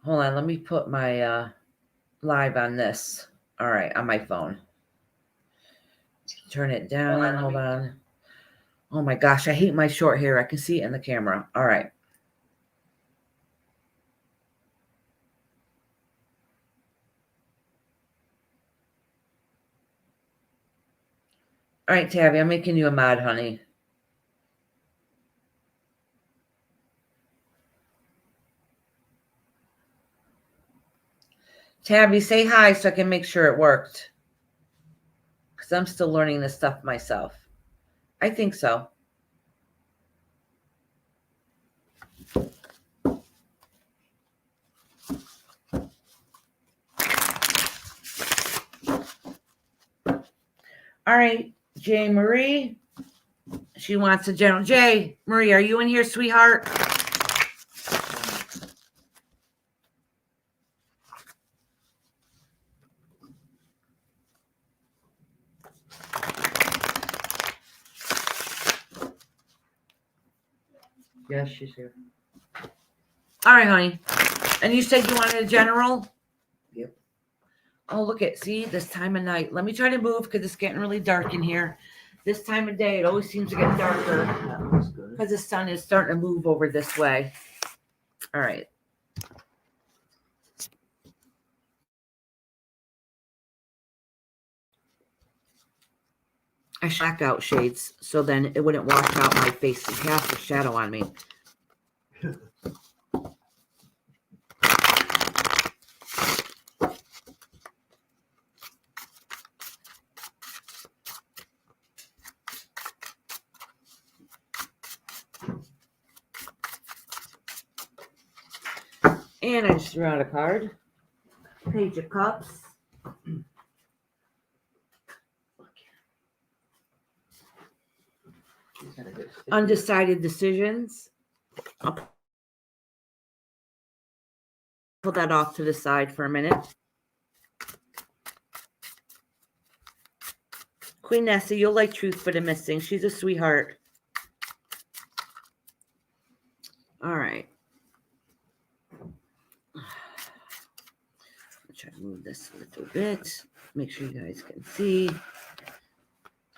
Hold on, let me put my live on this. All right, on my phone. Turn it down. Hold on. Oh my gosh, I hate my short hair. I can see it in the camera. All right. All right, Tabby, I'm making you a mod, honey. Tabby, say hi so I can make sure it worked. Because I'm still learning this stuff myself. I think so. All right, Jay Marie. She wants a general. Jay Marie, are you in here, sweetheart? Yes, she's here. All right, honey. And you said you wanted a general? Yep. Oh, look at, see, this time of night. Let me try to move because it's getting really dark in here. This time of day, it always seems to get darker That looks good. because the sun is starting to move over this way. All right. I black out shades so then it wouldn't wash out my face and cast a shadow on me. And I just threw out a card. Page of Cups. She's got a good stick. Undecided decisions. I'll put that off to the side for a minute. Queen Nessie, you'll like Truth for the Missing. She's a sweetheart. All right. I'll try to move this a little bit. Make sure you guys can see.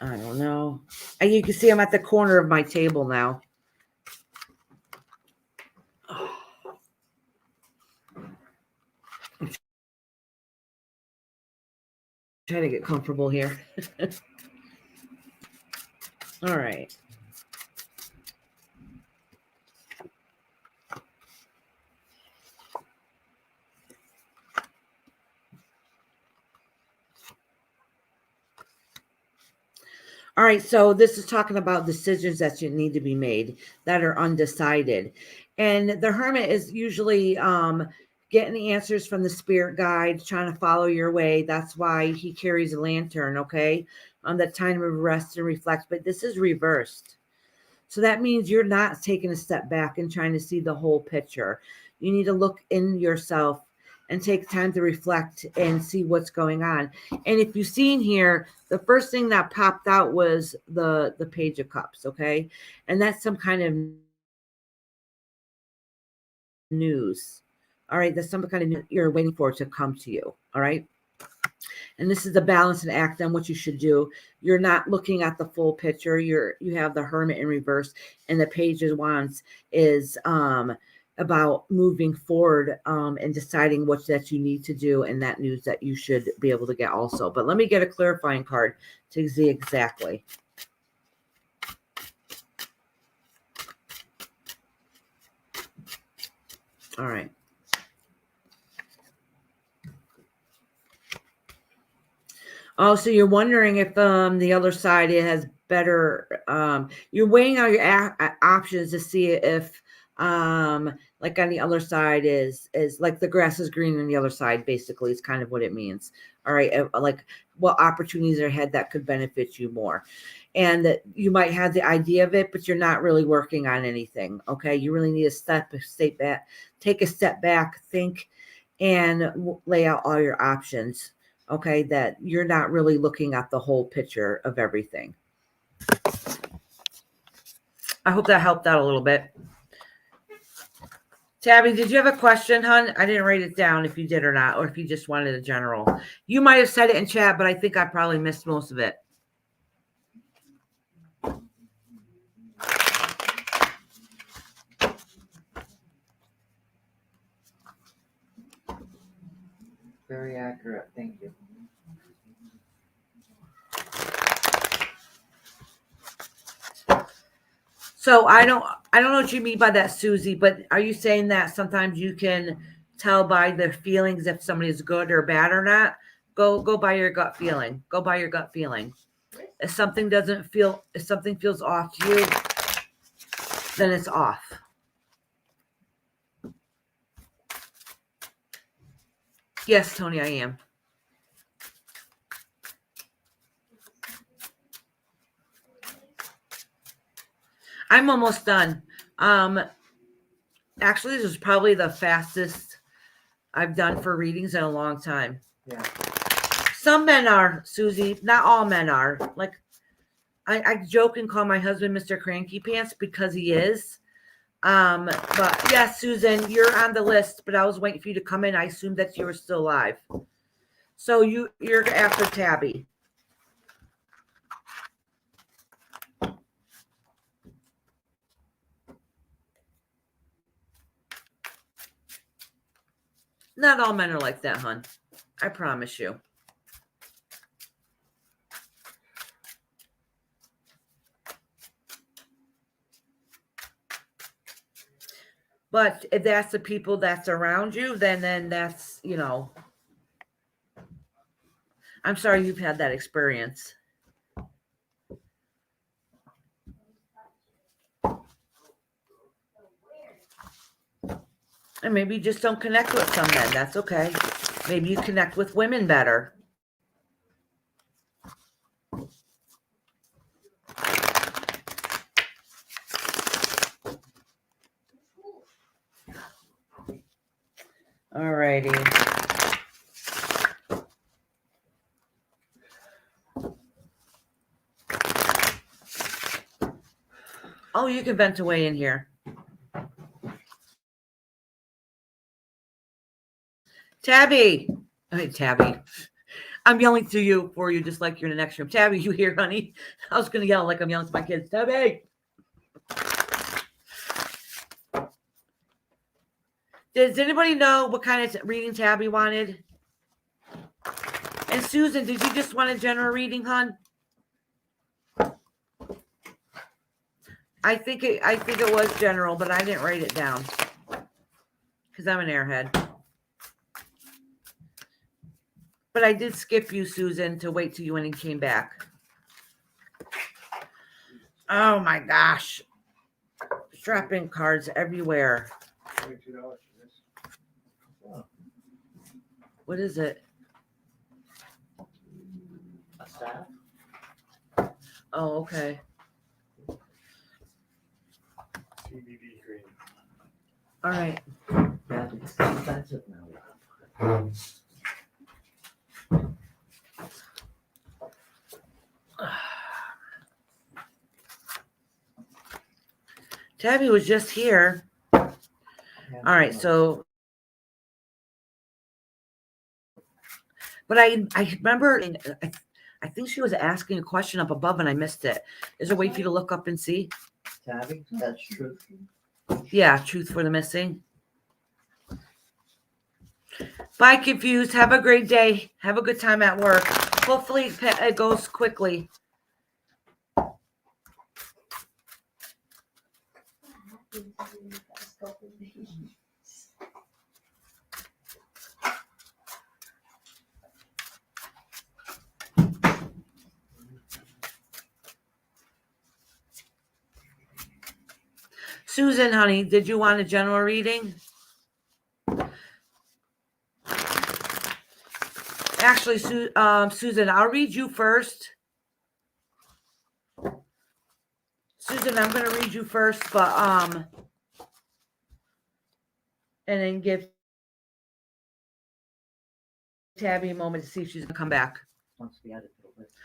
I don't know. And you can see I'm at the corner of my table now. Trying to get comfortable here. All right. All right, so this is talking about decisions that you need to be made that are undecided. And the Hermit is usually getting the answers from the spirit guides, trying to follow your way. That's why he carries a lantern, okay? On the time of rest and reflect. But this is reversed. So that means you're not taking a step back and trying to see the whole picture. You need to look in yourself and take time to reflect and see what's going on. And if you've seen here, the first thing that popped out was the Page of Cups, okay? And that's some kind of news. All right, that's some kind of news you're waiting for it to come to you. All right. And this is the balance and act on what you should do. You're not looking at the full picture. You have the Hermit in reverse, and the Page of Wands is about moving forward and deciding what that you need to do, and that news that you should be able to get also. But let me get a clarifying card to see exactly. All right. Oh, so you're wondering if the other side it has better. You're weighing out your options to see if like on the other side is like the grass is green on the other side. Basically, is kind of what it means. All right, like what opportunities are ahead that could benefit you more, and that you might have the idea of it, but you're not really working on anything. Okay, you really need to take a step back, think, and lay out all your options. Okay, that you're not really looking at the whole picture of everything. I hope that helped out a little bit. Tabby, did you have a question, hon? I didn't write it down if you did or not, or if you just wanted a general. You might have said it in chat, but I think I probably missed most of it. Very accurate. Thank you. So I don't know what you mean by that, Susie, but are you saying that sometimes you can tell by the feelings if somebody is good or bad or not? Go by your gut feeling. Go by your gut feeling. If something feels off to you, then it's off. Yes, Tony, I am. I'm almost done. Actually, this is probably the fastest I've done for readings in a long time. Yeah. Some men are, Susie. Not all men are. Like, I joke and call my husband Mr. Cranky Pants because he is. But yes, Susan, you're on the list, but I was waiting for you to come in. I assumed that you were still alive. So you're after Tabby. Not all men are like that, hon. I promise you. But if that's the people that's around you, then that's, I'm sorry you've had that experience. And maybe you just don't connect with some men. That's okay. Maybe you connect with women better. All righty. Oh, you can vent away in here. Tabby. Tabby. I'm yelling to you for you just like you're in the next room. Tabby, you here, honey? I was going to yell like I'm yelling to my kids. Tabby. Does anybody know what kind of reading Tabby wanted? And Susan, did you just want a general reading, hon? I think it was general, but I didn't write it down because I'm an airhead. But I did skip you, Susan, to wait till you went and came back. Oh my gosh. Strap-in cards everywhere. $22 for this. Oh. What is it? A staff? Oh, okay. CBD cream. All right. Yeah, it's expensive now. Tabby was just here. Yeah, All right, so, but I remember, I think she was asking a question up above and I missed it. Is there a way for you to look up and see? Tabby, that's true. Yeah, truth for the missing. Bye, Confused. Have a great day. Have a good time at work. Hopefully it goes quickly. Susan, honey, did you want a general reading? Actually, Susan, I'll read you first. Susan, I'm going to read you first, but and then give Tabby a moment to see if she's going to come back. Once we add it to the list.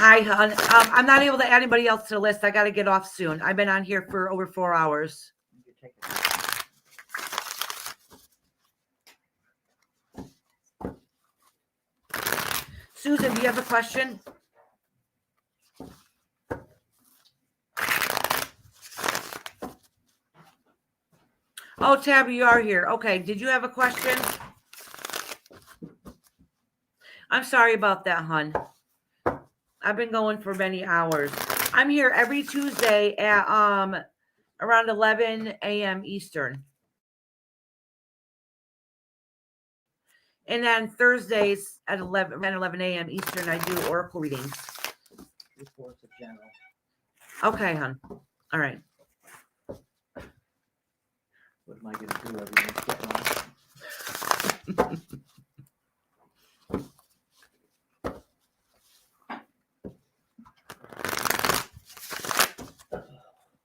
Hi, hon. I'm not able to add anybody else to the list. I got to get off soon. I've been on here for over 4 hours. You take it. Susan, do you have a question? Oh, Tabby, you are here. Okay. Did you have a question? I'm sorry about that, hon. I've been going for many hours. I'm here every Tuesday at around 11 a.m. Eastern. And then Thursdays at 11 a.m. Eastern, I do oracle readings. 3/4 of general. Okay, hon. All right. What am I gonna do? Everyone's getting on.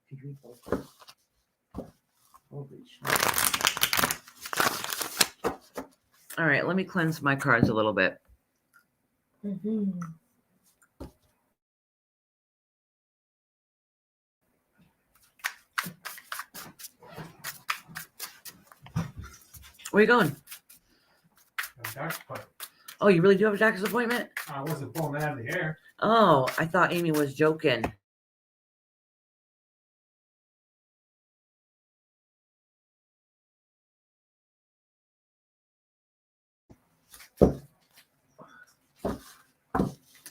Could you read both? Holy shit. All right. Let me cleanse my cards a little bit. Where are you going? Doctor's appointment. Oh, you really do have a doctor's appointment? I wasn't pulling that out of the air. Oh, I thought Amy was joking.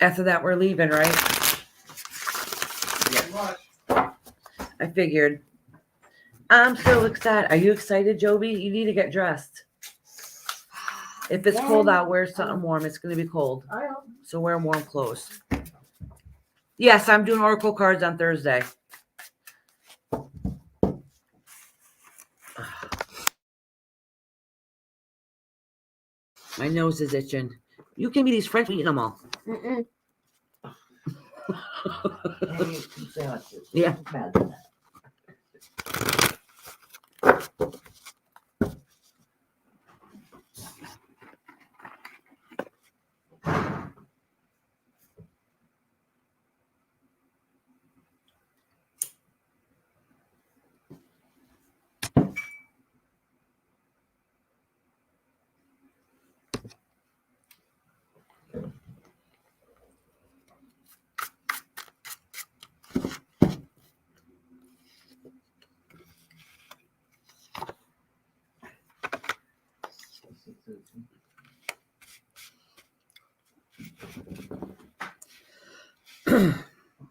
After that, we're leaving, right? Pretty much. I figured. I'm so excited. Are you excited, Joby? You need to get dressed. If it's cold out, wear something warm. It's going to be cold. I don't. So wear warm clothes. Yes, I'm doing oracle cards on Thursday. My nose is itching. You give me these French, we eat them all. Mm-mm. Hey, two sandwiches. Yeah. Imagine that.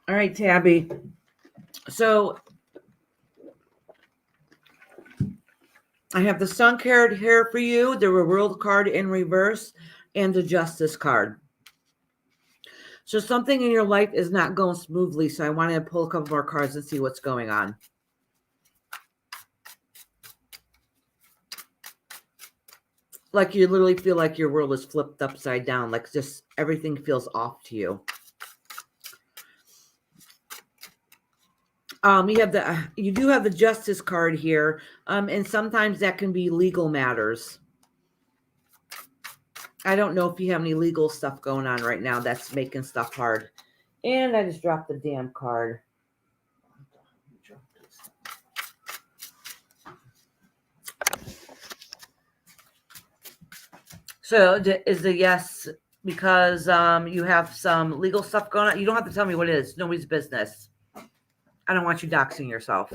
All right, Tabby. So I have the Sun card here for you, the World card in reverse, and the Justice card. So something in your life is not going smoothly. So I wanted to pull a couple more cards and see what's going on. Like you literally feel like your world is flipped upside down. Like just everything feels off to you. You do have the justice card here. And sometimes that can be legal matters. I don't know if you have any legal stuff going on right now that's making stuff hard. And I just dropped the damn card. So is the yes because you have some legal stuff going on? You don't have to tell me what it is. Nobody's business. I don't want you doxing yourself.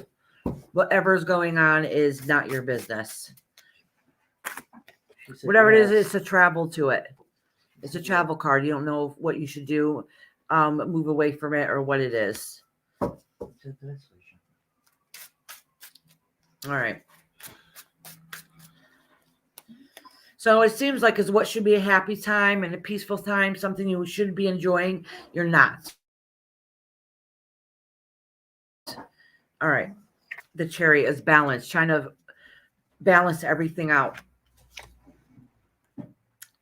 Whatever's going on is not your business. Whatever it is, it's a travel to it. It's a travel card. You don't know what you should do, move away from it, or what it is. All right. So it seems like it's what should be a happy time and a peaceful time, something you should be enjoying. You're not. All right. The Chariot is balanced, trying to balance everything out.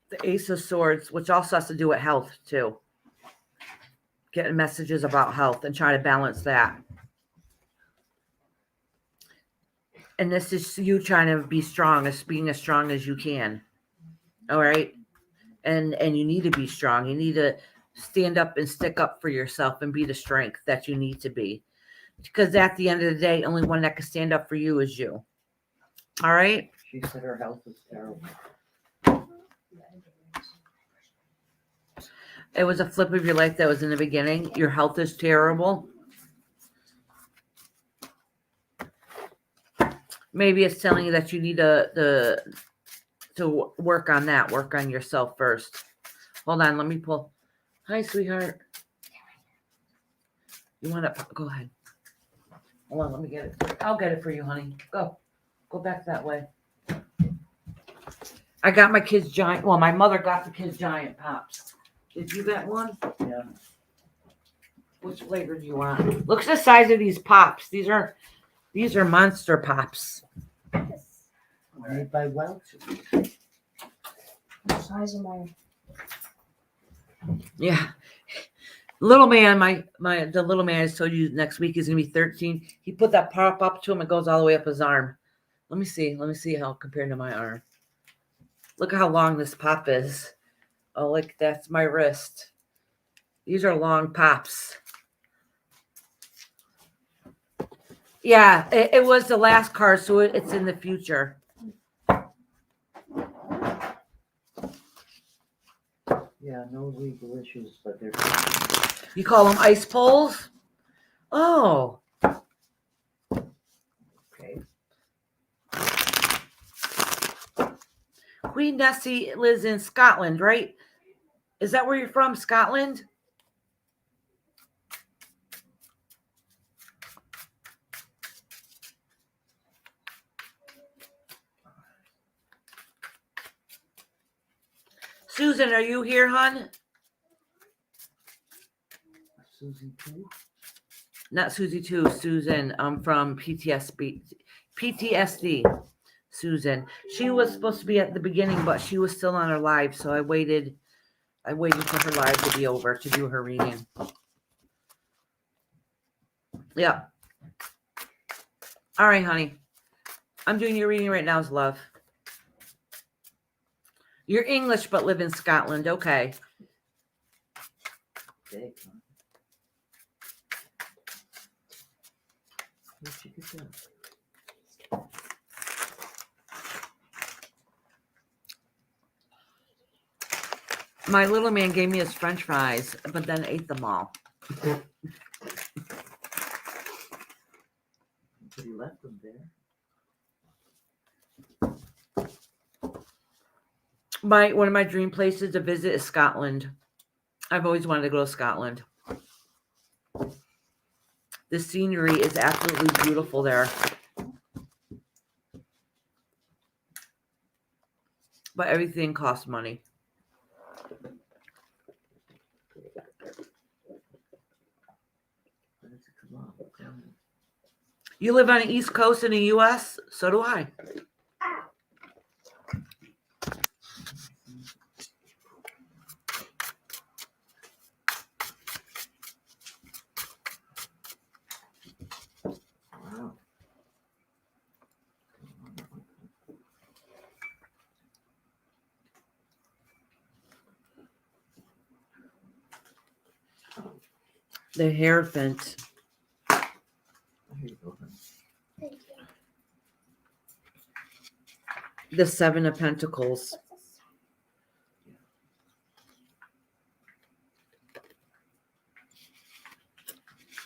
The Ace of Swords, which also has to do with health too. Getting messages about health and trying to balance that. And this is you trying to be strong, as being as strong as you can. All right. And you need to be strong. You need to stand up and stick up for yourself and be the strength that you need to be. Because at the end of the day, only one that can stand up for you is you. All right? She said her health is terrible. It was a flip of your life that was in the beginning. Your health is terrible. Maybe it's telling you that you need to work on that. Work on yourself first. Hold on. Let me pull. Hi, sweetheart. You want to? Go ahead. Hold on. Let me get it. I'll get it for you, honey. Go. Go back that way. I got my kids giant. Well, my mother got the kids giant pops. Did you get one? Yeah. Which flavor do you want? Look at the size of these pops. These are monster pops. Made by Welch. The size of my. Yeah. Little man, the little man I just told you next week is gonna be 13. He put that pop up to him. It goes all the way up his arm. Let me see how compared to my arm. Look at how long this pop is. Oh, look, that's my wrist. These are long pops. Yeah, it was the last card, so it's in the future. Yeah, no legal issues, but they're. You call them ice poles? Oh. Okay. Queen Nessie lives in Scotland, right? Is that where you're from, Scotland? Susan, are you here, hon? Susie too? Not Susie too, Susan. I'm from PTSD. Susan. She was supposed to be at the beginning, but she was still on her live, so I waited for her live to be over to do her reading. Yeah. All right, honey. I'm doing your reading right now, love. You're English, but live in Scotland. Okay. Okay. Where'd you get that? My little man gave me his French fries, but then ate them all. But he left them there. One of my dream places to visit is Scotland. I've always wanted to go to Scotland. The scenery is absolutely beautiful there. But everything costs money. You live on the East Coast in the U.S.? So do I. The Hierophant. Here you go, honey. Thank you. The Seven of Pentacles. What's this?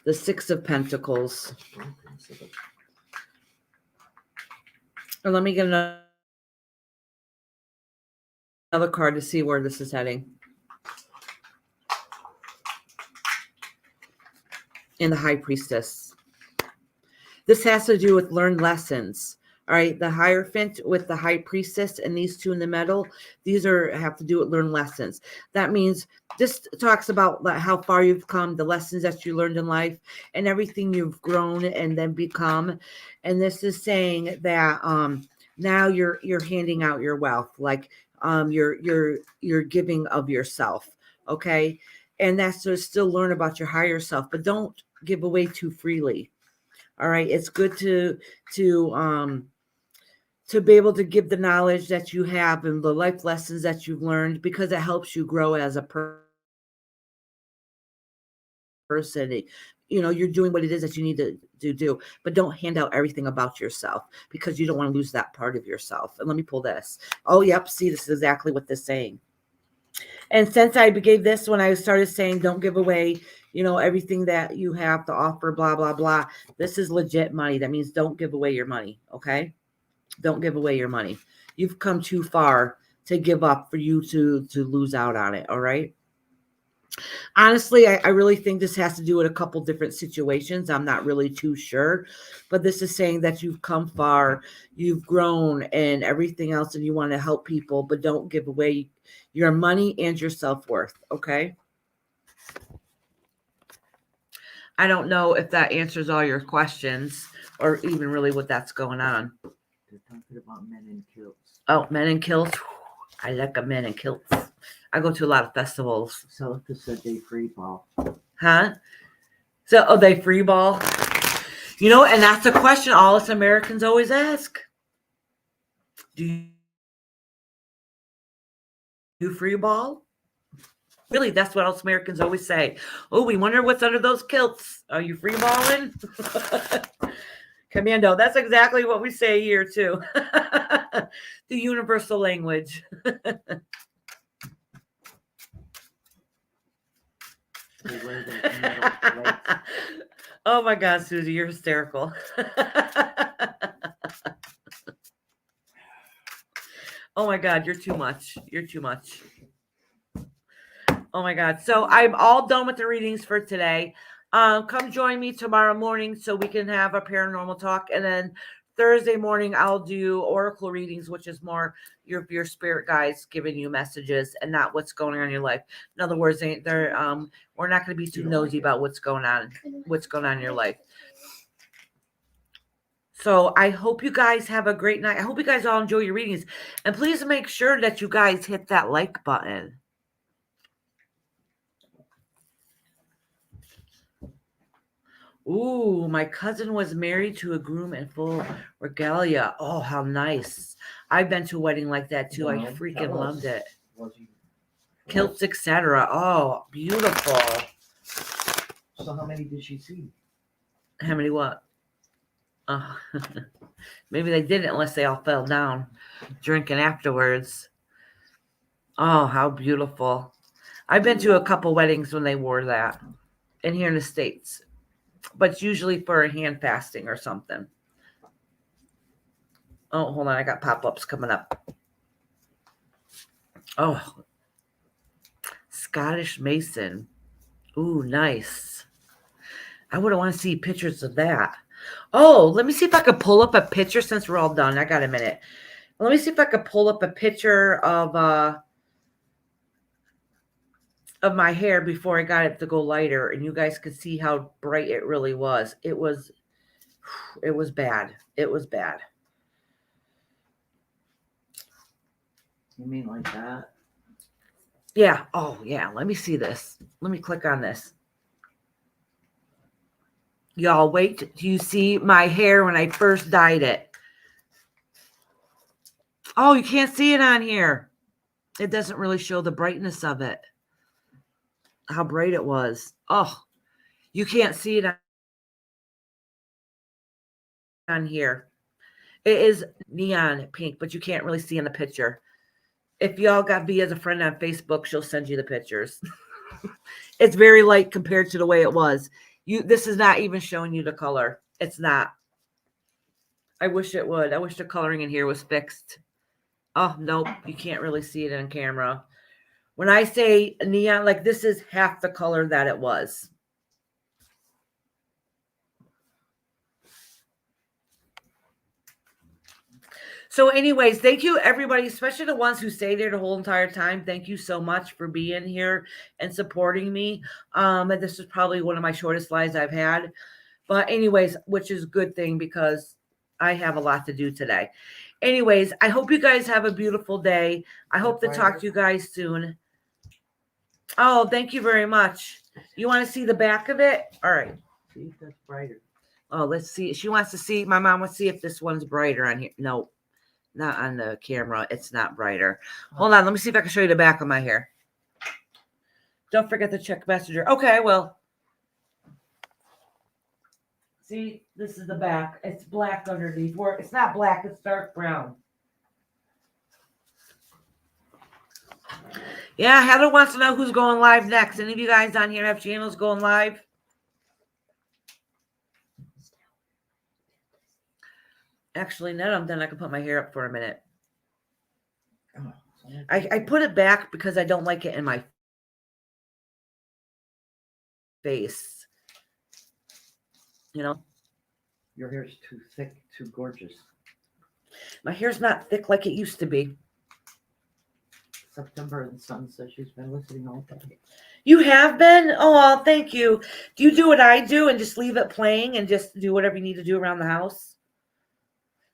The Six of Pentacles. And let me get another card to see where this is heading. And the High Priestess. This has to do with learned lessons. All right, the Hierophant with the High Priestess and these two in the middle, these have to do with learned lessons. That means this talks about how far you've come, the lessons that you learned in life, and everything you've grown and then become. And this is saying that now you're handing out your wealth, like you're giving of yourself, okay? And that's to still learn about your higher self, but don't give away too freely. All right, it's good to be able to give the knowledge that you have and the life lessons that you've learned, because it helps you grow as a person. You know, you're doing what it is that you need to do, but don't hand out everything about yourself, because you don't want to lose that part of yourself. And let me pull this. Oh, yep. See, this is exactly what this is saying. And since I gave this, when I started saying, don't give away, you know, everything that you have to offer, blah, blah, blah. This is legit money. That means don't give away your money. Okay. Don't give away your money. You've come too far to give up for you to lose out on it. All right. Honestly, I really think this has to do with a couple different situations. I'm not really too sure, but this is saying that you've come far, you've grown and everything else, and you want to help people, but don't give away your money and your self-worth. Okay. I don't know if that answers all your questions or even really what that's going on. They're talking about men in kilts. Oh, men in kilts. I like a men in kilts. I go to a lot of festivals. Celica said they free ball. Huh? So, oh, they free ball? You know, and that's a question all us Americans always ask. Do you free ball? Really, that's what us Americans always say. Oh, we wonder what's under those kilts. Are you free balling? Commando, that's exactly what we say here too. The universal language. They wear those metal plates. Oh my God, Susie, you're hysterical. Oh my God, you're too much. You're too much. Oh my God. So I'm all done with the readings for today. Come join me tomorrow morning so we can have a paranormal talk. And then Thursday morning, I'll do oracle readings, which is more your spirit guides giving you messages and not what's going on in your life. In other words, we're not going to be too nosy about what's going on in your life. So I hope you guys have a great night. I hope you guys all enjoy your readings. And please make sure that you guys hit that like button. Ooh, my cousin was married to a groom in full regalia. Oh, how nice. I've been to a wedding like that too. I Well, freaking tell us. loved it. Was he? Kilts, etc. Oh, beautiful. So how many did she see? How many what? Maybe they didn't unless they all fell down drinking afterwards. Oh, how beautiful. I've been to a couple weddings when they wore that. And here in the States. But it's usually for a hand fasting or something. Oh, hold on. I got pop-ups coming up. Oh, Scottish Mason. Ooh, nice. I would want to see pictures of that. Oh, let me see if I could pull up a picture since we're all done. I got a minute. Let me see if I could pull up a picture of my hair before I got it to go lighter, and you guys could see how bright it really was. It was bad. It was bad. You mean like that? Yeah. Oh, yeah. Let me see this. Let me click on this. Y'all, wait. Do you see my hair when I first dyed it? Oh, you can't see it on here. It doesn't really show the brightness of it. How bright it was. Oh, You can't see it on here. It is neon pink, but you can't really see in the picture. If y'all got V as a friend on Facebook, she'll send you the pictures. It's very light compared to the way it was. This is not even showing you the color. It's not. I wish it would. I wish the coloring in here was fixed. Oh, nope. You can't really see it on camera. When I say neon, like this is half the color that it was. So anyways, thank you everybody, especially the ones who stay there the whole entire time. Thank you so much for being here and supporting me. This is probably one of my shortest lives I've had. But anyways, which is a good thing because I have a lot to do today. Anyways, I hope you guys have a beautiful day. I hope to talk to you guys soon. Oh, thank you very much. You want to see the back of it? All right. See if that's brighter. Oh, let's see. She wants to see, my mom wants to see if this one's brighter on here. No, not on the camera. It's not brighter. Hold on. Let me see if I can show you the back of my hair. Don't forget to check Messenger. Okay, I will. See, this is the back. It's black underneath. It's not black. It's dark brown. Yeah, Heather wants to know who's going live next. Any of you guys on here have channels going live? Actually, none of them. Then I can put my hair up for a minute. I put it back because I don't like it in my face. You know? Your hair's too thick, too gorgeous. My hair's not thick like it used to be. September and Son says she's been listening all day. You have been? Oh, thank you. Do you do what I do and just leave it playing and just do whatever you need to do around the house?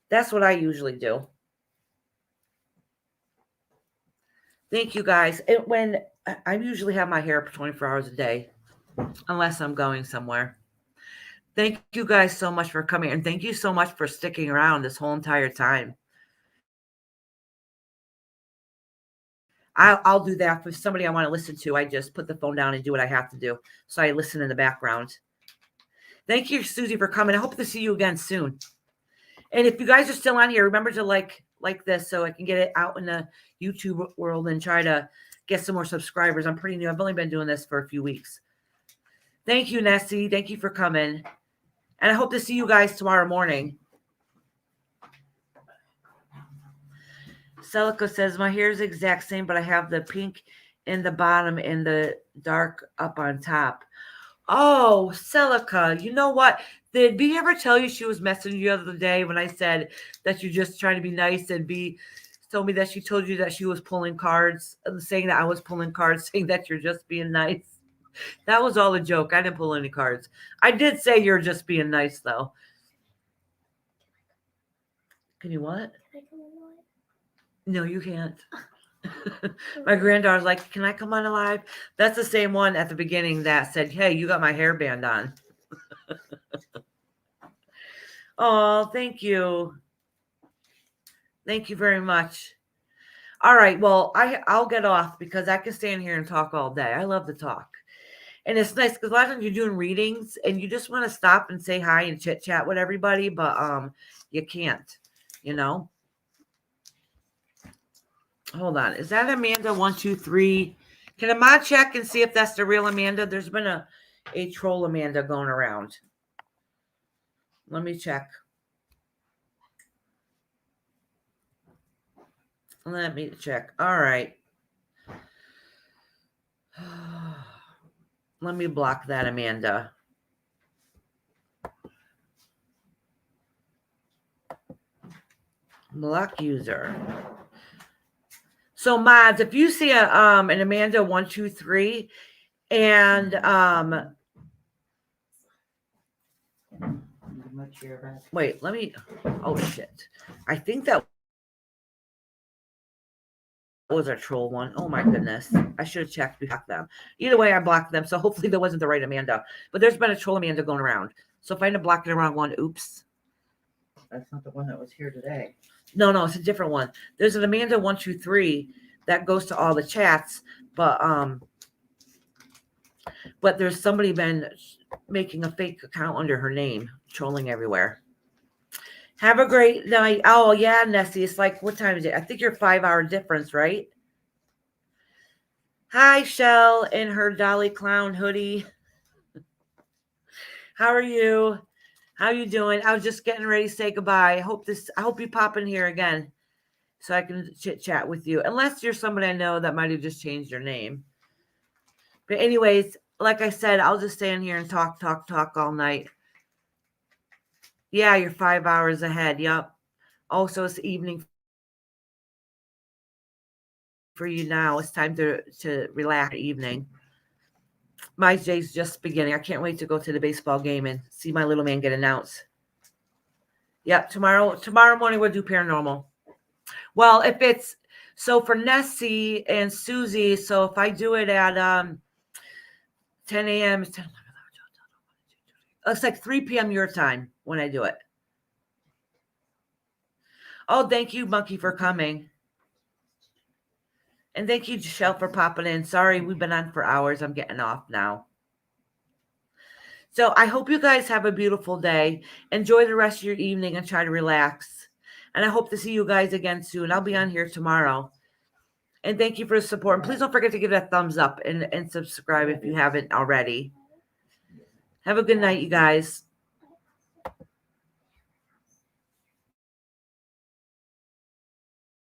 That's what I usually do. Thank you, guys. When I usually have my hair up 24 hours a day, unless I'm going somewhere. Thank you guys so much for coming, and thank you so much for sticking around this whole entire time. I'll do that for somebody I want to listen to. I just put the phone down and do what I have to do. So I listen in the background. Thank you, Susie, for coming. I hope to see you again soon. And if you guys are still on here, remember to like this so I can get it out in the YouTube world and try to get some more subscribers. I'm pretty new. I've only been doing this for a few weeks. Thank you, Nessie. Thank you for coming. And I hope to see you guys tomorrow morning. Celica says, my hair is the exact same, but I have the pink in the bottom and the dark up on top. Oh, Celica, you know what? Did B ever tell you she was messaging you the other day when I said that you're just trying to be nice, and B told me that she told you that she was pulling cards, saying that I was pulling cards, saying that you're just being nice? That was all a joke. I didn't pull any cards. I did say you're just being nice, though. Can you what? Can I come on live? No, you can't. My granddaughter's like, can I come on live? That's the same one at the beginning that said, hey, you got my hairband on. Oh, thank you. Thank you very much. All right. Well, I'll get off because I can stand here and talk all day. I love to talk. And it's nice because a lot of times you're doing readings and you just want to stop and say hi and chit chat with everybody, but you can't, you know. Hold on. Is that Amanda 123? Can Amanda check and see if that's the real Amanda? There's been a troll Amanda going around. Let me check. Let me check. All right. Let me block that Amanda. Block user. So mods, if you see an Amanda 123 and wait, let me, oh shit. I think that was a troll one. Oh my goodness. I should have checked to block them. Either way, I blocked them. So hopefully that wasn't the right Amanda. But there's been a troll Amanda going around. So if I end up blocking the wrong one, oops. That's not the one that was here today. No, it's a different one. There's an Amanda 123 that goes to all the chats, but there's somebody been making a fake account under her name, trolling everywhere. Have a great night. Oh, yeah, Nessie. It's like, what time is it? I think you're 5-hour difference, right? Hi, Shell in her Dolly Clown hoodie. How are you? How you doing? I was just getting ready to say goodbye. I hope you pop in here again so I can chit chat with you. Unless you're somebody I know that might have just changed your name. But anyways, like I said, I'll just stand here and talk all night. Yeah, you're 5 hours ahead. Yep. Also, it's evening for you now. It's time to relax evening. My day's just beginning. I can't wait to go to the baseball game and see my little man get announced. Yep, tomorrow morning we'll do paranormal. Well, if it's so for Nessie and Susie, so if I do it at 10 a.m. It's like 3 p.m. your time when I do it. Oh, thank you, Monkey, for coming. And thank you, Michelle, for popping in. Sorry, we've been on for hours. I'm getting off now. So I hope you guys have a beautiful day. Enjoy the rest of your evening and try to relax. And I hope to see you guys again soon. I'll be on here tomorrow. And thank you for the support. And please don't forget to give that thumbs up and subscribe if you haven't already. Have a good night, you guys.